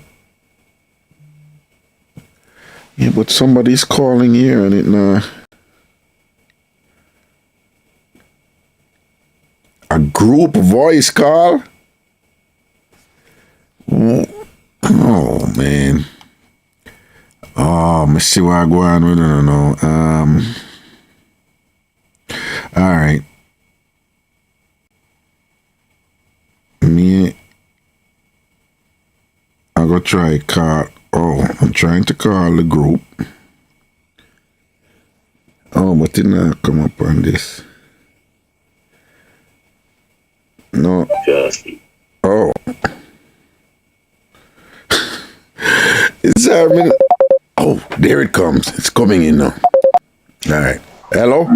yeah, but somebody's calling here and it a group voice call? Oh man. Oh, let me see what I go on with. I don't know. All right. I'll go try call. Oh, I'm trying to call the group. Oh, but it not come up on this. No. Oh. It's oh, there it comes. It's coming in now. All right. Hello?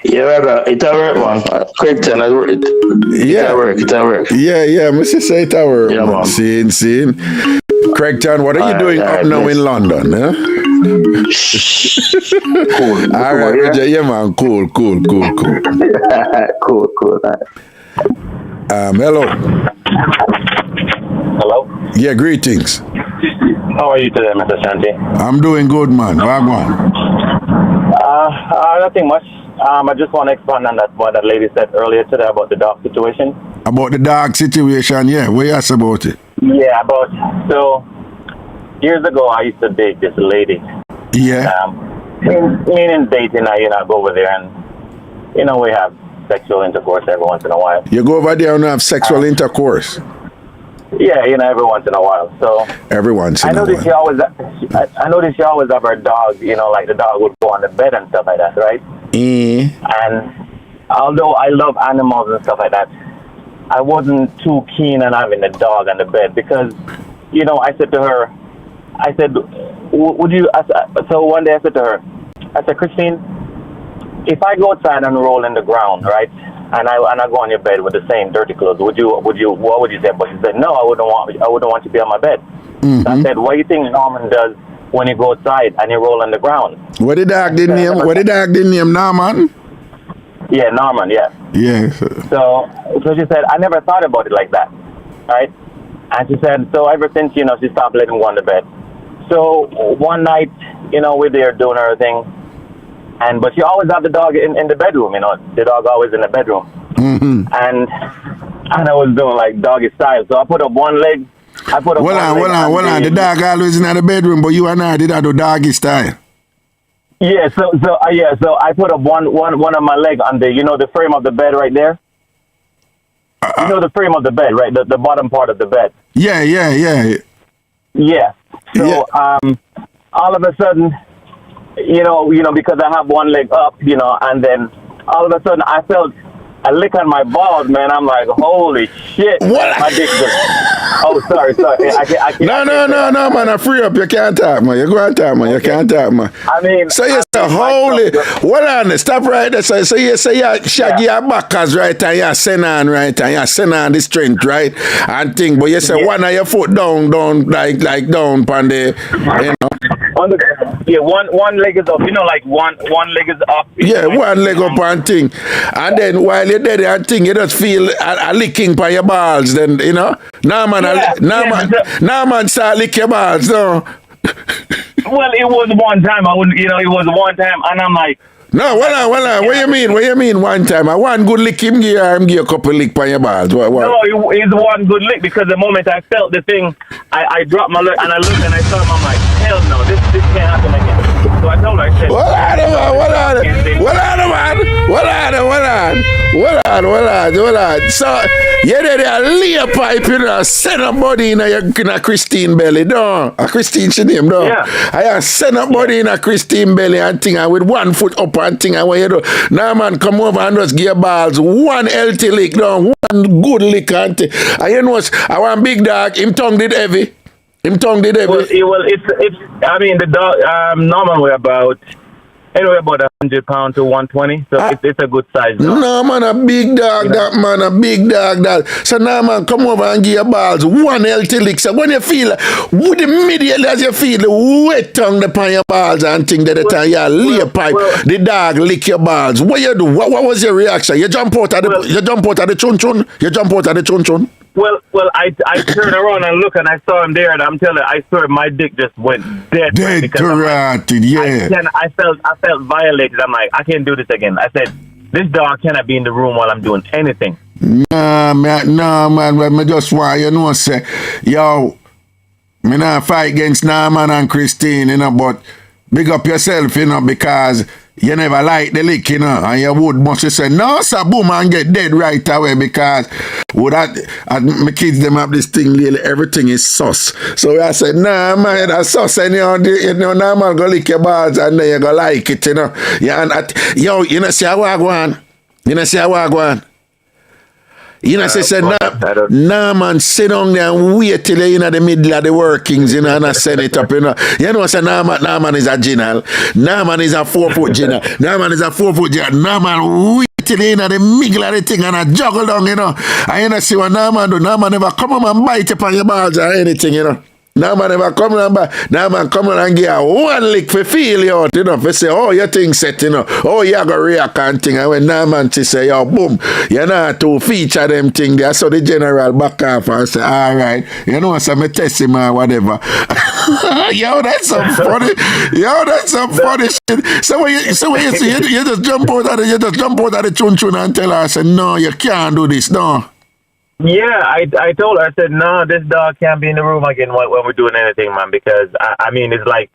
Yeah, brother. It a work, man. Kingston, I work it. Yeah. It a work. Yeah, Mr. Say it a work. Yeah, man. Seeing. Craigton, what are you doing up now in London, huh? Cool. All right, yeah, man. Cool. Cool, man. Hello. Hello? Yeah, greetings. How are you today, Mr. Shanti? I'm doing good, man. Wagwan. Nothing much. I just want to expand on what that lady said earlier today about the dog situation. About the dog situation, yeah. What you asked about it? Yeah, so years ago I used to date this lady. Yeah. Meaning dating, go over there and, we have sexual intercourse every once in a while. You go over there and have sexual intercourse? Yeah, every once in a while. So every once in a while. I noticed she always have her dog, like the dog would go on the bed and stuff like that, right? And although I love animals and stuff like that, I wasn't too keen on having the dog on the bed because, you know, I said to her, I said, would you, so one day I said to her, I said, Christine, if I go outside and roll in the ground, right, and I go on your bed with the same dirty clothes, what would you say? But she said, no, I wouldn't want you to be on my bed. So I said, what do you think Norman does when you go outside and you roll on the ground? What the dog did name Norman? Yeah, Norman, yeah. Yeah. So she said, I never thought about it like that, right? And she said, so ever since, you know, she stopped letting him go on the bed. So one night, you know, we're there doing her thing, but she always had the dog in the bedroom, you know, the dog always in the bedroom. And I was doing like doggy style, so I put up one leg. Hold on. The dog always in the bedroom, but you and I did that do doggy style. Yeah, so I put up one of my leg on the, you know, the frame of the bed right there. You know the frame of the bed, right? The bottom part of the bed. Yeah. So all of a sudden, you know, because I have one leg up, you know, and then all of a sudden I felt a lick on my balls, man. I'm like, holy shit. What? My dick just... Oh, sorry. I can't. No, man. I free up. You can't talk, man. You go and talk, man. You can't talk, man. I mean... So you say, holy... Hold on. Stop right there. So you say you shaggy your backers, right? And you send on, right? And you send on the strength, right? And thing. But you say one of your foot down, like down on the... You know? One leg is up. You know, like one leg is up. Yeah, one leg up and thing. And then while you're there and thing, you just feel a licking by your balls. Then, you know, man start lick your balls, no? Well, it was one time. It was one time, and I'm like, no, hold on. What you mean one time? I one good lick him give a couple lick by your balls. What? No, it's one good lick because the moment I felt the thing, I dropped my leg and I looked and I saw him. I'm like, hell no, this can't happen again. So I told her, I said, What on. So you did a lay pipe, you know, send a body in a Christine belly, no? A Christine she name, no? Yeah. I send a body in a Christine belly and thing, and with one foot up and thing, and what you do? Now, man, come over and just give balls one healthy lick, no? One good lick and thing. And you know, I want big dog, him tongue did heavy. Well, it's. I mean, the dog. Normally about anywhere about 100 pounds to 120. So it's a good size dog. No man, a big dog. That man, a big dog. That. So now man, come over and give your balls one healthy lick. So when you feel, immediately as you feel the wet tongue upon your balls and thing that the time you lay pipe, the dog lick your balls. What you do? What was your reaction? You jump out of the chun chun. Well, I turned around and look and I saw him there, and I'm telling you, I swear my dick just went dead. Dead, yeah. I felt violated. I'm like, I can't do this again. I said, this dog cannot be in the room while I'm doing anything. Nah, man. I just want you know, say, yo, me not fight against Norman and Christine, you know, but big up yourself, you know, because you never like the lick, you know, and you would must say, no, sir, boom, and get dead right away because would that, my kids, them have this thing, really, everything is sus. So I said, nah, man, that's sus, and you know, nah, man, go lick your balls, and then you go like it, you know. Yeah, and you know, see how I go on? You know, say, nah, man, sit down there and wait till you're in the middle of the workings, you know, and I send it up, you know. You know, say, nah, man is a general. Nah, man is a 4-foot general. Nah, man, wait till you're in the middle of the thing and I juggle down, you know. And you know, see what nah, man do. Nah, man never come on and bite upon your balls or anything, you know. Now man never come on and give a one lick for feel you out, you know, for say, oh, your thing set, you know, oh, you go react and thing, and when now man she say, yo, boom, you're not to feature them thing there, so the general back off and say, all right, you know, so me test him or whatever. That's some funny shit. So when you see, you just jump out of the chun and tell her, I said, no, you can't do this, no. Yeah, I told her, I said, no, this dog can't be in the room again when we're doing anything, man, because, I mean, it's like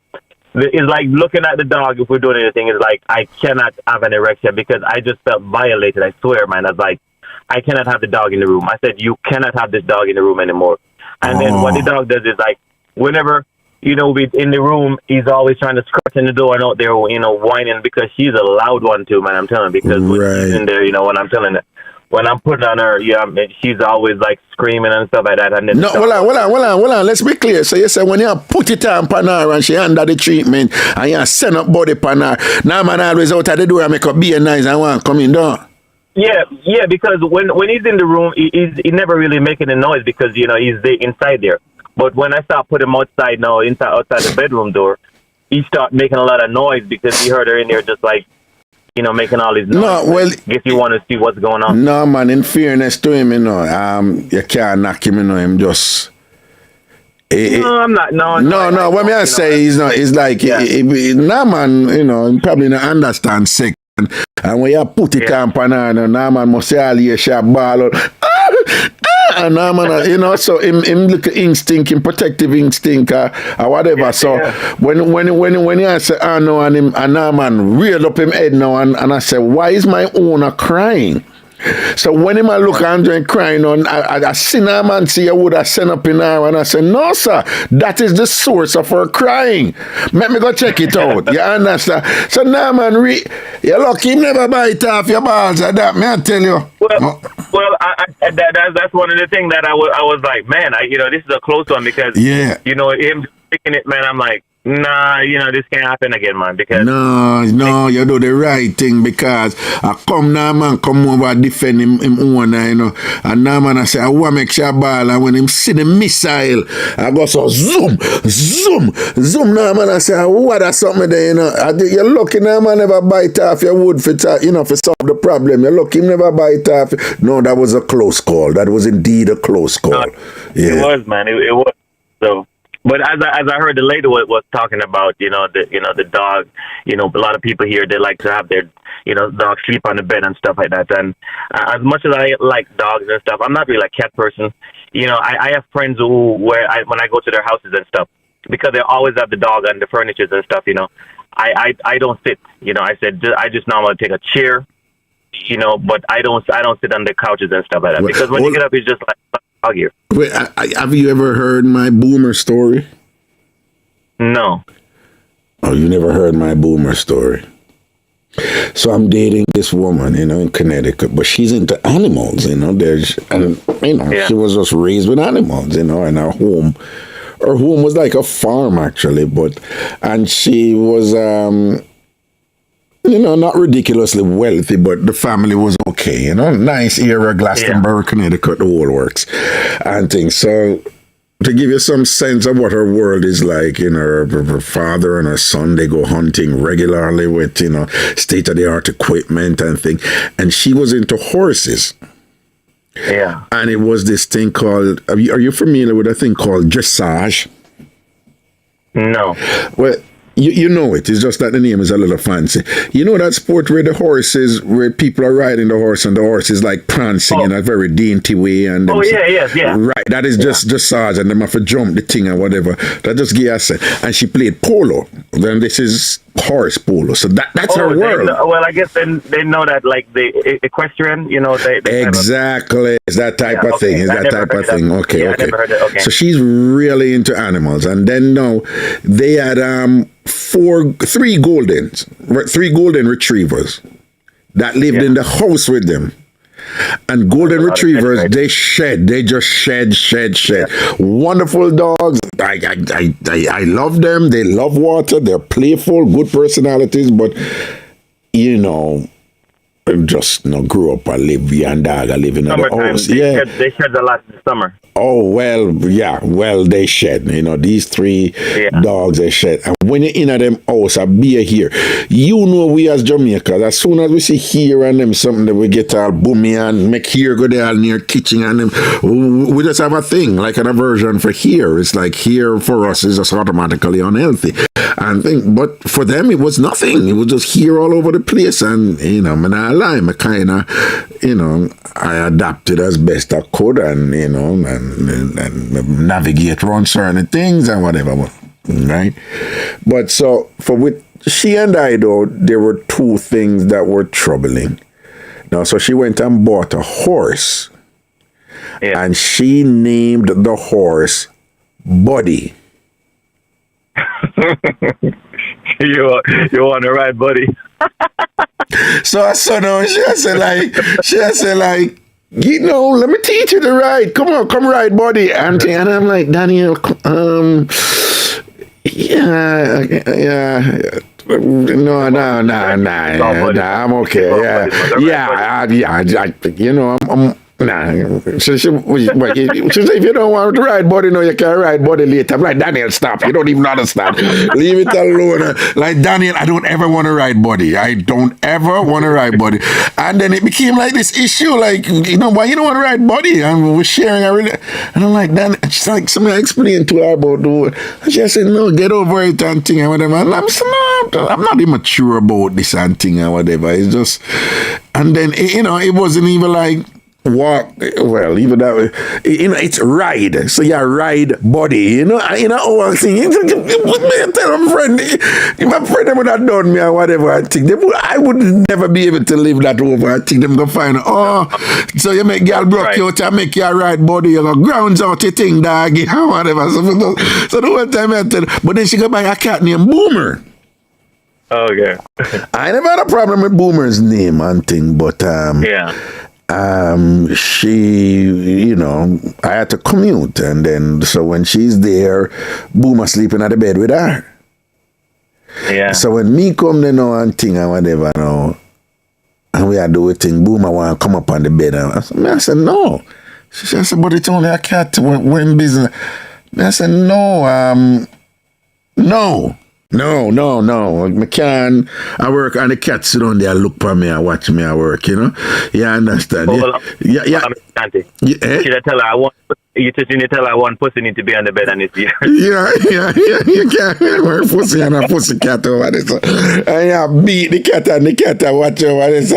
looking at the dog if we're doing anything, it's like I cannot have an erection because I just felt violated, I swear, man. I was like, I cannot have the dog in the room. I said, you cannot have this dog in the room anymore. And then what the dog does is, like, whenever, you know, we in the room, he's always trying to scratch in the door and out there, you know, whining because she's a loud one too, man, I'm telling you, because when she's in there, you know, when I'm telling her. when I'm putting on her, she's always like screaming and stuff like that. And then no, hold on. Let's be clear. So you say when you put it on pan her and she under the treatment and you send up body pan her, now man always out of the door and make up be nice and want come in down. Yeah, because when he's in the room, he never really making a noise because he's inside there. But when I start putting him outside now, outside the bedroom door, he start making a lot of noise because he heard her in there just like, making all these noise. No, well, guess you want to see what's going on. No, man, in fairness to him, you can't knock him, him just... No, I'm not. No. What I say is not. It's like, nah, man, he probably not understand sick. And when you put it on pan, nah, man, must say all your shot ball out. And now, man, so him look instinct, him protective instinct, or whatever. Yeah, so when you say, no, and now, man, reeled up him head now, and I say, why is my owner crying? So when him I look Andre and crying on, I see now man see I would have sent up in her and I said, no sir, that is the source of her crying. Let me go check it out. You understand? So now man, you look him never bite off your balls like that, may I tell you. Well, that's one of the things that I was like, man, this is a close one because him picking it, man, I'm like, nah, this can't happen again, man. Because no, you do the right thing because I come now, man, come over defend him owner, and now, man, I say I want to make sure ball, and when him see the missile, I go so zoom. Now, man, I say what are something there, you're lucky now, man, never bite off your wood for solve the problem. You're lucky him never bite off. No, that was a close call. That was indeed a close call. It was, man. It was so. But as I heard the lady was talking about, the dog, a lot of people here, they like to have their, dog sleep on the bed and stuff like that. And as much as I like dogs and stuff, I'm not really a cat person. I have friends when I go to their houses and stuff, because they always have the dog on the furnitures and stuff, I don't sit, I said, I just normally take a chair, but I don't sit on the couches and stuff like that. Because when you get up, it's just like, here. Wait, have you ever heard my boomer story? No. Oh, you never heard my boomer story? So I'm dating this woman, in Connecticut, but she's into animals, she was just raised with animals, and her home was like a farm actually, and she was not ridiculously wealthy, but the family was okay, nice area, Glastonbury, Connecticut, the whole works and things. So to give you some sense of what her world is like, her father and her son, they go hunting regularly with, state-of-the-art equipment and things. And she was into horses. Yeah. And it was this thing called, are you familiar with a thing called dressage? No. Well, you know it. It's just that the name is a little fancy. You know that sport where where people are riding the horse and the horse is like prancing in a very dainty way. And yeah. Right. That is just dressage, and them have to jump the thing and whatever. That just gives us. And she played polo. Then this is horse polo. So that's her world. Well, I guess then they know that like the equestrian, they exactly. It's that type of thing. It's that type of thing. Okay. I never heard it. Okay. So she's really into animals, and then now they had three golden retrievers that lived in the house with them. And golden retrievers, they just shed. Wonderful dogs. I love them. They love water. They're playful, good personalities, but just grew up and live and dog and live in the house. They shed a lot in the summer. Oh, well, they shed. These three dogs, they shed. And when you're in them house, a beer here, we as Jamaicans, as soon as we see here and them something that we get all boomy and make here go there near kitchen and them, we just have a thing, like an aversion for here. It's like here for us is just automatically unhealthy. But for them, it was nothing. It was just here all over the place. And, I adapted as best I could and navigate around certain things and whatever. Right? But so, with she and I, though, there were two things that were troubling. Now, so she went and bought a horse. Yeah. And she named the horse Buddy. You want to ride Buddy? So I saw no, she said like, you know, let me teach you to ride. Come on, come ride, buddy. And I'm like, Daniel, yeah. No, I'm okay. Yeah, you know, I'm nah. She said, if you don't want to ride body, no, you can ride body later. I'm like, Daniel, stop. You don't even understand. Leave it alone. Like, Daniel, I don't ever want to ride body. I don't ever want to ride body. And then it became like this issue, like, you know, why you don't want to ride body? And we're sharing and I'm like, Dan, she's like, somebody explained to her about the and she said, no, get over it and thing and whatever. And I'm saying, no, I'm not immature about this and thing and whatever. It's just, and then, you know, it wasn't even like, walk, well, even that way, you know, it's ride. So you ride body, you know, all thing. Tell my friend, if my friend would have done me or whatever, I think I would never be able to live that over. I think them go find, so you make girl block you out and make you ride body, you go grounds out your thing, dog, or whatever. So the whole time I tell, but then she go buy a cat named Boomer. Okay. I never had a problem with Boomer's name and thing, but she, you know, I had to commute, and then so when she's there, Boomer sleeping at the bed with her. Yeah. So when me come there now and thing and whatever now, and we are doing thing, Boomer want to come up on the bed. And I said no. She said, but it's only a cat. We're in business. I said no. I work and the cat sit down there, look for me and watch me at work, you know? You understand? Yeah. You should tell her you just need to tell her one pussy need to be on the bed and it's here. Yeah. You can't wear pussy and a pussy cat over this. And you beat the cat and the cat and watch over this.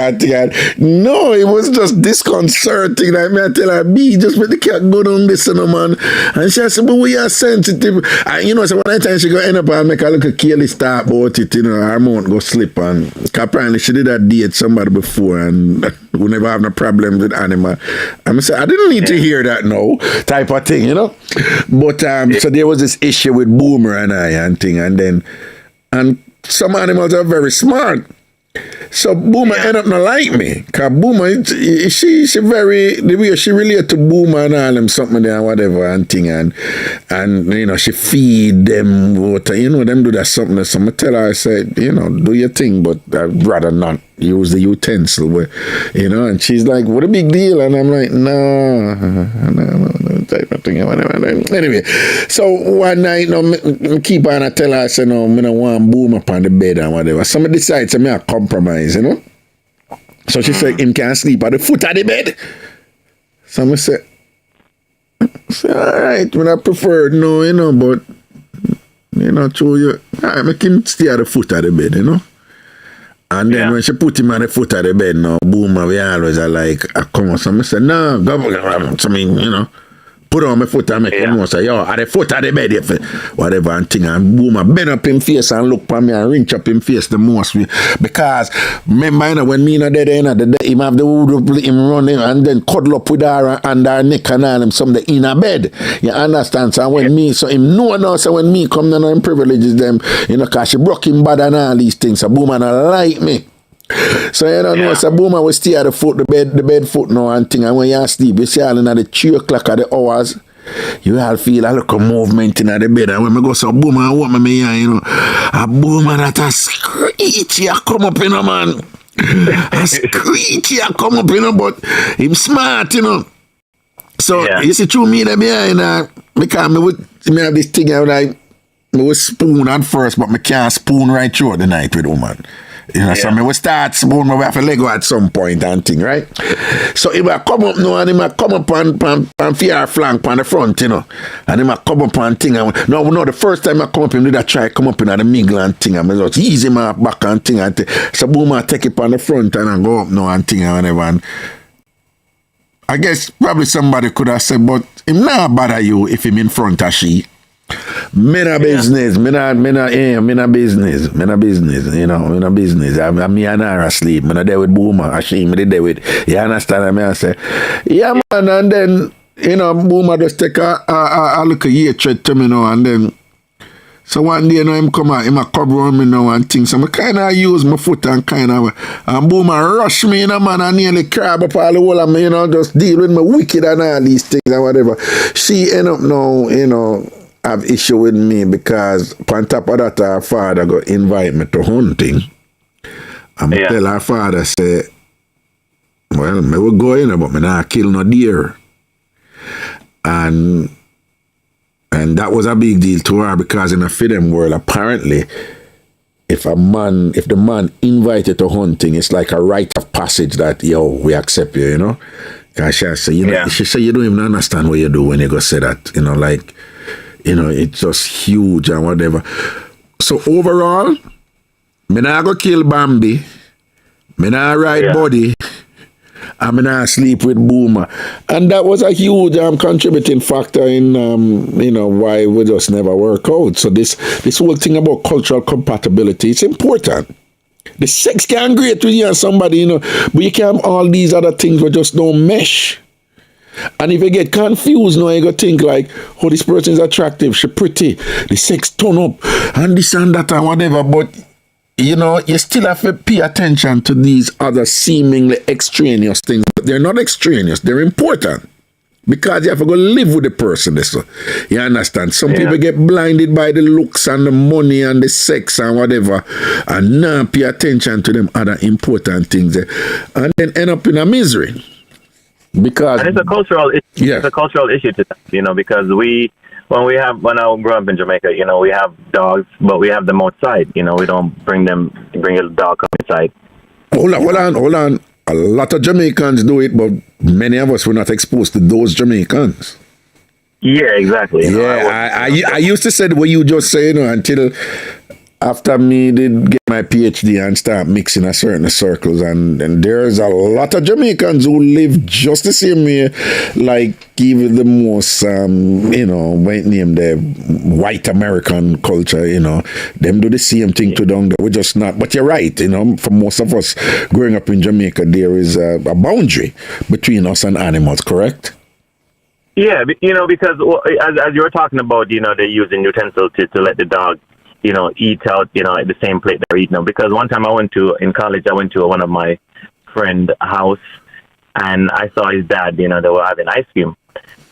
No, it was just disconcerting. I mean, I tell her, just let the cat go down this, you know, man. And she said, but we are sensitive. And, you know, so one time she go end up and make a little careless start about it, you know, her mouth go slip. And apparently she did that date somebody before and we never have no problem with animal. I'm saying, I didn't need to hear that now, type of thing, you know. But so there was this issue with Boomer and I and thing, and some animals are very smart. So Boomer end up not like me, cause Boomer she very the way she relate to Boomer and all them something there and whatever and thing and you know she feed them water, you know, them do that something. So I tell her, I said, you know, do your thing, but I'd rather not use the utensil, you know. And she's like, what a big deal? And I'm like, no, type of thing. Anyway, so one night, you know, I keep on, I tell her, I say, no, I don't want Boom up on the bed and whatever. Somebody decides to make a compromise, you know. So she said, him can't sleep at the foot of the bed. So I say, all right, when I prefer, no, you know, but, you know, to you, I make him stay at the foot of the bed, you know. And then when she put him on the foot of the bed, now, Boom, we always are like, I come on. So I said, no, go, I mean, you know, put on my foot and make him say, yo, at the foot of the bed, if whatever and thing. And Boom, I bend up him face and look for me and rinch up him face the most. Because, remember, you know, when me not dead, you know, him have the wood, him running and then cuddle up with her and her neck and all him something in a bed. You understand? So when me, so him know now, so when me come down and privileges them, you know, because she broke him bad and all these things. So Boom, and I like me. So you know, so Boomer will stay at the bed foot now and thing, and when you sleep, you see all in the 3 o'clock of the hours, you all feel a little movement in the bed, and when I go so Boomer and what me, you know, a Boomer that a screech, you come up, you know, man. A screech, you come up, you know, but him smart, you know. So you see through me them here, you know, because me have this thing, I would spoon at first, but me can't spoon right through the night with woman. You know, so I will start spoon, we have to let go at some point and thing, right? So he might come up now and he might come up and fear flank on the front, you know. And he might come up and thing. And, no, the first time I come up, he did I try come up in the middle and thing. And I just easy my back and thing. And so Boom, I take it on the front and I go up now and thing and whatever. And I guess probably somebody could have said, but him not bother you if him in front of she. Me na business, me na business, you know, me na business. I'm me and her asleep. Me na there with Boomer, she me there with. You understand? I say, yeah, man. And then, you know, Boomer just take a look a hatred to me now, and then So one day, you know, him come out, him a cover on me now and things. So I kind of use my foot and kind of, and boom, and rush me, you know, man, and nearly crab up all the whole of me, you know, just deal with me wicked and all these things and whatever. She end up now, you know, have issue with me because on top of that, her father go invite me to hunting. And I tell her father, say, well, me will go in, but me not kill no deer. And that was a big deal to her because in a film world, apparently, if the man invited to hunting, it's like a rite of passage that, yo, we accept you, you know? Because she say, you know, she say, you don't even understand what you do when you go say that, you know, like, you know, it's just huge and whatever. So overall, me not go kill Bambi, me not ride body, and me not sleep with Boomer. And that was a huge contributing factor in, you know, why we just never work out. So this whole thing about cultural compatibility, it's important. The sex can great with you and somebody, you know, but you can have all these other things that just don't mesh. And if you get confused now, you go think like, oh, this person is attractive, she pretty, the sex turn up, and this and that and whatever. But, you know, you still have to pay attention to these other seemingly extraneous things. But they're not extraneous, they're important. Because you have to go live with the person. So, you understand? Some people get blinded by the looks and the money and the sex and whatever, and not pay attention to them other important things, and then end up in a misery. Because and it's a cultural issue. It's a cultural issue to that, you know, because when I grew up in Jamaica, you know, we have dogs, but we have them outside. You know, we don't bring a dog inside. Hold on. A lot of Jamaicans do it, but many of us were not exposed to those Jamaicans. Yeah, exactly. You know, I used to say what you just say, you know, until after me did get my Ph.D. and start mixing a certain circles, and there's a lot of Jamaicans who live just the same way, like even the most, you know, name the white American culture, you know, them do the same thing to down there. We're just not, but you're right, you know, for most of us growing up in Jamaica, there is a boundary between us and animals, correct? Yeah, you know, because as you were talking about, you know, they're using utensils to let the dog, you know, eat out, you know, at the same plate they're eating. Because one time in college, I went to one of my friend's house, and I saw his dad, you know, they were having ice cream,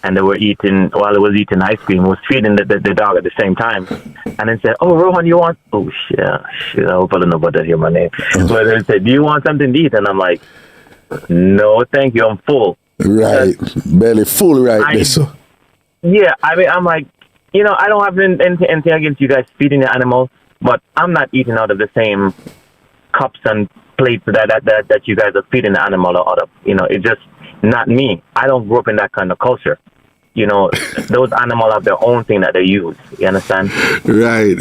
and they were eating, while he was eating ice cream, he was feeding the dog at the same time, and then said, oh, Rohan, you want, oh, shit, I hope I don't know about that, hear my name, but they said, do you want something to eat? And I'm like, no, thank you, I'm full. Right, belly full right there, so. Yeah, I mean, I'm like, you know, I don't have anything against you guys feeding the animals, but I'm not eating out of the same cups and plates that you guys are feeding the animal out of. You know, it's just not me. I don't grow up in that kind of culture. You know, those animals have their own thing that they use. You understand? Right.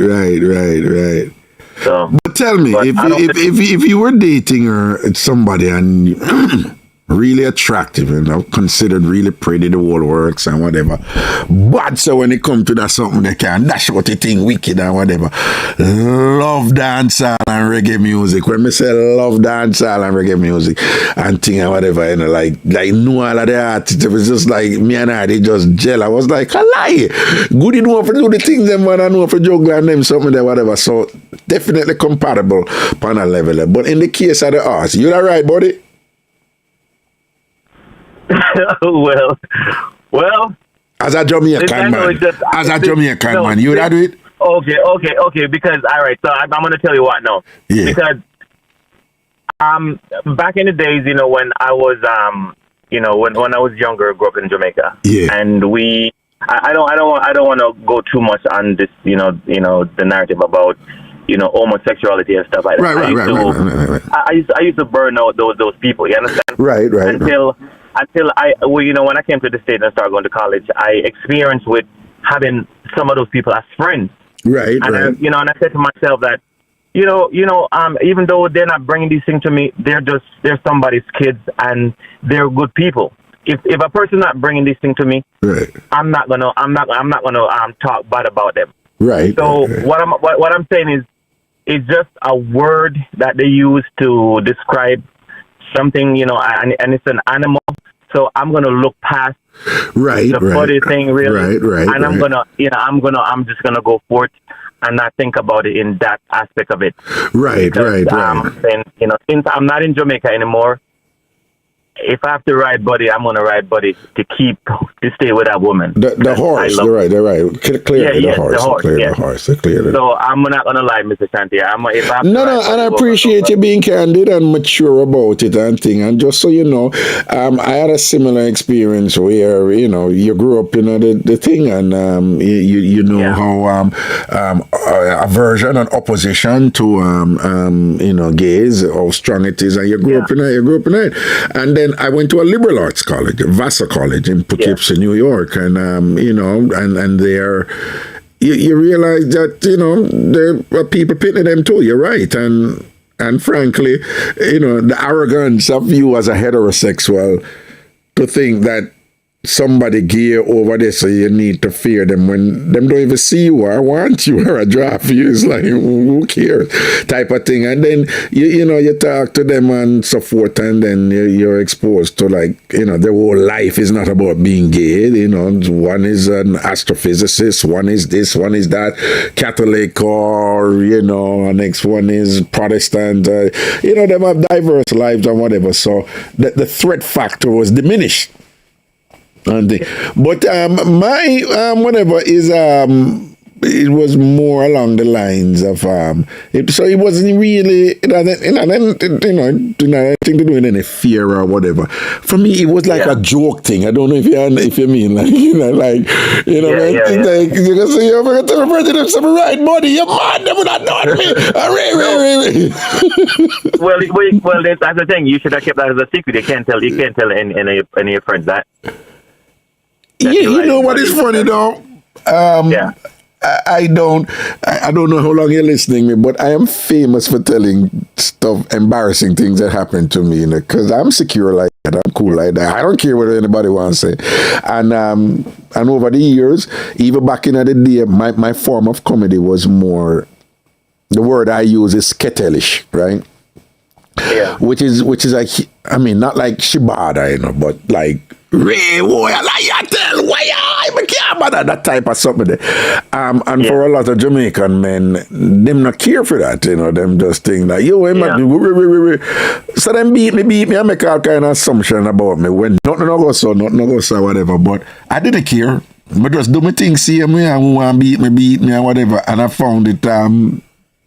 So, but tell me, if you were dating somebody and really attractive and considered really pretty, the whole works and whatever, but so when it comes to that something they can dash out the thing wicked and whatever, love dancehall and reggae music. When me say love dancehall and reggae music and thing and whatever, you know, like know all of the artists, it was just like me and her, they just gel. I was like, I lie, good enough for do the things them man, I know for juggle and them something there whatever. So definitely compatible on a level. But in the case of the arts, you're all right, buddy. well. As a Jamaican man, you would do it? Okay. Because all right, so I'm going to tell you what now. Yeah. Because back in the days, you know, when I was you know, when I was younger, grew up in Jamaica. Yeah. And I don't want to go too much on this, you know, the narrative about, you know, homosexuality and stuff like that. Right. I used to burn out those people. You understand? Right. Until you know, when I came to the States and started going to college, I experienced with having some of those people as friends. Right. And I said to myself that, you know, even though they're not bringing these things to me, they're somebody's kids and they're good people. If a person's not bringing these things to me, right, I'm not gonna talk bad about them. Right. So what I'm saying is, it's just a word that they use to describe something, you know, and it's an animal. So I'm gonna look past the body thing, really. Right. And I'm just gonna go forth and not think about it in that aspect of it. Right. Then, since I'm not in Jamaica anymore, if I have to ride buddy, I'm gonna ride buddy to stay with that woman. The horse, right. Clear the horse. So I'm not gonna lie, Mr. Shanti. And I appreciate you being candid and mature about it and thing. And just so you know, I had a similar experience where you grew up, the thing, and how aversion and opposition to gays, how strong it is, and you grew up in it, and then I went to a liberal arts college, Vassar College in Poughkeepsie, New York, and and there you realize that there are people pitting them too. You're right, and frankly, the arrogance of you as a heterosexual to think that somebody gay over there, so you need to fear them when them don't even see you or want you or a draft you. It's like, who cares type of thing. And then you talk to them and so forth, and then you're exposed to their whole life is not about being gay. One is an astrophysicist, one is this, one is that, Catholic, or next one is Protestant. Them have diverse lives and whatever. So the threat factor was diminished. But my whatever is it was more along the lines of so it wasn't really it didn't have anything to do with any fear or whatever. For me, it was like a joke thing. I don't know if you mean like you say you're going to refer to them some right body. You're mad. They would not know me. Well, that's the thing. You should have kept that as a secret. You can't tell any of your friends that. You know what is funny though? I don't know how long you're listening to me, but I am famous for telling embarrassing things that happened to me, because I'm secure like that. I'm cool like that. I don't care what anybody wants to say. And over the years, even back in the day, my form of comedy was more, the word I use is sketelish, right? Yeah. Which is like, I mean, not like shibada, but like, Ray, boy, I like you tell, why I care about that type of something. For a lot of Jamaican men, them not care for that, them just think that, so them beat me, I make all kind of assumption about me, when nothing go so, whatever, but I didn't care. I just do my thing, see me, and who want beat me, and whatever, and I found it,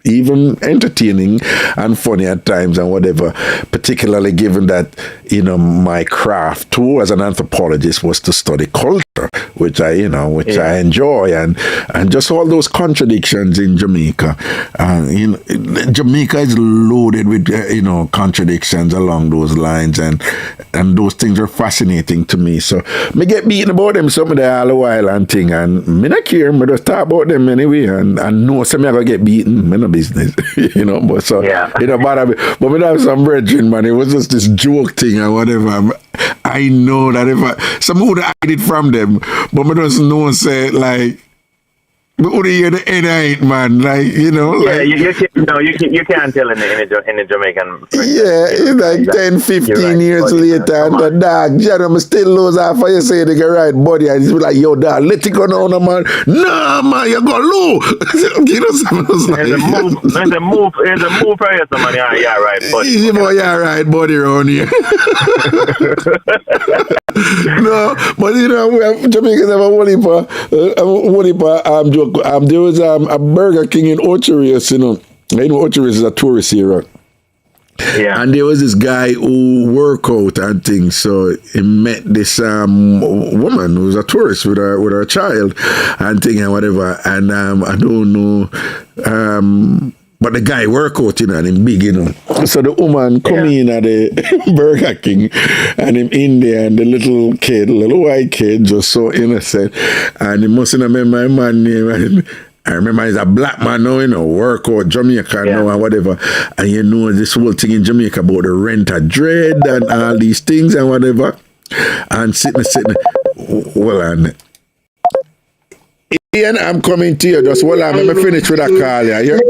even entertaining and funny at times and whatever, particularly given that, my craft too as an anthropologist was to study culture, which I enjoy, and just all those contradictions in Jamaica. Jamaica is loaded with, contradictions along those lines, and those things are fascinating to me. So me get beaten about them some of the all a while and thing, and me not care, me just talk about them anyway, and know some I gonna get beaten, me no business, but so, but we have some brethren, man, it was just this joke thing or whatever. I know that if some would hide it from them, but me just know, say, like, but would hear the end of it, man, like, you can't tell in the Jamaican. It's like 10, 15 years later, and the dog, Jeremy still lose half of you say they get right body, and he's like, yo, dog, let it go down, man. Nah, man, you go low. There's a move for you, man. Yeah, right, buddy. Yeah, right, buddy, around here. No, but we have Jamaicans have a whole heap joke. There was a Burger King in Ocho-Rios, Ocho-Rios is a tourist area. Yeah. And there was this guy who work out and things, so he met this woman who was a tourist with her child and thing and whatever. And I don't know, but the guy work out, and him big, So the woman come in at the Burger King, and him in there, and the little white kid, just so innocent. And he mustn't remember my man name. And I remember he's a black man now, work out Jamaica now and whatever. And this whole thing in Jamaica about the rent a dread and all these things and whatever. And sitting, well, and Ian, I'm coming to you. Just hold on, let me finish with a call here.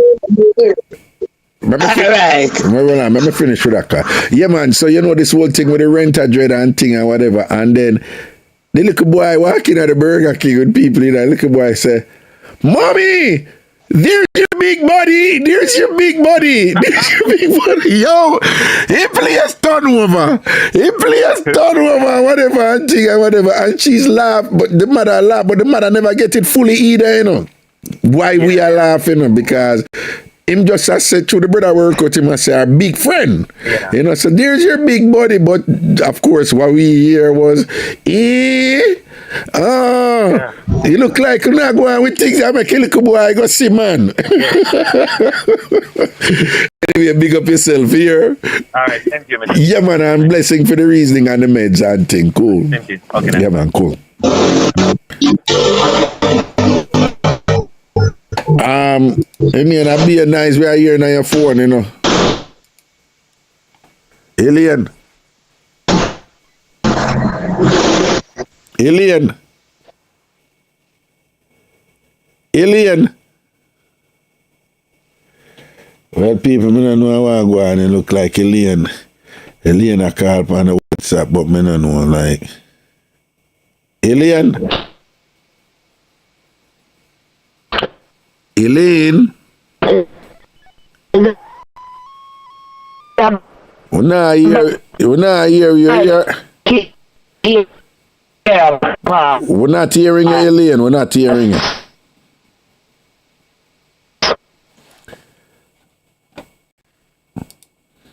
Let me finish with that car. Yeah, man. So you know this whole thing with the renter dread and thing and whatever, and then the little boy walking at the Burger King with people, you know, the little boy say, "Mommy, there's your big body. There's your big body. There's your big body." Yo, he play a turnover. Whatever, and thing and whatever. And she's laugh, but the mother laugh, but the mother never get it fully either, you know. Why we are laughing? Because him just said to the brother work with him and say, our big friend. Yeah. You know, so there's your big body. But of course, what we hear was, you look like you're not going with things that make a little boy go see, man. Anyway, big up yourself here. All right, thank you, man. Yeah, man, I'm blessing for the reasoning and the meds and thing. Cool. Thank you. Okay, yeah, man, cool. I mean, that'd be a nice way of hearing on your phone, you know. Alien. Well, people, I don't know how I go on and look like Alien. Alien, I call up on the WhatsApp, but I don't know, like. Alien. Elaine. We're not here. We're not hearing you, Elaine. We're not hearing you.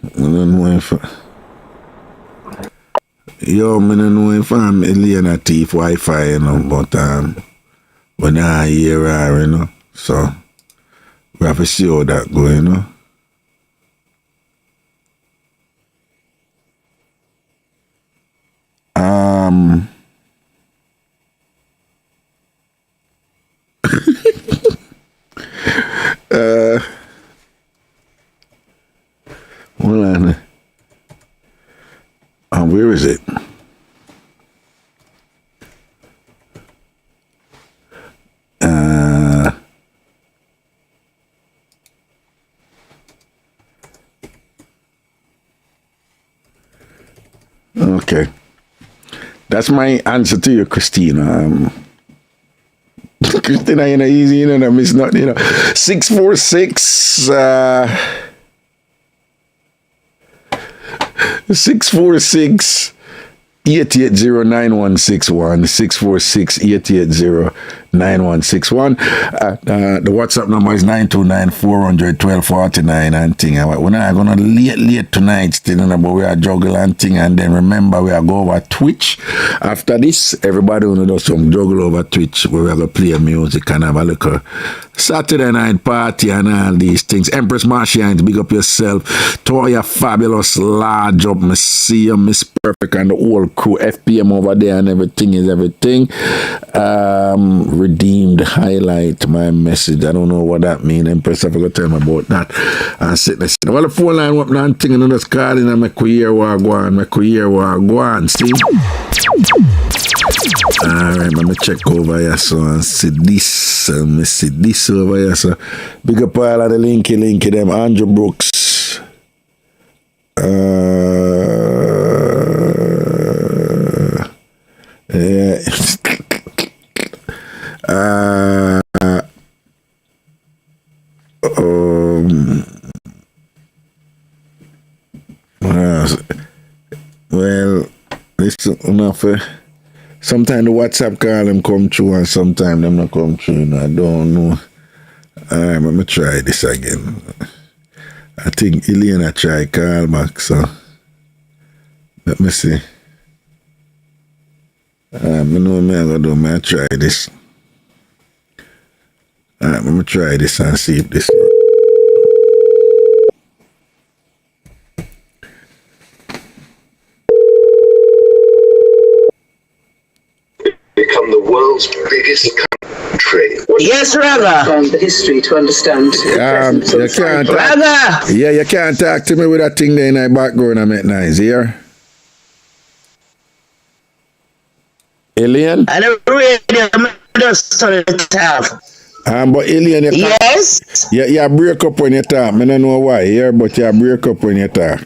I don't know if... Yo, I don't know if I'm Elaine a thief Wi-Fi, you know, but we're not hearing her, you know. So, we have to see how that go, you know. Hold on. Where is it? Okay. That's my answer to you, Christina. Christina, you know, easy, you know, miss not, you know. 646 646 880-9161 646-880-9161. The WhatsApp number is 929-400-1249 and thing. We're not gonna late tonight still, you know, but we are juggle and thing, and then remember we are go over Twitch. After this, everybody will do some juggle over Twitch where we are gonna play music and have a little Saturday night party and all these things. Empress Martians, big up yourself. Toya Fabulous, large up, Miss see you, Miss Perfect and the whole crew, FPM over there, and everything is everything. Redeemed highlight my message. I don't know what that means. Empress, I forgot to tell me about that. And sit there. Well, the phone line up and thing, and I'm just calling and make you hear what I go on. See? Alright, let me check over here so and see this. Let me see this over here. So big up all of the linky them. Andrew Brooks. Yeah. Well, this enough. Sometimes the WhatsApp call them come through and sometimes them not come through. You know, I don't know. Alright, let me try this again. I think Elena try call back, so let me see. I know me I'm gonna do. I try this. Alright, let me try this and see if this works. Become the world's biggest country. Yes, Raga. And the history to understand. You can't Raga. Yeah, you can't talk to me with that thing there in the background. I make nice here. Alien? I never really just started to have. But Alien, Yes. you break up when you talk. I don't know why, yeah, but you break up when you talk.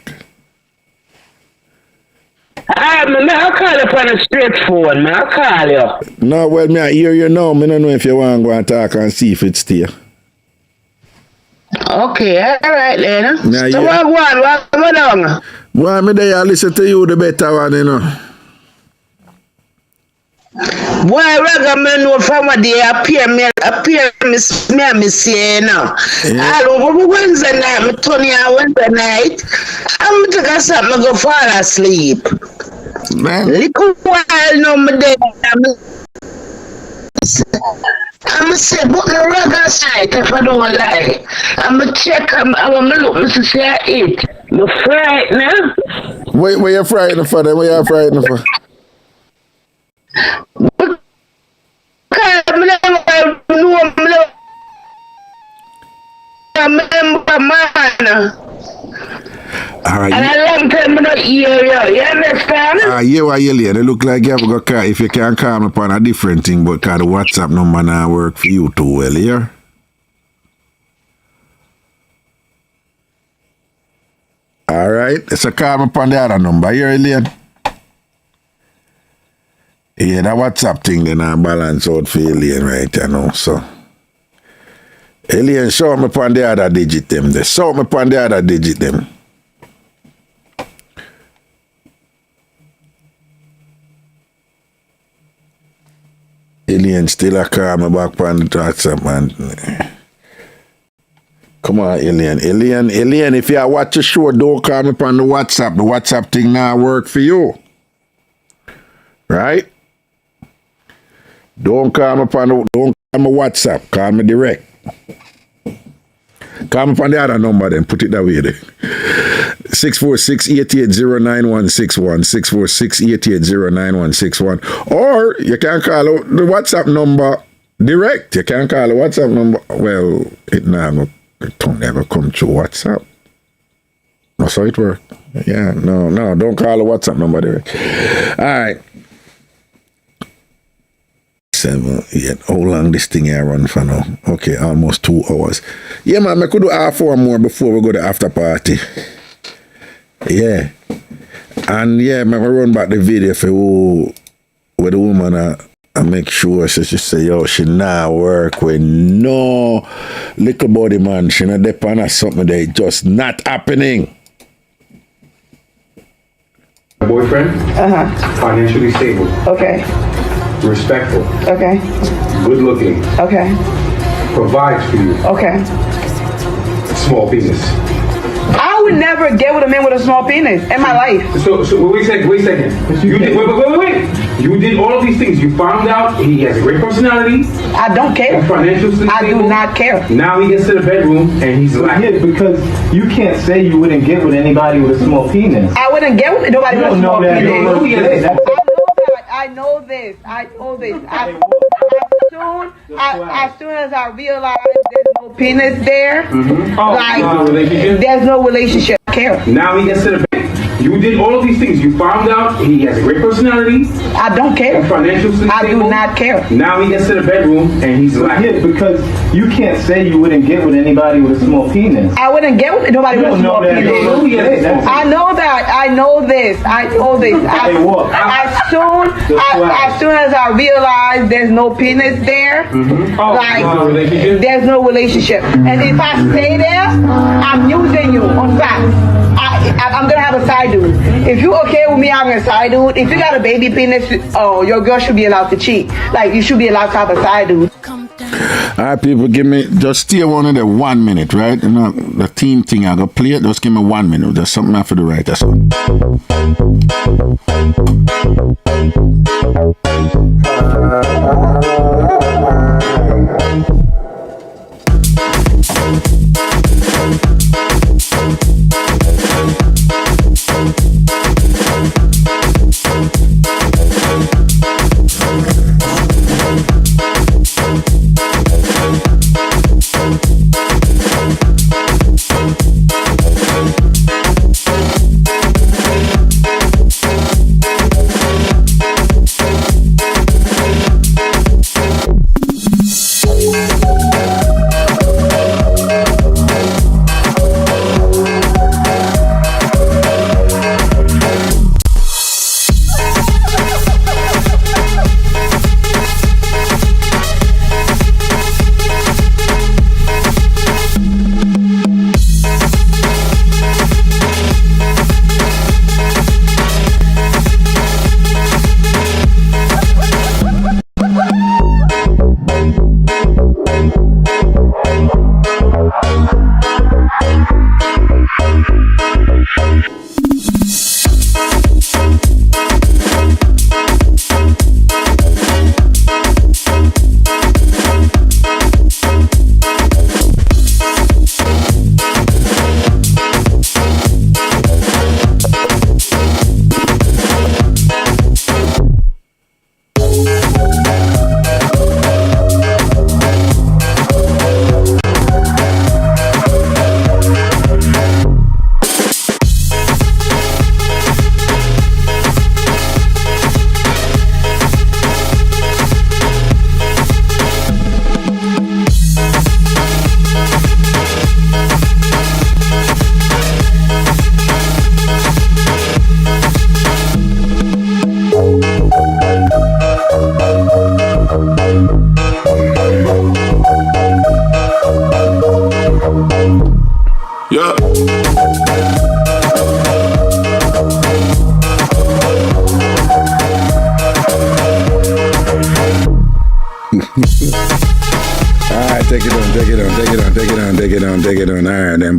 I'll call you on a straight phone, man. I'll call you. No, well, me I hear you now. I don't know if you want to go and talk and see if it's still. Okay, all right then. Yeah, So yeah. what go down? Well, me there listen to you the better one, you know. Boy, Reggae, me know from what they appear me see, you know. Yeah. All over Wednesday night, me turn here Wednesday night, I'm take a something, me go fall asleep. Man. Little while now, me there, I'm say, but the Reggae site, if I don't lie, I'm check, I'm look, Mr. Say I eat. Me frightened, Where you frightened for them? Where you frightened for? Alright. And I long time not hear you. You understand? Yeah, what you lady? It look like you have got call. If you can call me upon a different thing, but cause the WhatsApp number now work for you too well, yeah? Alright, so call me upon the other number, you Elaine? Yeah, that WhatsApp thing then I balance out for Elaine right now, so. Elaine, show me upon the other digit them there. Show me upon the other digit them. Elaine still a call me back on the WhatsApp, man. Come on, Elaine. Elaine, if you watch the show, don't call me on the WhatsApp. The WhatsApp thing now work for you. Right? Don't call me WhatsApp. Call me direct. Call me on the other number then. Put it that way there. 646-880-9161. 646-880-9161. Or you can call the WhatsApp number direct. You can call the WhatsApp number. Well, it never come through WhatsApp. That's how it works. Yeah, no, don't call the WhatsApp number direct. All right. 7, 8. How long this thing here run for now? Okay, almost 2 hours. Yeah, man, I could do half hour more before we go to after party. Yeah. And yeah, man, I run back the video for who, where the woman I make sure she say, yo, she not work with no little body, man. She not depend on something that just not happening. Boyfriend? Financially stable. Okay. Respectful. Okay. Good looking. Okay. Provides for you. Okay. Small penis. I would never get with a man with a small penis in my life. So wait a second. Wait. You did all of these things. You found out he has a great personality. I don't care. Financial stable. I do not care. Now he gets to the bedroom and he's like, Yeah, because you can't say you wouldn't get with anybody with a small penis. I wouldn't get with nobody with a small penis. I know this. As soon as I realize there's no penis there, there's no relationship. I care. Now he gets to the bed. You did all of these things. You found out he has a great personality. I don't care. Financial stable. I do not care. Now he gets to the bedroom and he's like, Yeah, because you can't say you wouldn't get with anybody with a small penis. I wouldn't get with nobody with a small penis. I know that. I know this. As soon as I realize there's no penis there, there's no relationship. And if I stay there, I'm using you on fact. I'm gonna have a side dude. If you okay with me having a side dude, if you got a baby penis, your girl should be allowed to cheat. Like, you should be allowed to have a side dude. All right, people, give me, just stay one of the 1 minute, right? You know, the team thing, I go play it, just give me 1 minute. There's something I for the right, that's all.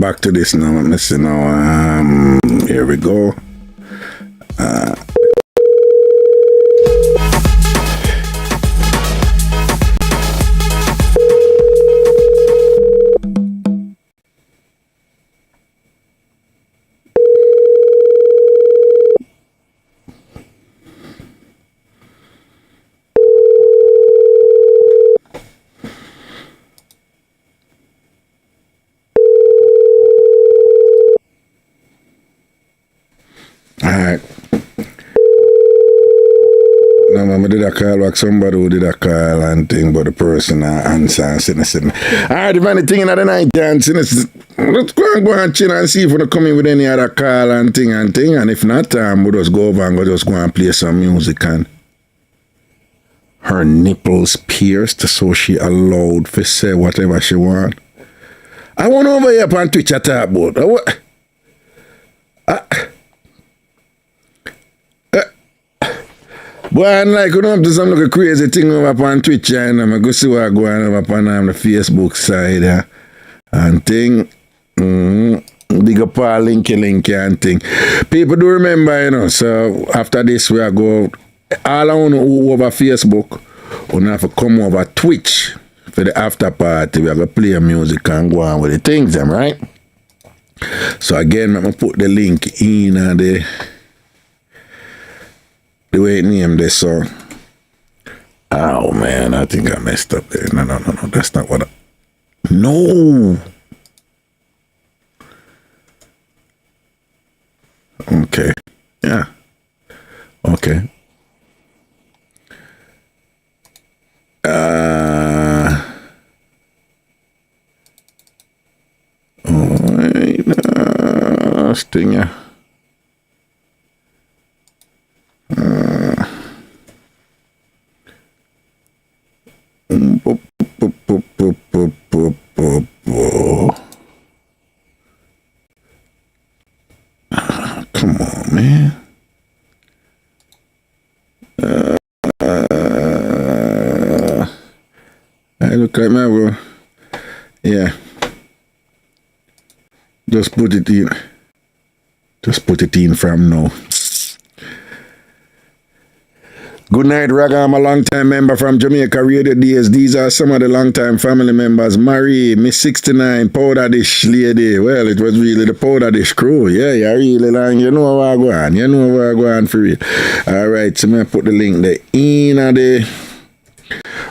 back to this now. Let me see now. Here we go. Alright. No, man, I did a call back somebody who did a call and thing, but the person answer and sitting. Alright, if anything in the night, let's go and chill and see if we come in with any other call and thing. And if not, we'll just go over and just go and play some music. And her nipples pierced, so she allowed to say whatever she want. I want over here on Twitch at talk about. What? Boy, I'm like, you know, up to some little crazy thing over on Twitch, and I'm going to see what going on over on the Facebook side, and thing. Big up all linky and thing. People do remember, you know, so after this, we are go all on over Facebook, we have to come over Twitch for the after party. We are going to play music and go on with the things, them, right? So again, I'm going to put the link in the way it named this, so. Oh man, I think I messed up there. No, that's not what no. Okay. Yeah. Okay. Stinger. Come on, man. I look like my bro. Yeah. Just put it in. Just put it in from now. Good night, Raga. I'm a long-time member from Jamaica Radio Days. These are some of the long-time family members. Marie, Miss 69, Powder Dish Lady. Well, it was really the Powder Dish crew. Yeah, you're really long. You know where I go on. You know where I go on for real. All right, so I'm going to put the link there in the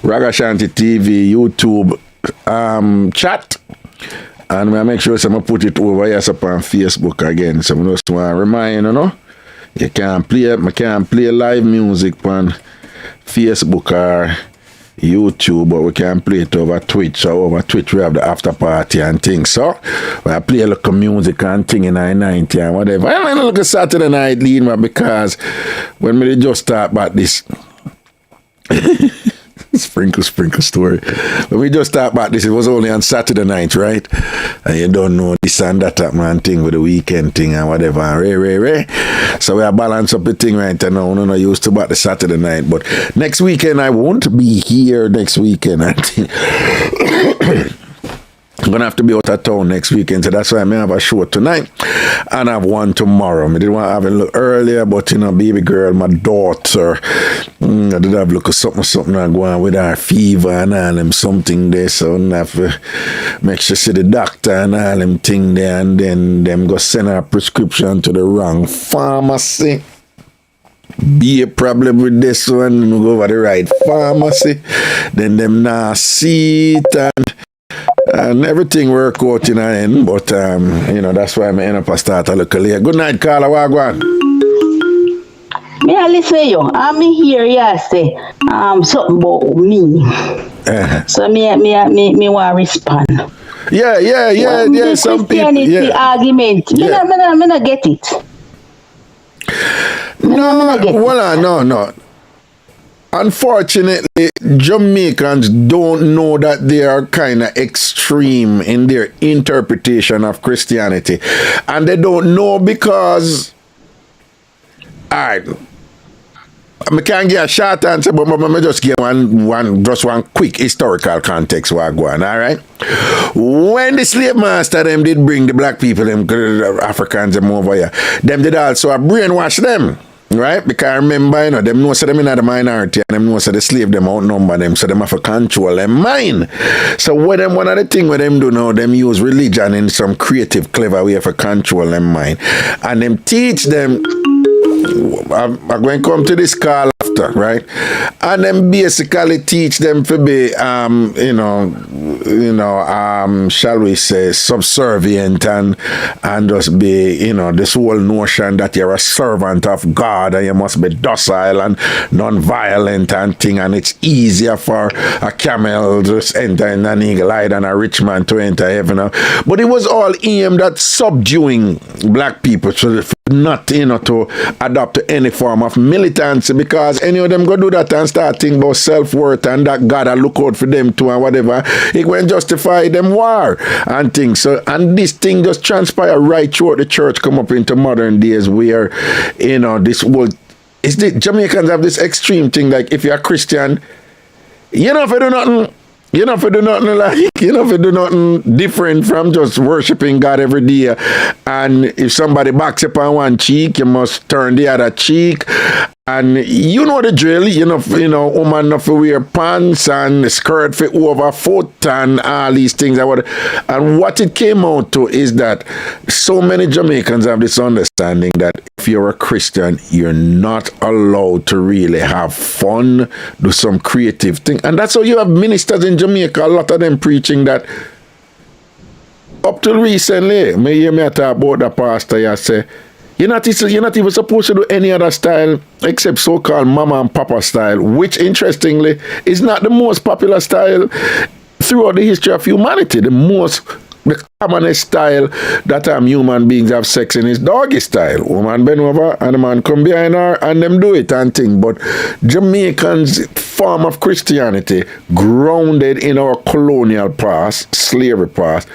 Ragashanti TV YouTube chat. And I make sure I'm put it over here up on Facebook again. So I just want to remind you, know. I can't play live music on Facebook or YouTube, but we can play it over Twitch. So over Twitch we have the after party and things. So I play a little music and thing in the 90 and whatever. And I look at Saturday night lead, because when we just start about this sprinkle story. When we just talked about this, it was only on Saturday night, right? And you don't know this and that man thing with the weekend thing and whatever. And so we are balance up the thing right now. No, used to about the Saturday night. But next weekend I won't be here next weekend, I think. I'm going to have to be out of town next weekend, so that's why I may have a show tonight and I have one tomorrow. I didn't want to have it a little earlier, but, you know, baby girl, my daughter, I did have a look at something and go on with her fever and all them something there, so I have to make sure see the doctor and all them thing there, and then them go send her prescription to the wrong pharmacy. Be a problem with this one, go over the right pharmacy, then them not see it, and everything work out in the end, but you know, that's why I'm end up a start a little late. Good night, Carla. Wagwan. Me I listen to you. I'm here, say something about me. So me want to respond. Yeah. Some people. Yeah. Argument. Yeah. Me not get it. No. Unfortunately, Jamaicans don't know that they are kind of extreme in their interpretation of Christianity. And they don't know because, all right, I can't give a short answer, but I just give one quick historical context what go on, all right? When the slave master them did bring the black people, them Africans them over here, them did also brainwash them. Right? Because I remember, you know, them know so them in the minority and them know so the slave them outnumber them, so them have to control them mind. So one of the things what them do now, them use religion in some creative, clever way for control them mind. And them teach them, I'm going to come to this call after, right? And then basically teach them to be, shall we say, subservient and just be, you know, this whole notion that you're a servant of God and you must be docile and non-violent and thing, and it's easier for a camel to enter in an eagle-eye than a rich man to enter heaven. But it was all aimed at subduing black people, so not, you know, to adopt any form of militancy, because any of them go do that and start thinking about self-worth and that God will look out for them too and whatever, it won't justify them war and things. So, and this thing just transpire right throughout the church come up into modern days where, you know, this whole, is the Jamaicans have this extreme thing, like if you're a Christian, you know, if you do nothing, you know, if you do nothing like, you know, if you do nothing different from just worshiping God every day, and if somebody backs up on one cheek, you must turn the other cheek, and you know the drill. You know, woman not to wear pants and skirt fit over foot and all these things. And what it came out to is that so many Jamaicans have this understanding that if you're a Christian, you're not allowed to really have fun, do some creative thing. And that's how you have ministers in Jamaica, a lot of them preaching that. Up till recently, me hear me talk about the pastor, you say, you're not even supposed to do any other style except so-called mama and papa style, which interestingly is not the most popular style throughout the history of humanity. The commonest style that human beings have sex in is doggy style. Woman bend over and the man come behind her and them do it and thing. But Jamaicans' form of Christianity, grounded in our colonial past, slavery past,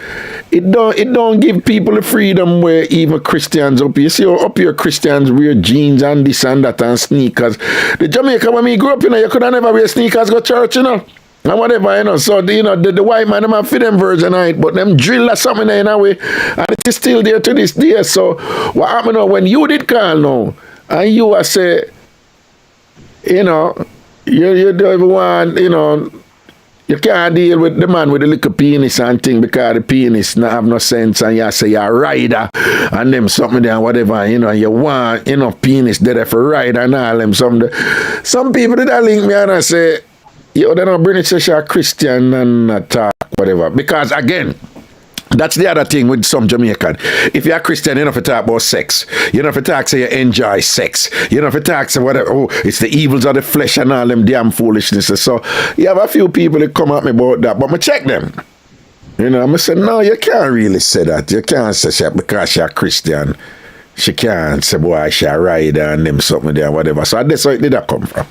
it don't give people the freedom where even Christians up here. See how up here Christians wear jeans and this and that and sneakers. The Jamaica when me grew up, you know, you could have never wear sneakers go church, you know. And whatever, you know, so the white man, them have for them version of it, but them drill or something in a way, and it is still there to this day. So what happened now, when you did call now, and you are say, you know, you don't even want, you know, you can't deal with the man with the little penis and thing because the penis not have no sense, and you say you're a rider and them something there and whatever, you know, you want, you know, penis there for rider and all them something. Some people did that link me and I say, yo, they don't bring it to a Christian and attack, whatever. Because again, that's the other thing with some Jamaican. If you're a Christian, you don't have to talk about sex. You don't have to talk say you enjoy sex. You don't have to talk say whatever, oh, it's the evils of the flesh and all them damn foolishness. So you have a few people that come at me about that, but I check them. You know, I say, no, you can't really say that. You can't say that because you're a Christian. She can't say, boy, she's a rider and them something there, whatever. So that's where did that come from?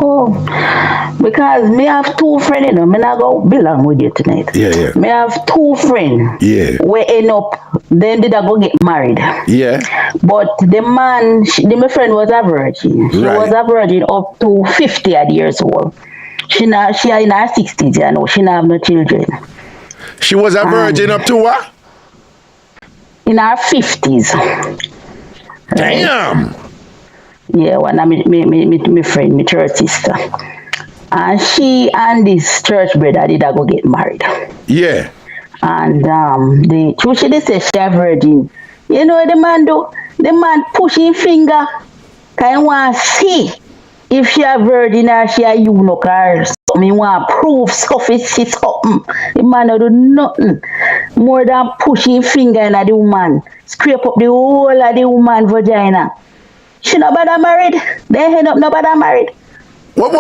Oh, because me have two friends, you know, me not go belong with you tonight. Yeah. Me have two friends. Yeah. We end up, then did I go get married. Yeah. But the man, my friend was a virgin. She was a virgin up to 50 odd years old. She in her 60s, you know, she not have no children. She was a virgin up to what? In her 50s. Damn. Yeah, one of my friend, my church sister. And she and this church brother did go get married. Yeah. And the truth she did say she a virgin. You know what the man do? The man pushing finger. Can you want to see if she a virgin or she a eunuch or something? You want to prove stuff is something. The man don't do nothing more than pushing finger in the woman. Scrape up the whole of the woman vagina. She not bad married. They end up not bad married. When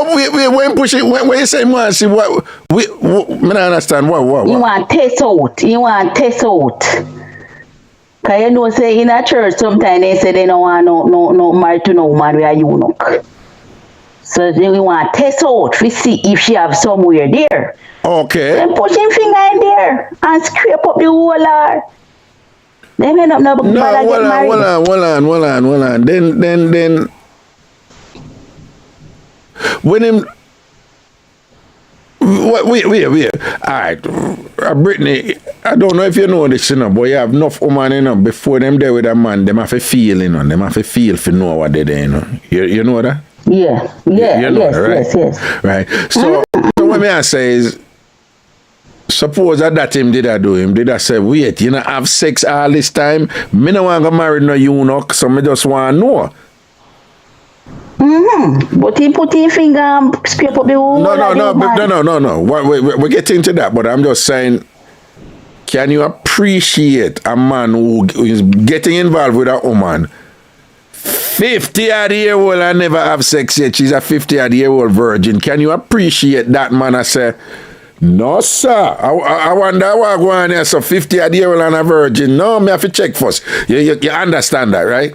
pushing, when you say man, see what we don't understand what. You want test out. Cause you know say in a church sometimes they say they don't want no married to no woman with a eunuch. So they want test out to see if she have somewhere there. Okay. Then pushing finger in there and scrape up the whole lot. They end up not bad get married. Hold on. Then when him. Wait. All right, Brittany, I don't know if you know this, but you have enough women, before them there with a man, them have to feel, them have to feel to know what they do, You know that? Yeah. You know Yes. that, right? Yes. Right. So what me I say is, suppose that him did I do him? Did I say, wait, you know, have sex all this time? Me no want to marry no eunuch, so me just want to know. But he put his finger and scrape up the whole. No. We're getting to that, but I'm just saying, can you appreciate a man who is getting involved with a woman 50-odd-year-old and never have sex yet? She's a 50-odd-year-old virgin. Can you appreciate that man? I say, no, sir. I wonder why I go on here, so 50-odd-year-old and a virgin. No, me have to check first. You understand that, right?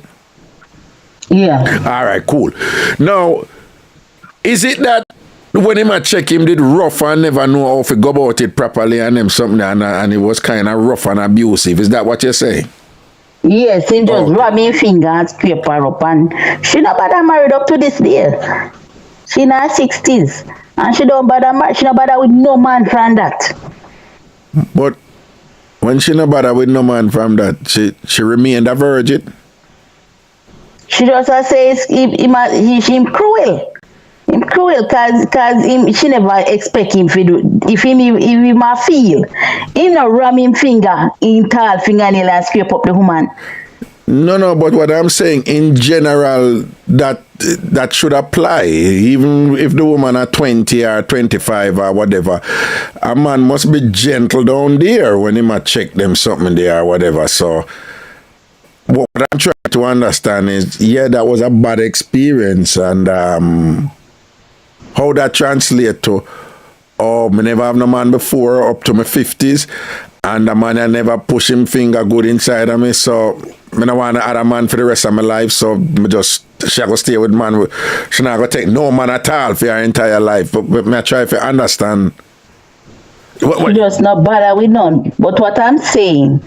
Yeah. All right, cool. Now, is it that when him a check him did rough and never know how to go about it properly and them something and it was kind of rough and abusive? Is that what you're saying? Yes, he just rub me finger and scrape her up, and she not bother married up to this day. She in her 60s and she don't bother with no man from that. But when she not bother with no man from that, she remained a virgin. She just says him cruel. Him cruel cause she never expect him to do. If him a feel, he no ram him finger in tall fingernail and scrape up the woman. No, but what I'm saying in general, that should apply. Even if the woman are 20 or 25 or whatever, a man must be gentle down there when he might check them something there or whatever. So what I'm trying to understand is, that was a bad experience, and how that translate to, me never have no man before up to my 50s, and the man I never push him finger good inside of me, so me don't want to add a man for the rest of my life, so she go stay with man. She not going to take no man at all for her entire life, but me try to understand. She just not bother with none. But what I'm saying,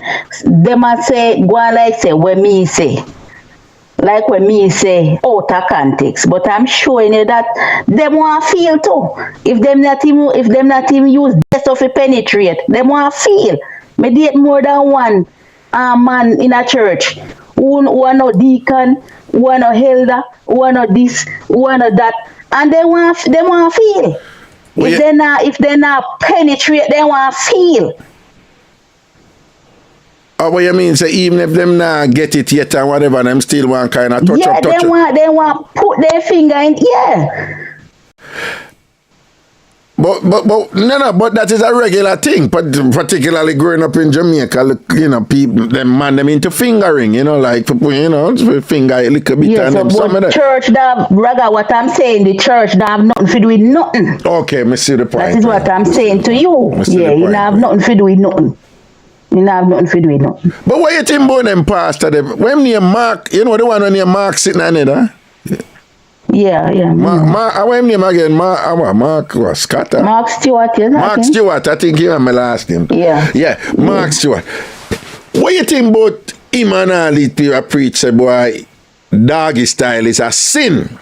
they must say, go on like say, when me say. Like when me say, out of context. But I'm showing you that them want to feel too. If them not even use this of a penetrate, them want to feel. Me date more than one man in a church. Who are no deacon, who are no elder, who are no this, who are no that. And they want to feel. If they not penetrate, they want to feel. Oh, what you mean? So even if them not get it yet and whatever, them still want kind of touch up. They want put their finger in. But that is a regular thing, particularly growing up in Jamaica. People, them into fingering, like finger a little bit and them some of that. Church what I'm saying, the church that have nothing to do with nothing. Okay, me see the point. That is what I'm saying to you. You have nothing to do with nothing. You have nothing to do with nothing. But what you think about them pastor? When you Mark, the one when you Mark sitting on it, huh? Yeah. What name again? Mark Scott? Mark Stewart, yes. Mark Stewart, I think you have my last name. Yeah, Mark Stewart. What you think about him and all these people preach, say, boy, doggy style is a sin?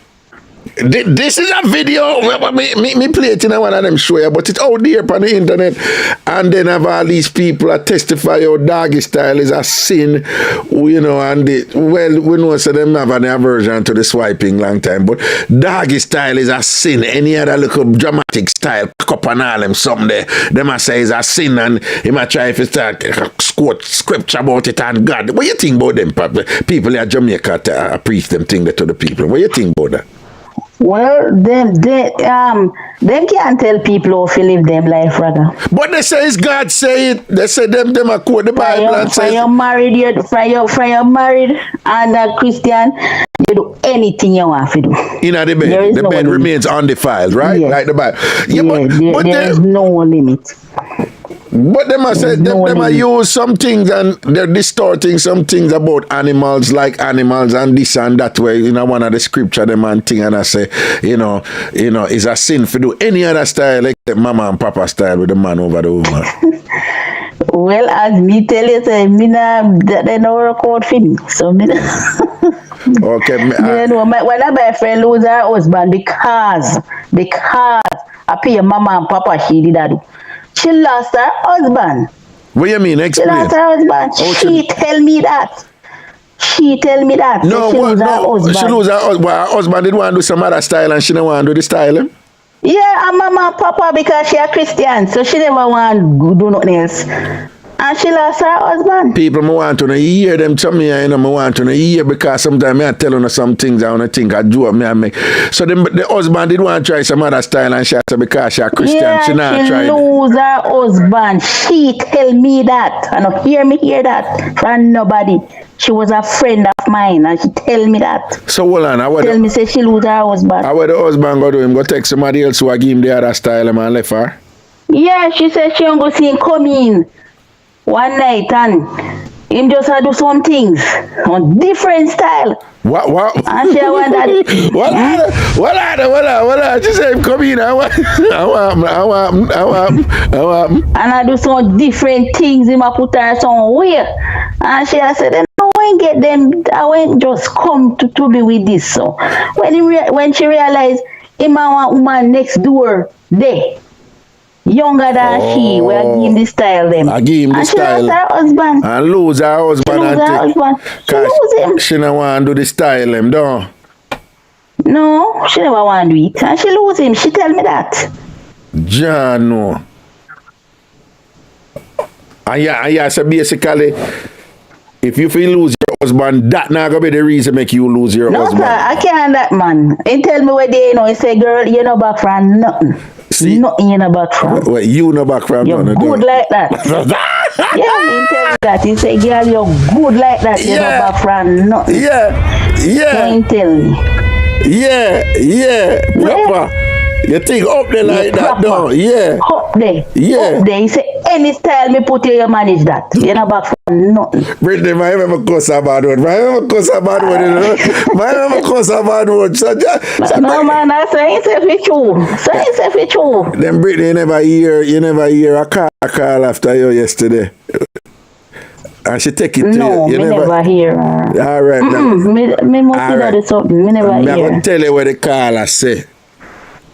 This is a video. Me play it in one of them show, but it's out there on the internet. And then have all these people that testify how doggy style is a sin, and we know so them have an aversion to the swiping long time, but doggy style is a sin. Any other little dramatic style, pack up and all them something there, them a say is a sin, and he might try if start quote scripture about it and God. What you think about them people in Jamaica preach them thing to the people? What you think about that? Well, them can't tell people how to live them life, rather. But they say it's God say it. They say them are quote the Bible and say. You're married and a Christian, you do anything you want to do. In the bed, the bed remains undefiled, right? Yes. Like the Bible. But there's no limit. But them say them use some things and they're distorting some things about animals, like animals and this and that way. One of the scripture them and thing, and I say, it's a sin for do any other style like the mama and papa style with the man over the woman. Well, as me tell you, say, they don't work out for me. So Okay. You know, when my friend lose her husband because I pay mama and papa, she did that. She lost her husband. What you mean? Explain. She lost her husband. She tell me that. She tell me that. No, she lose her husband. She lose her husband. Her husband did want to do some other style and she didn't want to do the style. Yeah, and mama and papa because she a Christian, so she never want to do nothing else. And she lost her husband. People, I want to hear them tell me, I want to hear because sometimes I tell you some things I want to think I do up me and make. So the husband did want to try some other style and she said because she a Christian, yeah, she not try. She lose her husband. She tell me that. And I hear that from nobody. She was a friend of mine and she tell me that. So hold on. Tell me say she lose her husband. How the husband go do him? Go take somebody else who give him the other style and left her? Yeah, she said she don't go see him come in one night and him just do some things on different style. What? And she want that. What? She said him come in. I want. And I do some different things. Him a put her somewhere. And she said, no, I ain't get them. I won't just come to be with this. So when she realized him a want woman next door there. Younger than she, we are give him the style them. I give him the style. And she lost her husband. And lose her husband. She lose him. She don't want to do the style them, don't. No, she never want to do it. And she lose him. She tell me that. John, no. And yeah, so basically, if you feel lose your husband, that not gonna be the reason make you lose your husband. No, sir, I can't that man. He tell me where they he say, girl, you no back from nothing. See? Nothing you no back from. Well, you no back from you're nothing. You're good like that. Yeah, he tell me that. He say, girl, you're good like that. You no back from nothing. Yeah. So he tell me. Yeah. Proper. You think up there like that, though? Yeah. Up there. Yeah. Up there. He say, any style me put you manage that. You no back from nothing. Brittany, I never cuss a bad word. No, man, I say it's if it's true. Say it's if it's true. Then Brittany, you never hear a call after you yesterday. And she take it to no, you. You never hear her. All right. Me must see that it's something. Me never hear. I'm going to tell you what the caller say.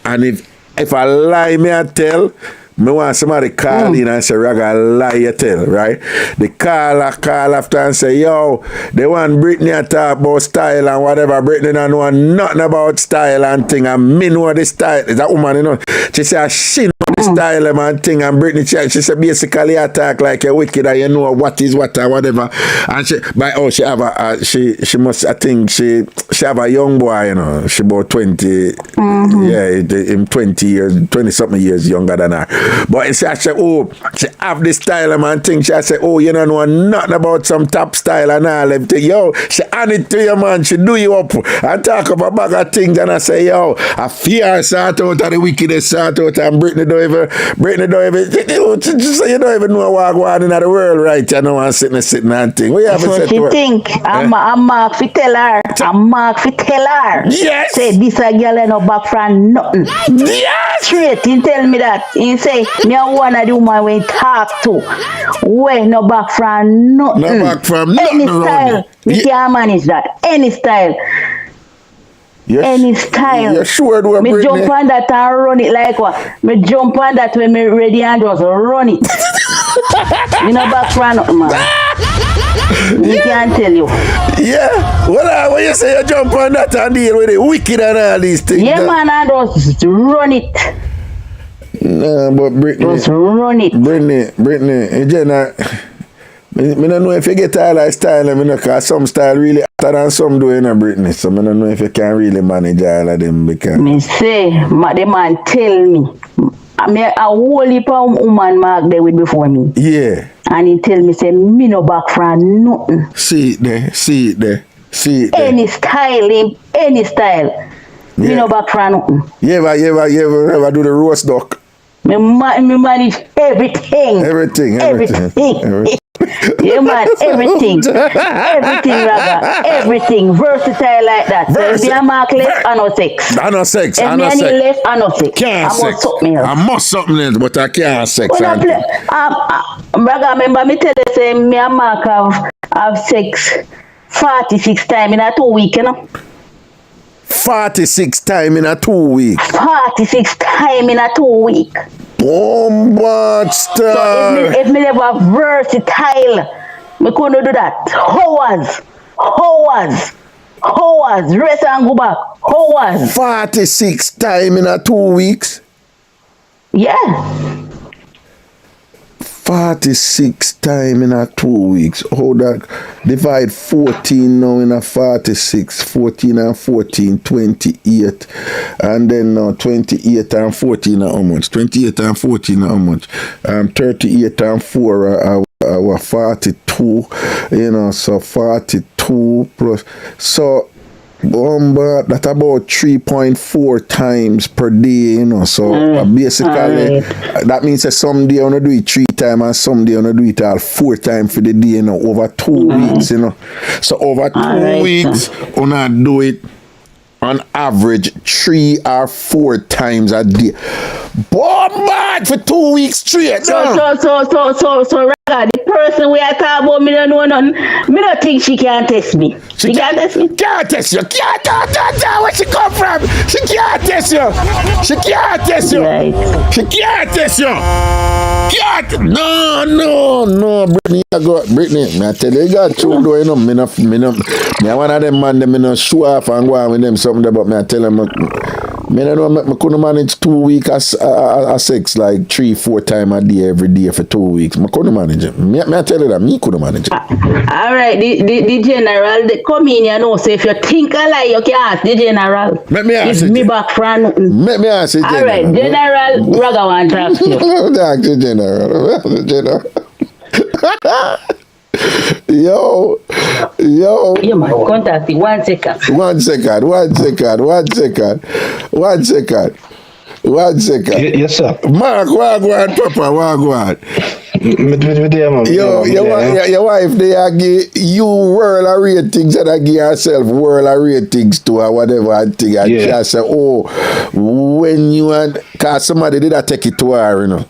And if I lie, me I tell, me want somebody call in and say, Raga, lie you tell, right? The caller call after and say, yo, they want Brittany to talk about style and whatever. Brittany don't know nothing about style and thing. And me know the style. Is that woman, you know? She say, she know the style and thing. And Brittany, she say, basically, I talk like a wicked and you know what is what or whatever. And she have a, she must, I think, she have a young boy, you know. She about 20, yeah, in 20-something years younger than her. But she say, oh, she have this style and thing. She say, oh, you don't know nothing about some top style and all everything. Yo, she hand it to you, man. She do you up and talk about a bag of things. And I say, yo, I fear sort out of the wickedest sort out. And Brittany don't even, you don't even know what's going on in the world, right? You know, and sitting and thing. What you have to say to her? Think, I'm Mark fi tell her. I'm Mark fi tell her. Yes. Say, this a girl ain't no back from nothing. Yes. Straight, he tell me that. He say, me a one of the woman when talk to. Where no back from nothing. No back from nothing. Any style, we can manage that. Any style. Any style. You're sure do me Brittany? Jump on that and run it like what? Me jump on that when me ready and just run it. Me no back from nothing, man. We can't tell you. Yeah. Well, when you say you jump on that and deal with it, wicked and all these things. Yeah, man, I just run it. No, but Brittany. Just run it. Brittany, Jenna, I don't know if you get all that style, because some style really hotter than some do in Brittany. So I don't know if you can really manage all of them because. Me say, the man tell me. A whole heap of woman mark there with before me. Yeah. And he tell me, say, me no back from nothing. See it there. Any style, any style. Yeah. Me no back from nothing. You ever do the roast duck? Me manage everything. Everything. Yeah, man, everything, Raga, everything, versatile like that. So if you mark left, I know sex. I know sex. If I need left, I know sex. Can't sex. I must something else, but I can't sex. Raga, remember me tell you, say me and Mark have sex 46 times in a 2 week, you know. 46 times in a 2 week. 46 times in a 2 week. Bombard star. So if me never versatile, me couldn't do that. Hours. Rest and go back. Hours. 46 times in a 2 weeks. Yeah. 46 times in a 2 weeks. How that divide 14 now in a 46. 14 and 14, 28. And then now 28 and 14 are how much? 28 and 14 are how much? 38 and 4 are 42. You know, so 42 plus. So that's about 3.4 times per day, you know. So basically, that means that some day I want to do it 3 times and some day I want to do it all 4 times for the day, you know, over 2 weeks, you know. So over 2 weeks, I want to do it on average 3 or 4 times a day. Bombard for 2 weeks straight. So Raga, the person we are talking about, me don't know nothing. Me don't think she can test me. She can't test me. Can't test you. Can't where she come from. She can't test you. She can't test you. Right. She can't test you. Can't. No. Brittany, me I tell you, got true though, you know. Me one of them man, me no show off and go on with them something, but me I tell them, me don't know, me couldn't manage 2 weeks as sex like 3-4 times a day every day for 2 weeks. Me couldn't manage it. Me I tell you that, me couldn't manage it. All right, the general, they come in, you know, so if you think a lie, you can ask the general. Let me ask it's me back from nothing. Let me ask you, All right, General Raga want to talk to you. Talk to General. Yo. You must contact me. 1 second. 1 second. 1 second. Yes, sir. Mark, wagwan, Papa, wagwan. Yo, your wife, they are give you world of ratings and I give herself world of ratings to or whatever I think. And she say, when you and, cause somebody did that take it to her, you know.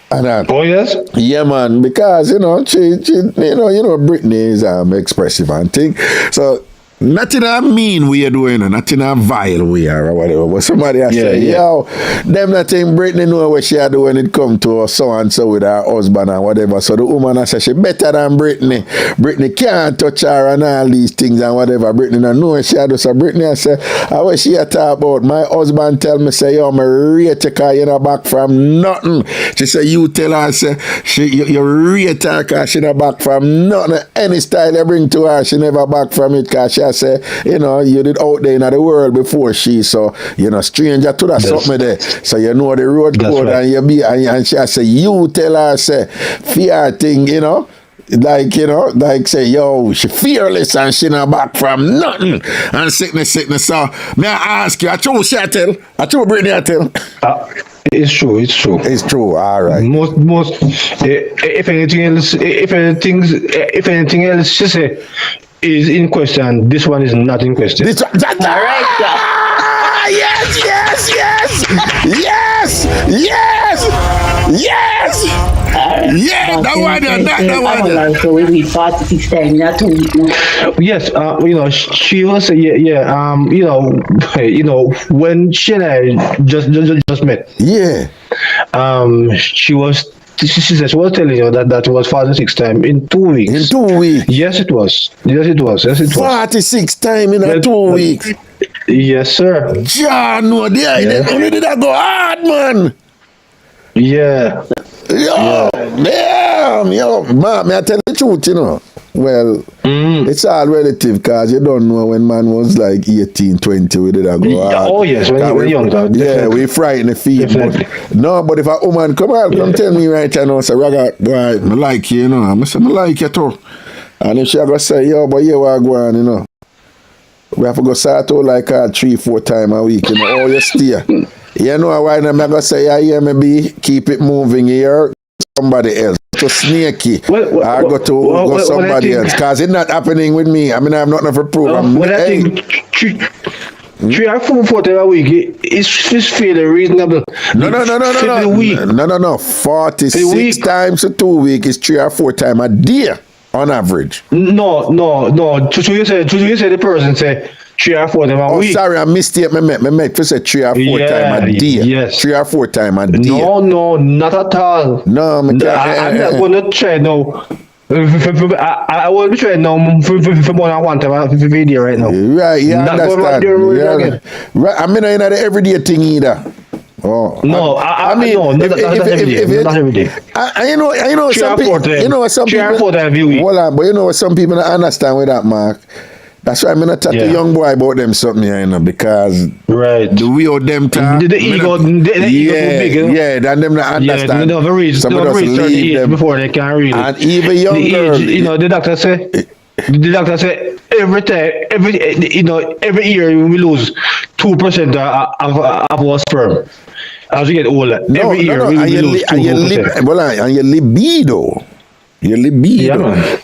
And oh yes, yeah, man. Because you know, she you know, Brittany is expressive and thing. So not in a mean way doing, not in a vile way or whatever. But somebody has say, yo, them not think Brittany know what she do when it come to her so and so with her husband and whatever. So the woman has say she better than Brittany. Brittany can't touch her and all these things and whatever. Brittany don't know what she do. So Brittany has say, what she talk about? My husband tell me say, yo, me rate you cause you not back from nothing. She say, you tell her say you rate her cause she not back from nothing. Any style you bring to her, she never back from it cause she say, you know, you did out there in the world before she, so you know, stranger to that something there. So you know the road code right. And you be and she say, you tell her say fear thing, you know. Like, you know, like say, yo, she fearless and she not back from nothing. And sickness. So may I ask you, I true she tell? I true Brittany I tell? It's true. It's true. All right. Most if anything else she say is in question, this one is not in question. All right. Yes. Yeah, that one. So we read 46 times, not 2 weeks. Yes, you know, she was you know, when she and I just met. Yeah. She was telling you that was 46 times in 2 weeks. In 2 weeks. Yes, it was. 46 times in 2 weeks. Yes, sir. John, no, only did I go hard, man. Yeah. Damn, man, may I tell the truth, you know? Well, it's all relative because you don't know when man was like 18, 20, we did that go hard. Oh, yes, when you were younger. Yeah, we frighten the feet. But if a woman come tell me right now, say, Raga, boy, I like you, you know. I say, I like you too. And if she go say, yo, but you are going, you know. We have to go start out like 3-4 times a week, you know. Oh, you stay. You know why I'm going to say, yeah, maybe keep it moving here, somebody else. To sneaky, I go to somebody else because it's not happening with me. I mean, I have nothing to prove. I think 3 or 4 times a week is fairly reasonable. No. 46 times a 2 weeks is 3 or 4 times a day. on average? No. So you say the person say 3 or 4 times a week. Sorry, I missed it. Me make to say 3 or 4 times a day. Yes. 3 or 4 times a day. No, not at all. No, I'm not going to try now. I will be trying now for more than 1 time a video right now. Right, yeah, not understand. Yeah. Right, I mean, not the everyday thing either. Oh, no, I mean, no, not every day. I know some people. You know some people. Hold on, but you know some people don't understand with that, Mark. That's why I'm not talk to young boy about them something here, you know, because the way of them talk. The ego big, you know? Yeah, and them not understand. They don't reach certain age before they can really. And even young girls, you know, the doctor say every year we lose 2% of our sperm. As we get older, every year we lose 2%. Well, and your libido.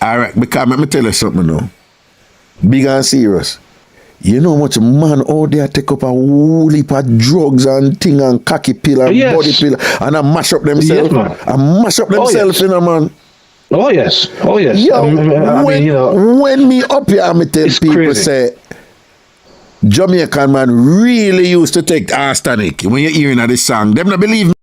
All right, because let me tell you something now. Big and serious. You know how much man out there take up a whole heap of drugs and thing and cocky pill and body pill and mash up themselves. You know, man. Oh yes. Yo, when me up here, I tell people crazy. Say Jamaican man really used to take arsenic. When you're hearing of this song, them not believe me.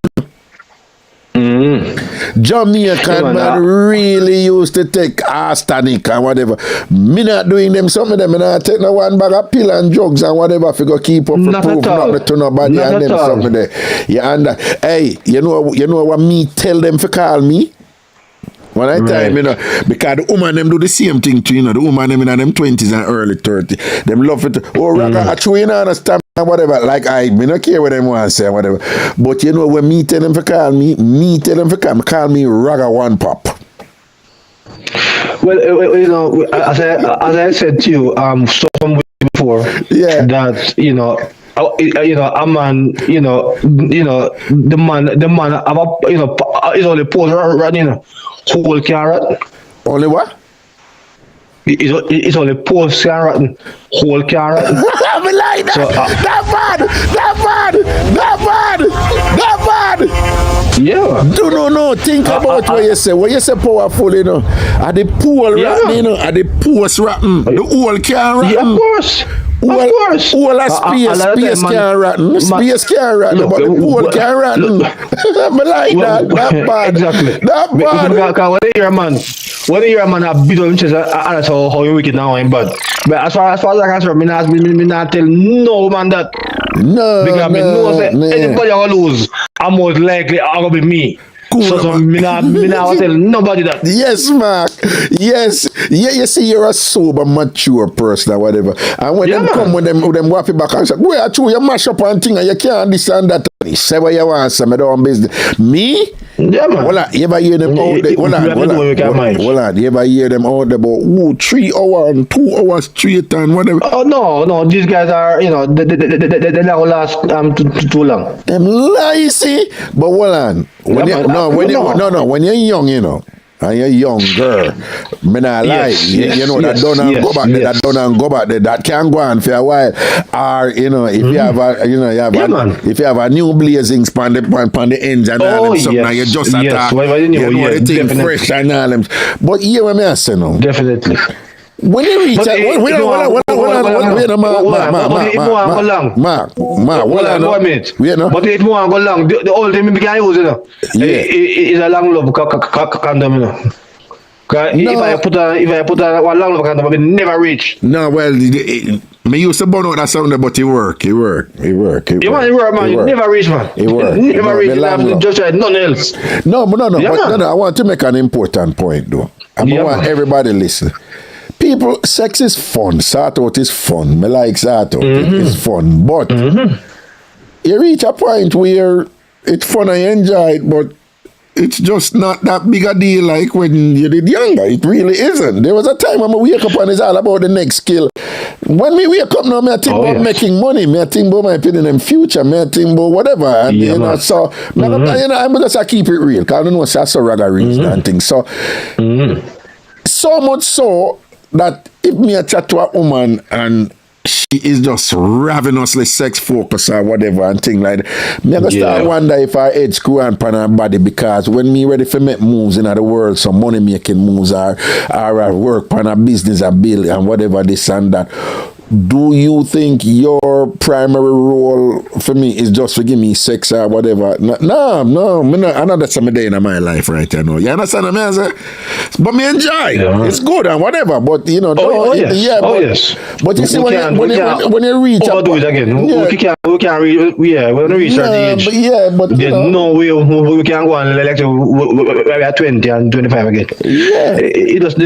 Jamaican man really used to take arsenic and whatever. Me not doing them something. Me not take no 1 bag of pill and drugs and whatever if you go keep up for proof not to nobody and them something there. Yeah, and hey, you know what me tell them for call me? When I time, you know, because the woman them do the same thing too, you know, the woman them in them 20s and early 30s. Them love it. Oh, Raga, I true, you know, understand whatever. Like me not care what them want to say, whatever. But you know, when me tell them to call me call me Raga One Pop. Well, you know, as I said to you, some before, that you know, a man, the man have a, is only pose running whole carrot. Only what? It's only pose carrot, whole carrot. I mean like that. That bad. Yeah. No. Think about what you say. What you say powerful, you know. Are the pool rotten, you know? Are the post rotten? The whole can rotten? Yeah, of course. All a space can rotten. Space can rotten, but the pool can rotten. I like that. That bad. Exactly. That bad. Because when you're a man a bit of interest, I don't know how you wicked now, but as far as I can say, me not tell no man that. No. Because me know that anybody I will lose, I'm most likely I will be me. Cool. So me not tell nobody that. Yes, Mark. Yes. Yeah, you see, you're a sober, mature person or whatever. And when them come with them wappy back and say, well, true, you mash up and thing and you can't understand that. Say what you want, say me don't business. Me? Yeah, man. Hold on, you ever hear them out there? Hold on, you ever hear them out there about 3 hours and 2 hours straight and whatever? Oh, no, these guys are, they don't last too long. Them lazy. But hold on. When you're young, you know, and you're a young girl, me not lie. You know, that don't go back there, that don't go back there, that can go on for a while. Or, you know, if you have a, if you have a new blazing span the ends and all them something, and you just attack, you know the thing fresh and all them. But here, what I say now. Definitely. When you reach Mark, but if you want to go long, the old thing we can use, you know, is a long love condom, you know. If I put a long love condom, it never reach. No, well, me used to burn out that sound, but it work. You work, man. You never reach, man. It work. Never reach. Just try nothing else. No. I want to make an important point, though. I want everybody listen. People, sex is fun. Sort out is fun. Me like sort out. It's fun. But you reach a point where it's fun and you enjoy it, but it's just not that big a deal like when you did younger. It really isn't. There was a time when I wake up and it's all about the next skill. When we wake up now, I think about making money. I think about my opinion in future. I think about whatever. And, you know, so, I'm just keep it real. Because I don't know, that's a ragga reason and things. So, so much so that if me a chat to a woman and she is just ravenously sex focused or whatever and thing like that. Me start wonder if I head screw on pan her body because when me ready for make moves in the world, some money making moves or I work on a business or build and whatever this and that. Do you think your primary role for me is just to give me sex or whatever? No, I know that's something day in my life right now. You understand what I mean? But me enjoy. It's good and whatever. But you know, yes. But you see when you reach up, do it again. We can't reach. When we reach our age. But there's no way we can go and like we are 20 and 25 again. Yeah, it just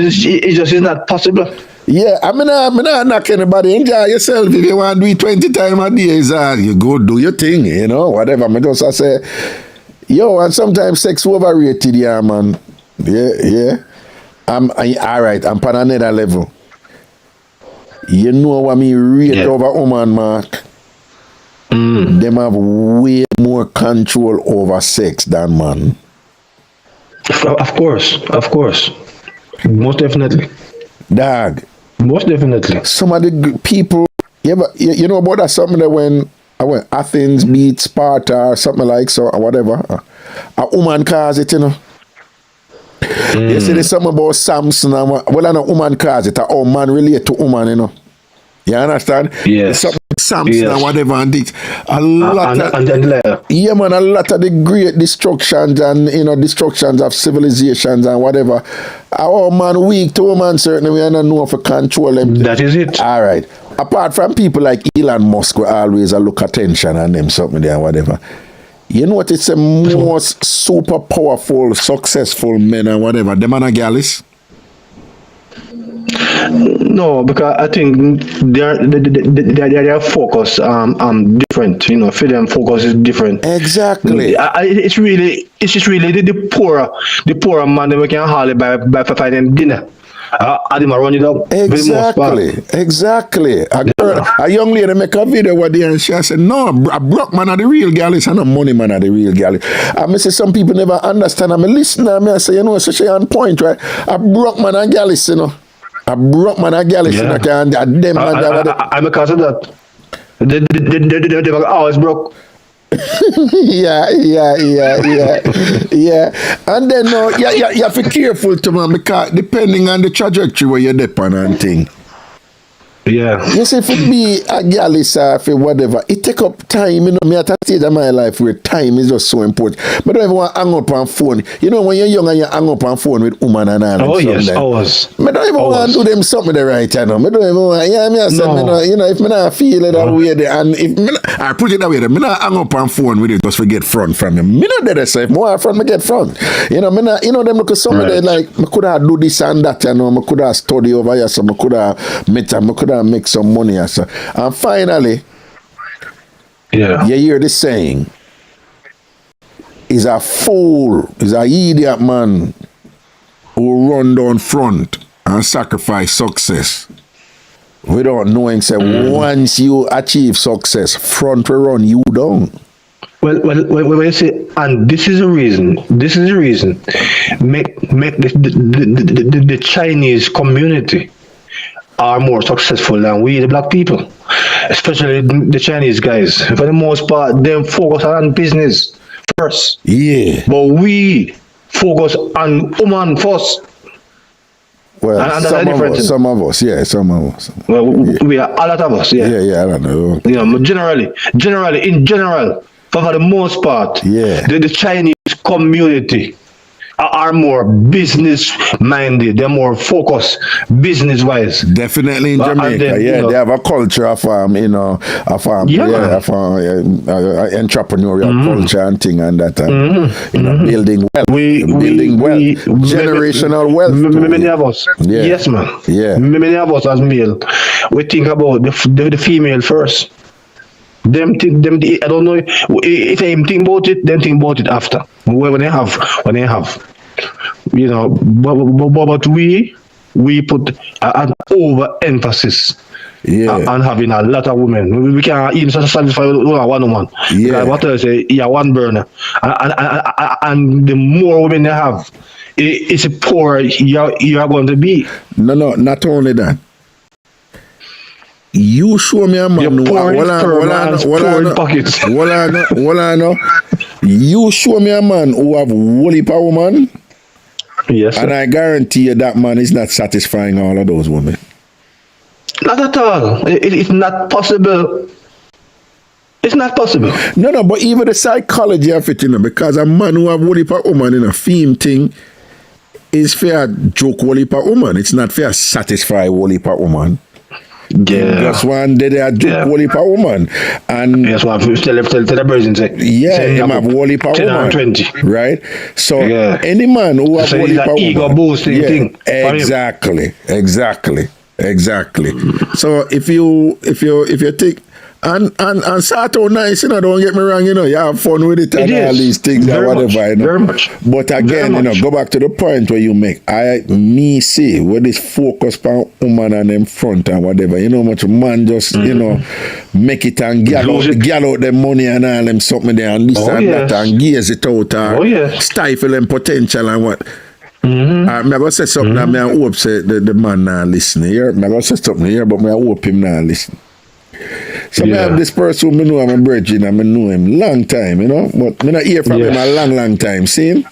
is not possible. Yeah, I'm not knock anybody. Enjoy yourself. If you want to do it 20 times a day, you go do your thing, you know, whatever. I say, and sometimes sex overrated, yeah, man. Yeah. All right, I'm on another level. You know what me rate over woman, Mark? Them have way more control over sex than man. Of course. Most definitely. Dog. Most definitely. Some of the people, you know about that something that when I went Athens beat Sparta or something like so or whatever, a woman cause it, you know. You see there's something about Samson and well, I know woman cause it, a man relate to woman, you know. You understand? Yes. Something Samson and whatever and this. A lot of the great destructions and destructions of civilizations and whatever. Our man weak to woman certainly we don't know for control them. That is it. All right. Apart from people like Elon Musk, we always look attention on them something there and whatever. You know what? It's the most super powerful, successful men and whatever. Them and a gallis. No, because I think their focus different. You know, for them focus is different. Exactly. It's just really the poorer man that we can hardly buy for finding dinner. I didn't run it up. Exactly. A young lady make a video with there and she said, no, a broke man are the real galleys and a money man are the real galleys. I say some people never understand. I'm a listener. I say, so she on point, right? A broke man are galleys, you know. A broke man are galleys, you know. And them I'm because of that. They were always broke. yeah. And then you have to be careful to man because depending on the trajectory where you're depending on thing. Yeah. You see, if it be a galley or for whatever, it take up time. You know, me at a stage of my life where time is just so important. But don't ever want to hang up on phone. You know, when you're young and you hang up on phone with woman and all. Oh, yes, always. I don't even want to do them something the right time. I don't even want, if I not feel it that way, and if I put it that way, I not hang up on phone with it just to get front from them. Me not there, say, if more front, me get front. You know, them look at somebody like, I could have do this and that, I could have study over here, so I could have met them, I could have make some money. And finally, you hear this saying, is a fool, is a idiot man who run down front and sacrifice success without knowing, say, once you achieve success, front will run you down. Well, when you say, and this is the reason, make the Chinese community are more successful than we, the black people, especially the Chinese guys. For the most part, them focus on business first. Yeah. But we focus on woman first. Well, and some of us. Well, we are a lot of us. Yeah, I don't know. You know, generally, in general, for the most part, the Chinese community are more business minded. They're more focused business wise. Definitely in Jamaica, then, they have a culture of entrepreneurial culture and thing and that. Building wealth, generational wealth. Many of us, yes, man. Yeah, many of us as male, we think about the female first. I don't know if they think about it, then think about it after. When they have, you know, but we put an overemphasis on having a lot of women. We can't even satisfy one woman. Yeah. What I say, one burner, and the more women they have, it's the poorer you are going to be. No, not only that. You show me a man who You show me a man who have whole heap of woman. Yes, sir. And I guarantee you that man is not satisfying all of those women. Not at all. It's not possible. It's not possible. No, but even the psychology of it, because a man who have whole heap of woman in a theme thing is fair joke whole heap of woman. It's not fair satisfy whole heap of woman. Yeah. Just one day they are joke whole heap of woman. And yes, one tell the person say. Yeah, him have whole heap of woman. 20. Right? So any man who have whole heap of woman. Ego boosting thing. Exactly. So if you think and start out nice, don't get me wrong, you have fun with it and all these things very and whatever, much. Very much. But again, go back to the point where you make. Me see where this focus on woman and them front and whatever. Much man just, make it and gal out them money and all them something there and this and that and gears it out or stifle them potential and what. I'm going to say something and I hope say the man not listening here. I'm going to say something here, but I hope him not listening. So I have this person who I know I'm a brethren and I know him long time, but I not hear from him a long time, see him?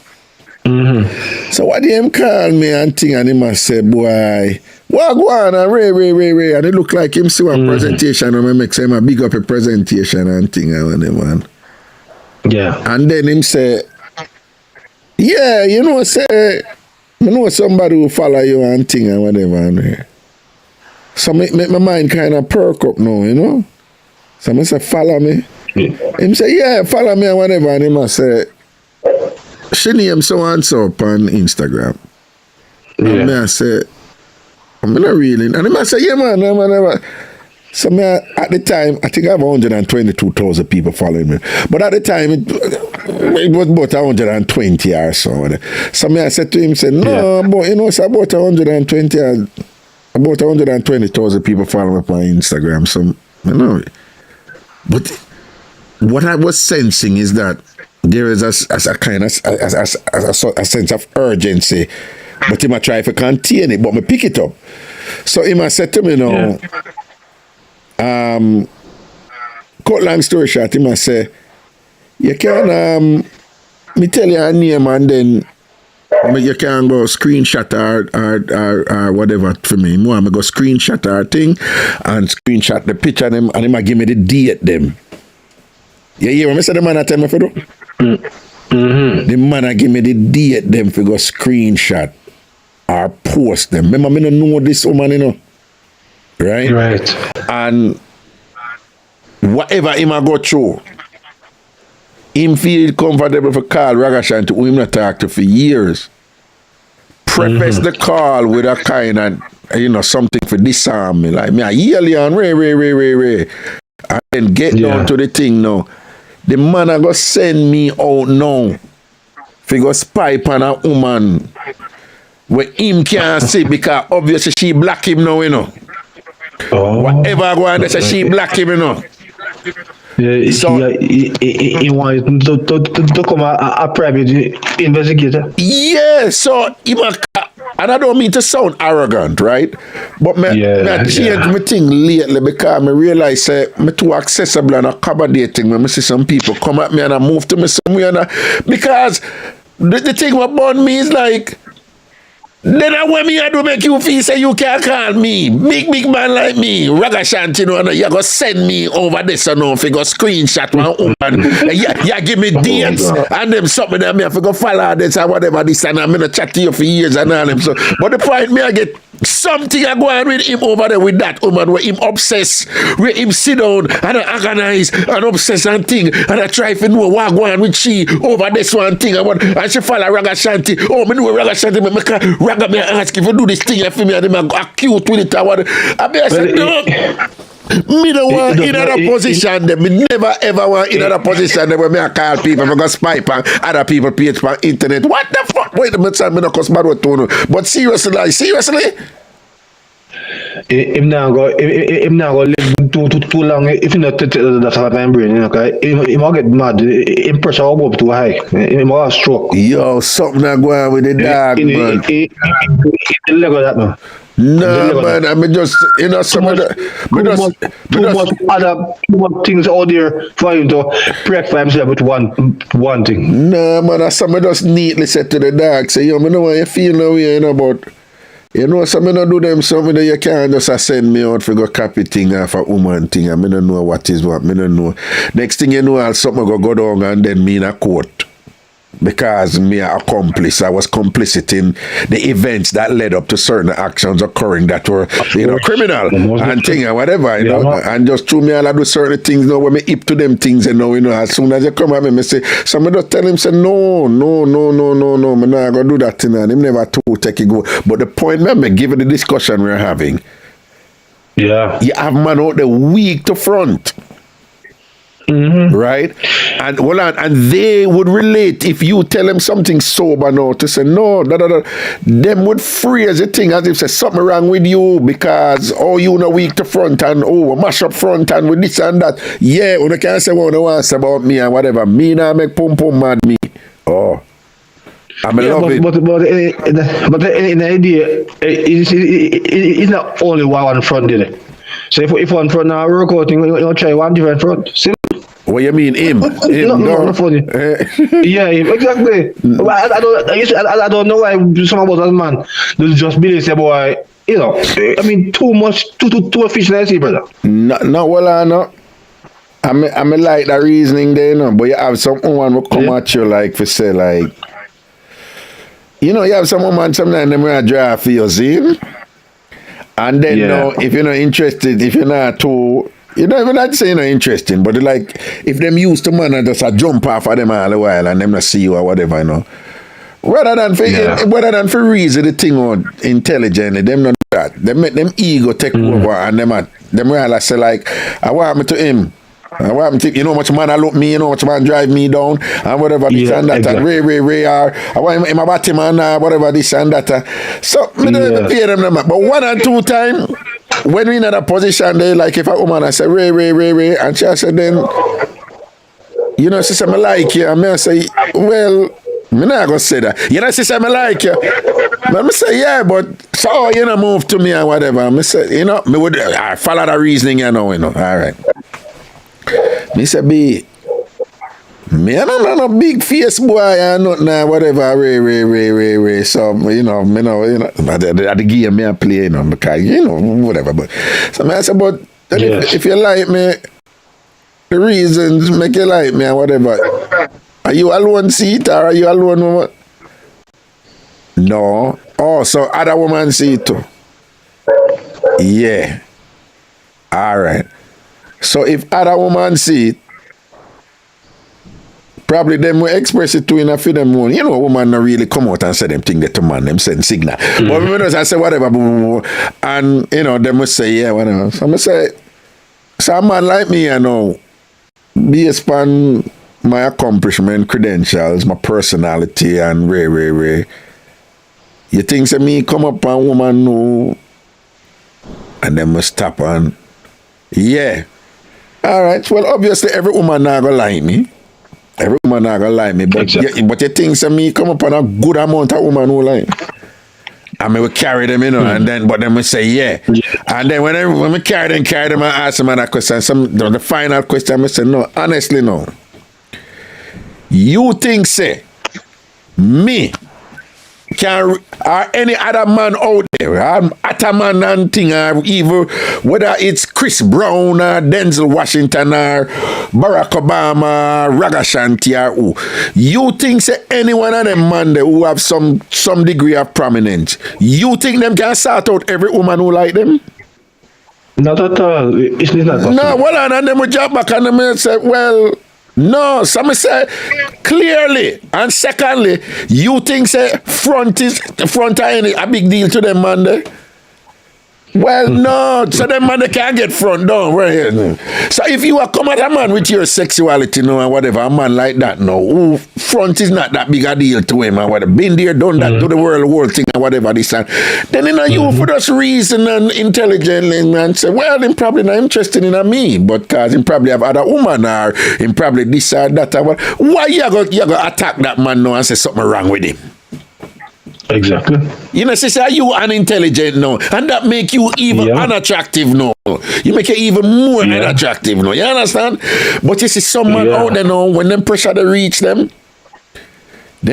So what him call me and thing and him and say, boy, what go on and Ray, and it look like him see one presentation and I make him a big up a presentation and thing and man. Yeah. And then him say, yeah, say, I know somebody who follow you and thing and whatever and so make my mind kind of perk up now, So I say, follow me. Him say, yeah, follow me and whatever. And him say, she name so and so on Instagram. And I say, I'm not really. And him say, yeah, man. So at the time, I think I have 122,000 people following me. But at the time, it was about 120 or so. So I said to him, no, but it's about 120 about 120,000 people follow me on Instagram. So, But what I was sensing is that there is a kind of a sense of urgency. But he might try to contain it, but me pick it up. So he might say to me cut long story short, he might say, you can me tell you a name and then you can go screenshot or whatever for me. I'm go screenshot our thing and screenshot the picture them and he might give me the date them. You hear what I say the man I tell me for do? The man I give me the date them for go screenshot or post them. Remember, I don't know this woman, Right? Right. And whatever him I go through, him feel comfortable for call Ragashanti who him not talk to for years. Preface the call with a kind of, something for disarm me. Like me, I yell you on Ray. And then get down to the thing now. The man I go send me out now. If go spy on a woman where him can't see because obviously she black him now, Oh. Whatever I go on there, she black him, Yeah, so he wants to come a private investigator. Yeah, so and I don't mean to sound arrogant, right? But I change my thing lately because I realize I'm too accessible and accommodating when I see some people come at me and I move to me somewhere. Because the thing about me is like, then when me I do make you feel say you can't call me big man like me Ragashanti, and you go send me over this and if you go screenshot one woman you give me dates and them something that me have to go follow this or whatever this and I'm gonna chat to you for years and all them. So but the point me I get something I go on with him over there with that woman where him obsessed, where him sit down and organize and obsess and thing and I try to know what go on with she over this one thing and she follow Ragashanti. Oh, me know Ragashanti, me Raga me ask if you do this thing for me and them go acute with it or what. I said no. Me don't want in other position them. Me never ever want in other position them where me I call people, I go spy on other people page on internet. What the fuck? Wait a minute, me not cause bad with tone. But seriously, if now go live too long, if you not that's how Tambourine, he might get mad, him pressure will go too high, he might stroke. Yo, something not going with the dog, man. He let go that man. No, man, I mean just some of the too much things out there for him to preoccupy himself with one thing. No, man, I some of just neatly said to the dog, say, me know what you feel now, but some not do them something that you can't just send me out for go copy thing off a woman thing. I don't know what is what. I don't know. Next thing you know, I'll something go down and then me in a court. Because me an accomplice, I was complicit in the events that led up to certain actions occurring that were, criminal and thing and whatever, and just through me all I do certain things, when me hip to them things, as soon as you come at me, say, somebody just tell him, say, no, me not gonna do that thing, and him never to take it go. But the point, me given the discussion we're having, you have man out the weak to front. Right? And and they would relate if you tell them something sober now to say no, them would phrase the thing as if say something wrong with you because you know weak to front and mash up front and with this and that. Yeah, you can't say what you want about me and whatever. Me now make pum mad me. Love it. But in the idea, it's not only one front, is it? So if one front now work out, you try one different front. See? What you mean him? No, funny. Yeah, exactly. I don't know why some about that man just believe say boy, I mean too much efficiency, brother. No. I like that reasoning there, but you have someone who come at you like for say like you have some woman sometimes them will drive for you, see? And then if you're not interested, if you're not too even not saying interesting, but like if them used to man and just jump off of them all a while and them not see you or whatever, rather than for reason the thing or intelligently, them not that. Them make them ego take over and them realize say like I want me to him. I want him to, how much man I look me, how much man drive me down and whatever this and that exactly. and Ray I want him about him and whatever this and that. So me don't even pay them but 1 or 2 times when we in a position there, like if a woman I say Ray, and she said then, she say me like you, and me I say, well, me not gonna say that. She say me like you, but me say yeah, but so move to me and whatever. Me say me would follow the reasoning, all right. Me say me I'm not a big face boy and nothing whatever Ray. So me at the game me I play because whatever. But so me I say but if you like me, the reasons make you like me and whatever. Are you alone seat or are you alone woman? No. So other woman see it too. Yeah. All right. So if other woman see it, probably them will express it to in a few them own. Woman not really come out and say them thing that to man, them send signal. But when I say whatever, and them will say, yeah, whatever. So I say, so a man like me, based upon my accomplishment, credentials, my personality, and Ray. You think say me come up and woman know, and them must stop and all right. Well, obviously every woman not gonna like me. Every woman not gonna like me, but exactly. But you think say me come up on a good amount of woman who like me. I mean, we carry them, and then but then we say yeah. And then when we carry them, I ask them that question. The final question, I say no. Honestly, no. You think say me can or any other man out there, Ataman and thing, or even whether it's Chris Brown or Denzel Washington or Barack Obama, Ragashanti or who, you think say any one of them man there who have some degree of prominence, you think them can sort out every woman who like them? Not at all. It's not possible. No, well, and then we jump back and them say, well, no, some say clearly, and secondly, you think say front any a big deal to them man there? Well, no, so them man they can't get front down right here. So if you are come at a man with your sexuality and whatever, a man like that who front is not that big a deal to him and whatever, been there, done that to the world thing and whatever this and then you for just reason and intelligently and say, well, him probably not interested in me, but cause him probably have other woman or him probably this or that or what. Why you go attack that man now and say something wrong with him? Exactly. You know, sister, you unintelligent now, and that make you even unattractive now. You make it even more unattractive now. You understand? But you see, some man out there now, when them pressure they reach them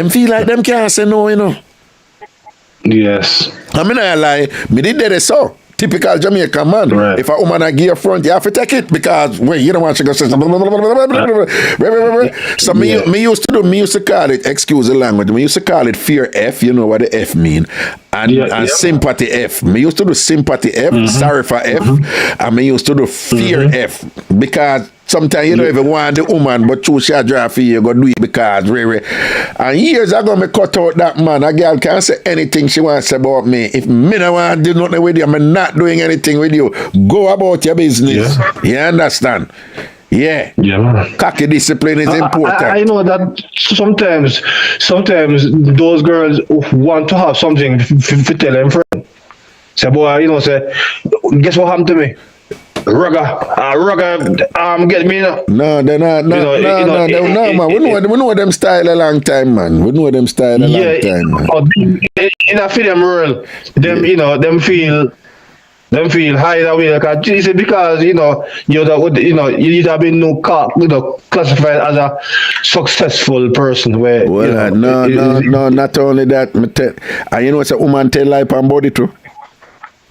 feel like them can't say no, you know. Yes. I mean, I lie. Me did that so. Typical Jamaican man. Right. If a woman a give you front, you have to take it because you don't want to go say so me used to call it, excuse the language, me used to call it fear F, you know what the F mean. And sympathy F. Me used to do sympathy F, sorry for F, and me used to do fear F because sometimes you don't even want the woman, but choose your drive for you, go do it because really. And years ago, me cut out that man. A girl can't say anything she wants to say about me. If me don't want to do nothing with you, I'm not doing anything with you. Go about your business. You understand? Yeah. Cocky discipline is important. I know that sometimes those girls want to have something to tell them friend. Say, boy, you know, say, guess what happened to me? Rugga, get me now. No, they're not. No, man. We know them style a long time, man. We know them style a long time, man. In a film world, them, you know, them feel high that way because you know you have been classified as a successful person. Where no, not only that. And you know, it's a woman tell lie on body too.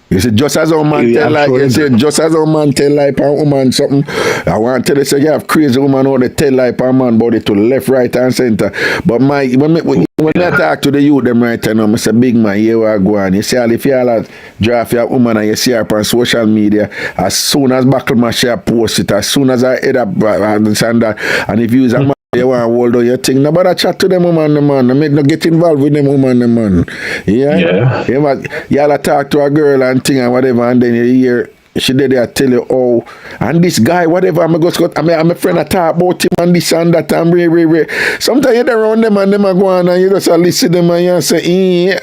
You see, just as a man tell like, just as a man tell like a woman something, I want to tell you, say you have crazy woman out there tell like a man body to left, right, and center. But when I talk to the youth them right now, I say, big man, here we go on. You see, if you all draft your woman and you see her on social media, as soon as Buckle my share post it, as soon as I head up and if you use a man, you want to hold on your thing. Nobody chat to them woman, the man. I mean, not get involved with them woman, the man. Yeah. Y'all talk to a girl and thing and whatever, and then you hear she did there tell you, oh, and this guy, whatever, I'm a friend I talk about him and this and that and sometimes you around them and them are going and you just listen to them and you say, you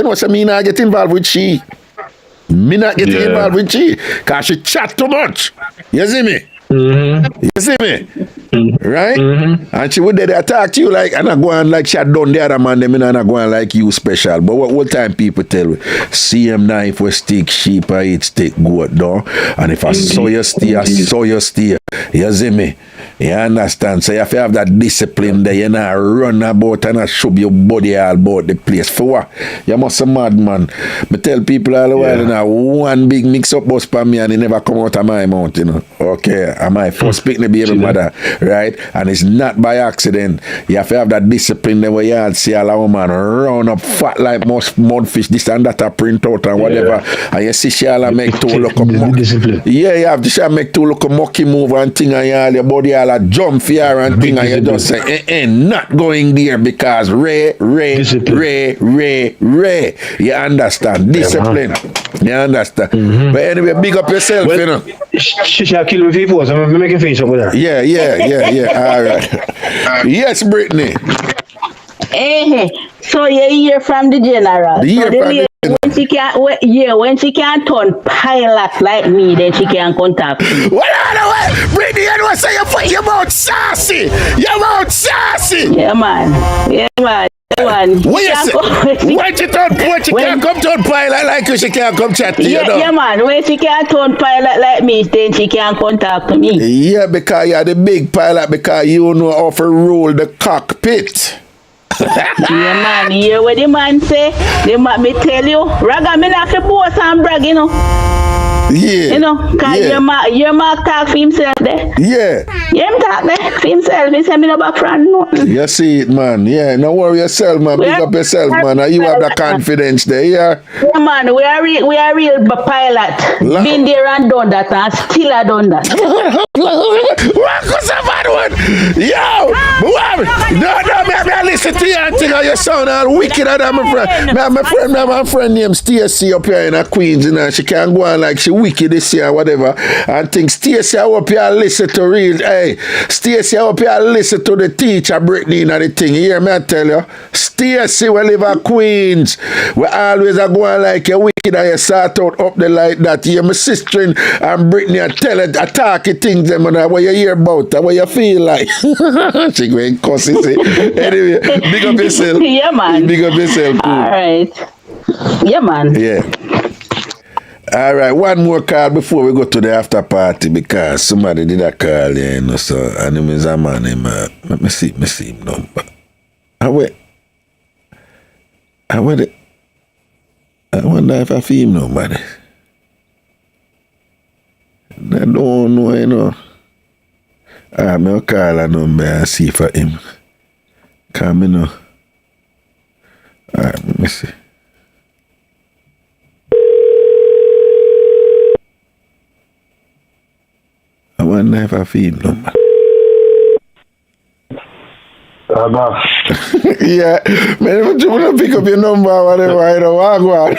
know what I mean? I get involved with she. Me not get involved with she because she chat too much. You see me? You see me? Right? And she would there talk to you like, and I go on like she had done the other man, them and I go on like you special. But what time people tell me, see him now if we stick sheep, I eat stick goat down. And if I saw you stay, I saw you stay. You see me? You understand? So you have to have that discipline there. You not run about and not shove your body all about the place. For what? You must be mad, man. I tell people all the while, you know, one big mix-up bus for me and it never come out of my mouth, you know. Okay, I'm my first pick the baby mother, right? And it's not by accident. You have to have that discipline there where you see a woman run up fat like most mudfish, this and that, a print out and whatever. And you see she all make two look discipline. Yeah, you have to make two look a mucky move and thing and your body all a jump here and thing and you just say, not going there because Ray. You understand? Discipline. You understand? But anyway, big up yourself, you know. She shall kill me people, so I'm making face up with her. Yeah. All right. Yes, Brittany. So you hear from the general. When she can't turn pilot like me, then she can contact me. Well, Brittany, you know say you're about sassy. You're about sassy. Yeah, man. When she can't come turn pilot like you, she can't come chat to you. Yeah, man. When she can't turn pilot like me, then she can contact me. Yeah, because you're the big pilot, because you know how to rule the cockpit. Yeah, man. You hear what the man say? Me tell you, Raga, me not to boast and brag, you know. Yeah. You know, because your mark talk for himself there. Yeah. Yeah, him talk there for himself. He said me no back front nothing. You see it, man. Yeah, no worry yourself, man. Big up yourself, man. You have the confidence there, yeah. Yeah, man. We are real pilot. Been there and done that and still I done that. What was a bad one? Yo! No, me listen to you and think of your sound all wicked. My friend named Stacey up here in a Queens, you know, she can't go on like she wicked this year or whatever. And think Stacey, I hope you listen to real. Hey, Stacey, I hope you listen to the teacher Brittany and the thing. You hear me? I tell you. Stacey, we live at Queens. We always are going like you wicked and you sort out up there like that. You my sister and Brittany, I tell her, I talk things them and what you hear about, what you feel like she going cuss it. Anyway, big up yourself. Yeah, man. Big up yourself. Cool. All right. Yeah, man. Yeah. All right, one more call before we go to the after party because somebody did a call, you know, so and him is a man, let me see him number. I wonder if I feel him nobody. I don't know, you know. I'm going to call a number and see for him. Come in now. All right, let me see. I wonder if I feel him number. Yeah, man, if you want to pick up your number or whatever, you know, wagwan.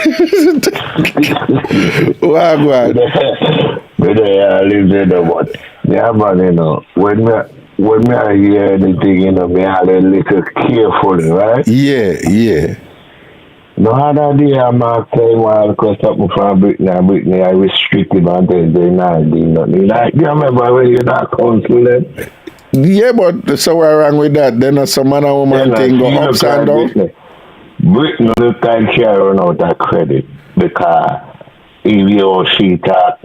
Yeah, man, you know, when I hear anything, you know, me I a little careful, right? Yeah. No other day I'm saying while because something from Brittany, I restricted my things, they not doing nothing. Like, you remember when you're not counseling? Yeah, but so what's wrong with that? Then some man and woman thing go ups and down. Brittany the time she run out of credit because if you or she talk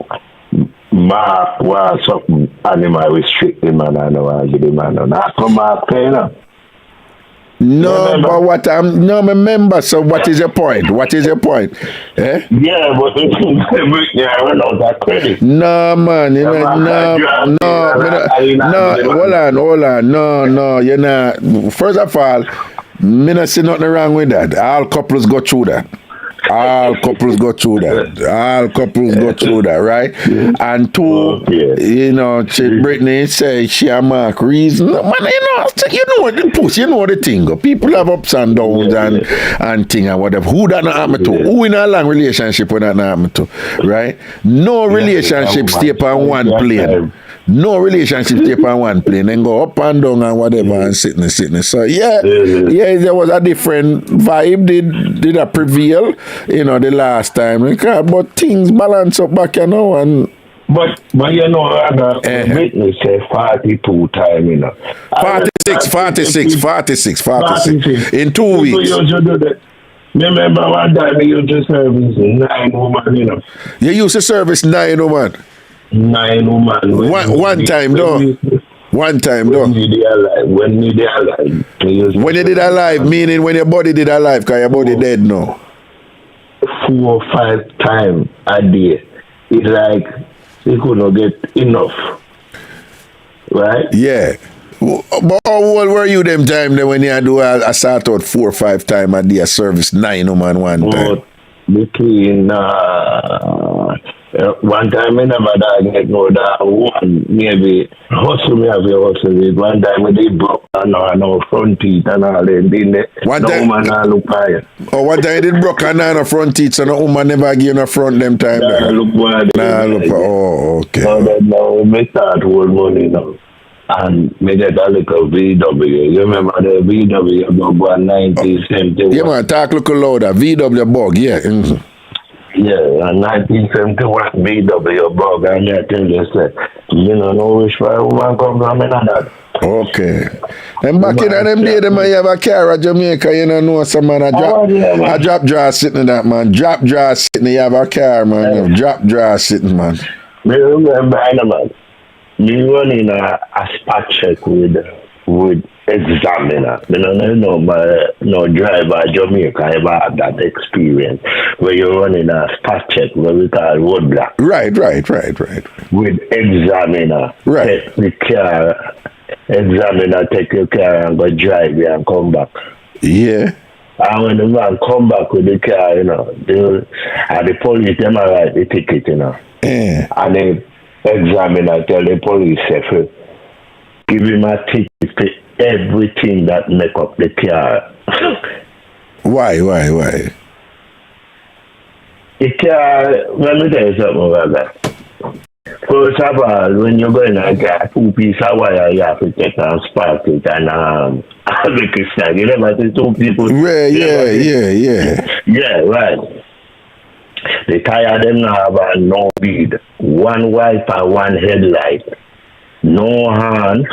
Mark was something animal restricted man and no argue the man. That's what Mark saying. No, but what I'm no remember. So what is your point? Eh? Yeah, but yeah, I run out of credit. No, man, you know, no. Hold on. No, you're not. First of all, me not see nothing wrong with that. All couples go through that. Right? And two, you know, Brittany say she a mark reason. Man, you know the push, you know the thing. People have ups and downs and thing and whatever. Who that not happen to? Who in a long relationship when that not happen to? Right? No relationship stay on one plane. No relationship stay on one plane and go up and down and whatever and sitting. So yeah, there was a different vibe. Did a prevail, you know, the last time. But things balance up back, you know, and but you know, Brittany say 42 times, you know. 46 in 2 weeks. Remember one time you used to service 9 women, you know. You used to service 9 women? 9 women. One time, though. When you did alive. When you did alive, meaning when your body did alive, because your body dead now. 4 or 5 times a day. It's like you couldn't get enough. Right? Yeah. But how old were you them time then when you do a start out 4 or 5 times a day, a service 9 women one time? Between one time I never get no that one maybe hustle me have your hustle it. One time when they broke and no front teeth and all that. One time woman not look higher. Oh, one time they broke and no front teeth so no woman never give no front them time. Oh, okay. So now we start hold money now. And me get a little VW. You remember the VW go 1971? Yeah, man, talk a little louder. VW bug, yeah. Mm-hmm. Yeah, 1971 VW bug, and I tell you, you know which way woman come from in that. Okay. And back in them days, them you have a car at Jamaica, you know some man, a drop draw sitting in that, man. Drop draw sitting, you have a car, man. Drop draw sitting, man. Me remember, man. Me running a spot check with examiner. Me no driver at Jamaica ever had that experience where you're running a spot check where we call roadblock. Right. With examiner. Right. Take the car, examiner take your car and go drive you and come back. Yeah. And when the man come back with the car, you know, the police them write the ticket, you know. Yeah. And the examiner tell the police, give him a ticket to everything that make up the car. Why? The car, let me tell you something about that. First of all, when you're going to get 2 pieces of wire, you have to take and spark it and make it stand. You never see 2 people. Yeah, right. The tire them have no bead, 1 wiper, 1 headlight, no horn,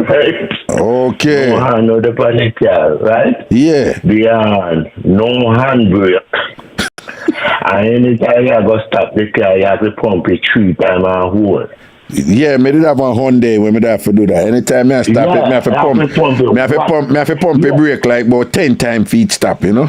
right? Okay. No hand on the panic car, right? Yeah. Beyond, no handbrake. And anytime you go stop the car, you have to pump it 3 times and hold. Yeah, me did have one Hyundai when me have to do that. Anytime I stop it, me have to pump the brake like about 10 times feet stop, you know?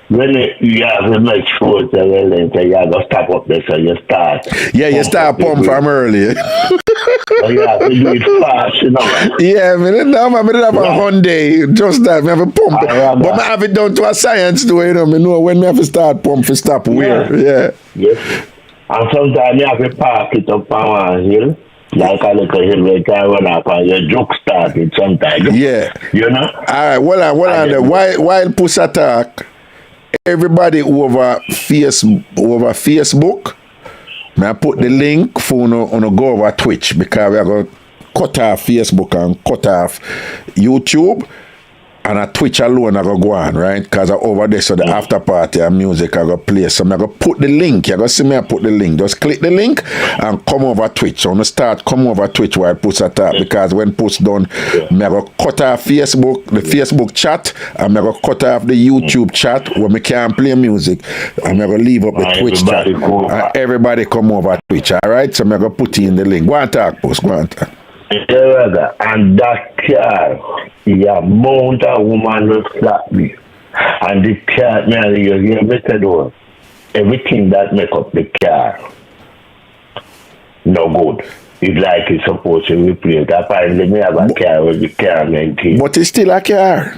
When you have to make sure that you have to stop up there so you start. Yeah, you start pump from early. You have to do it fast, you know. Yeah, me did have a Hyundai, just that, me have to pump it. But I have it down to a science too, you know, me know when me have to start pump for stop where, yeah. Yes. And sometimes you have to park it up on one hill. Like a little hill where you can run up and your joke started sometimes. Yeah. You know? Alright, hold on. While Puss attack, everybody over Facebook, I put the link for on go over Twitch because we are going to cut off Facebook and cut off YouTube. And a Twitch alone I go on, right? Because over there, so the after party and music I go play. So I'm going to put the link. You're going to see me I put the link. Just click the link and come over Twitch. So I'm going to come over Twitch while Puss attack. Because when Puss done, I'm going to cut off Facebook, the Facebook chat. And I'm going to cut off the YouTube chat where we can't play music. I'm going to leave up the Twitch chat. And everybody come over Twitch, all right? So I'm going to put in the link. Go and talk, Puss. Go and talk. And that car, yeah, mount a woman will slap me. And the car, man, you hear me say, though, everything that make up the car, no good. It's like it's supposed to replace. Apparently, me have a car with the car maintained. But it's still a car.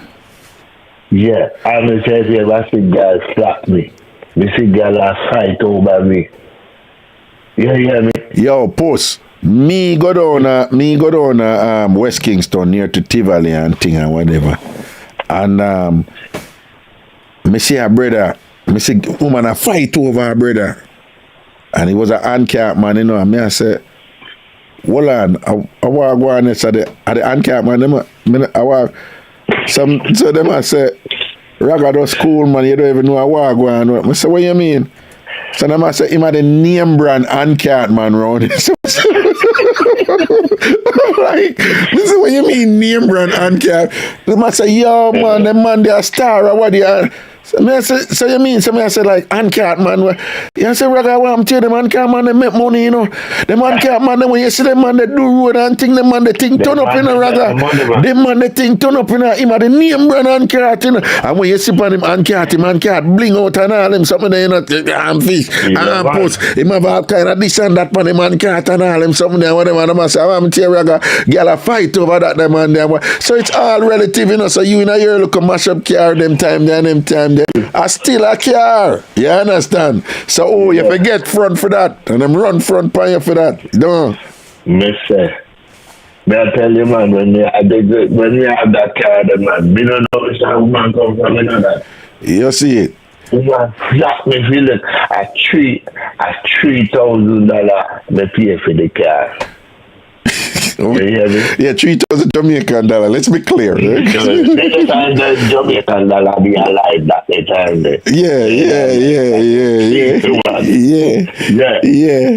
Yeah, and I say, if I see girl slap me, I see girl fight over me. You hear me? Yo, Puss. Me go down West Kingston near to Tivoli and thing and whatever. And me see a brother, me see woman a fight over a brother. And he was an handicap man, you know, and me I say, hold on, I walk go on at the handicap man, so them I say, Raga school man, you don't even know I walk go on. I say, what you mean? So them I say, him had a name brand handicap man round. Like, this is what you mean, name brand handicap. They must say, yo, man, the man, they are star, or what they are. So you mean, so I say, like, handicap man. You say, Raga, what I'm telling them, handicap man, they make money, you know. The handicap man, when you see them man, they do road and thing, the man, they think turn up in a Raga. The man, they think turn up in a, him had the name brand handicap, you know. And when you see on him handicap bling out and all them, something, you know, I'm fish, I'm post, him have all kind of this and that, man, him handicap and all them, something there, whatever, and I say, I'm telling Raga, girl a fight over that, them man there. So it's all relative, you know, so you in a year look a mash up car, them time there, I still a car. You understand? So you forget front for that. And them run front by you for that. Don't. Mister, may I tell you, man, when you have that car, the man, we don't know which woman come from, you know that. You see it. Woman slap me feeling a $3,000 me pay for the car. Yeah, 3,000 Jamaican dollar. Let's be clear. The Jamaican dollar be alive that the time. Yeah.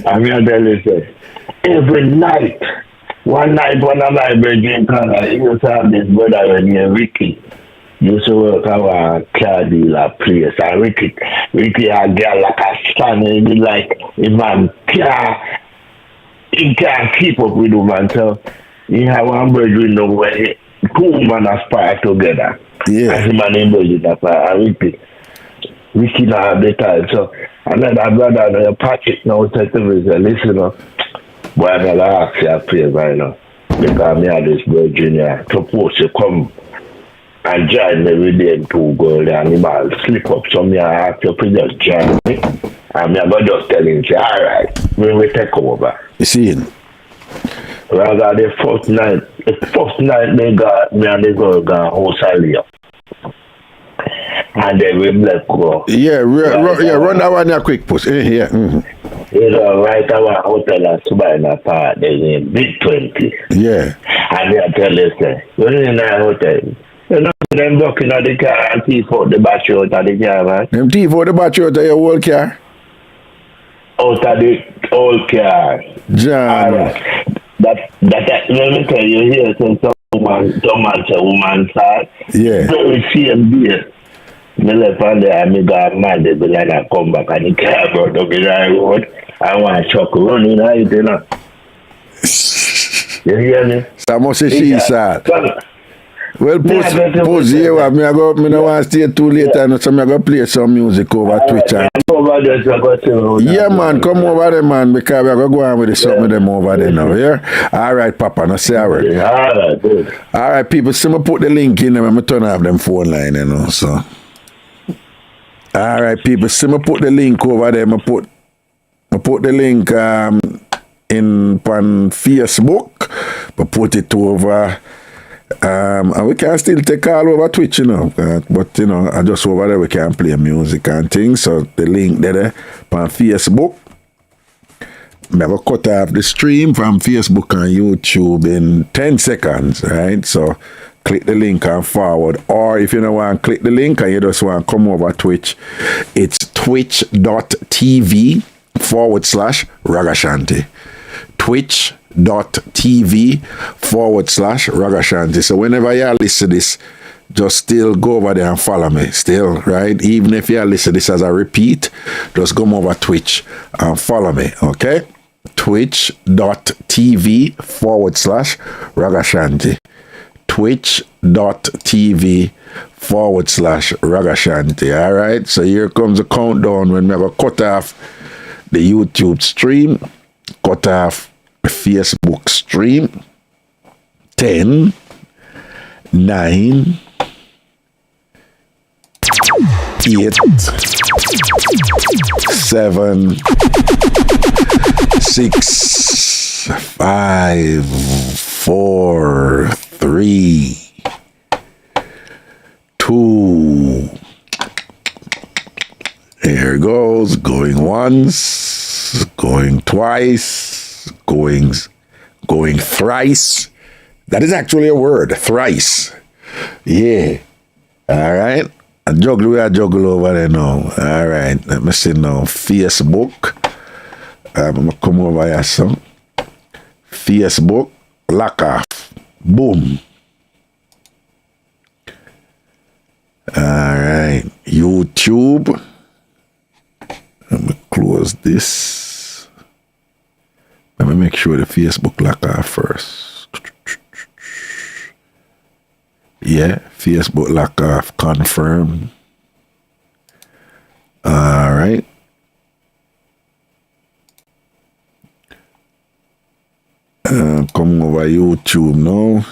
I mean, every night, one of my brethren, he used to have this brother named Ricky. Used to work at a car dealer place. And Ricky had a girl like a son. He be like, a man car. He can't keep up with him until he have one brethren know where 2 men aspire together. Yeah. And him and him brethren aspire. And Ricky now have the time. So another brother in your pocket now said to me, listen up, boy, I'm going to ask you a favor right now. Because me and this brethren here supposed to come and join me with them 2 girls and he might slip up. So me I ask you to just join me. And me I go just tell him, say, all right, when we take over. You see it? Rather the first night they got me and the girl got house earlier. And then we let go. Yeah, run that one here quick, Puss. Yeah. Mm-hmm. You know, right our hotel at Subina Park, there's a big 20. Yeah. And they tell us, when you're in our hotel, you know, them walking at the car and thief out the battery out of the car, man. Them thief out the battery out of your whole car? Out of the old car. John. Let me tell you here, since some man say woman side. Yeah. Very same day. Me left on there and me got mad, they be like, I come back and the car brought up in the road. I want to chuck running out, you know. You hear me? That must say she sad. Well, pause here. Me no want to stay too late, and so I go play some music over Twitch. Yeah, man, come over there, man, because we are going to go on with some of them over there now, yeah? All right, Papa, no say all right. Yeah, all right, good. All right, people, see me put the link in them, I'm turn off them phone line, you know, so. All right, people, see me put the link over there, I put the link in on Facebook, but put it over, and we can still take all over Twitch, you know, but, you know, I just over there, we can play music and things, so the link there on Facebook. I'm going to cut off the stream from Facebook and YouTube in 10 seconds, right? So click the link and forward. Or if you don't want to click the link and you just want to come over Twitch, it's twitch.tv/Ragashanti. Twitch.tv/Ragashanti. So whenever you listen to this, just still go over there and follow me still, right? Even if you listen to this as a repeat, just come over Twitch and follow me, okay? Twitch.tv/Ragashanti. Twitch.tv/Ragashanti. All right, so here comes the countdown when we're going to cut off the YouTube stream, cut off the Facebook stream. 10, 9, 8, 7, 6, 5, 4, 3, 2. Here it goes. Going once, going twice, going thrice. That is actually a word, thrice. Yeah. All right. We are juggle over there now. All right. Let me see now. Facebook. I'm going to come over here, son. Facebook. Lock off. Boom. All right. YouTube. Let me close this. Let me make sure the Facebook lock off first. Yeah, Facebook lock off, confirm. All right. Come over YouTube now.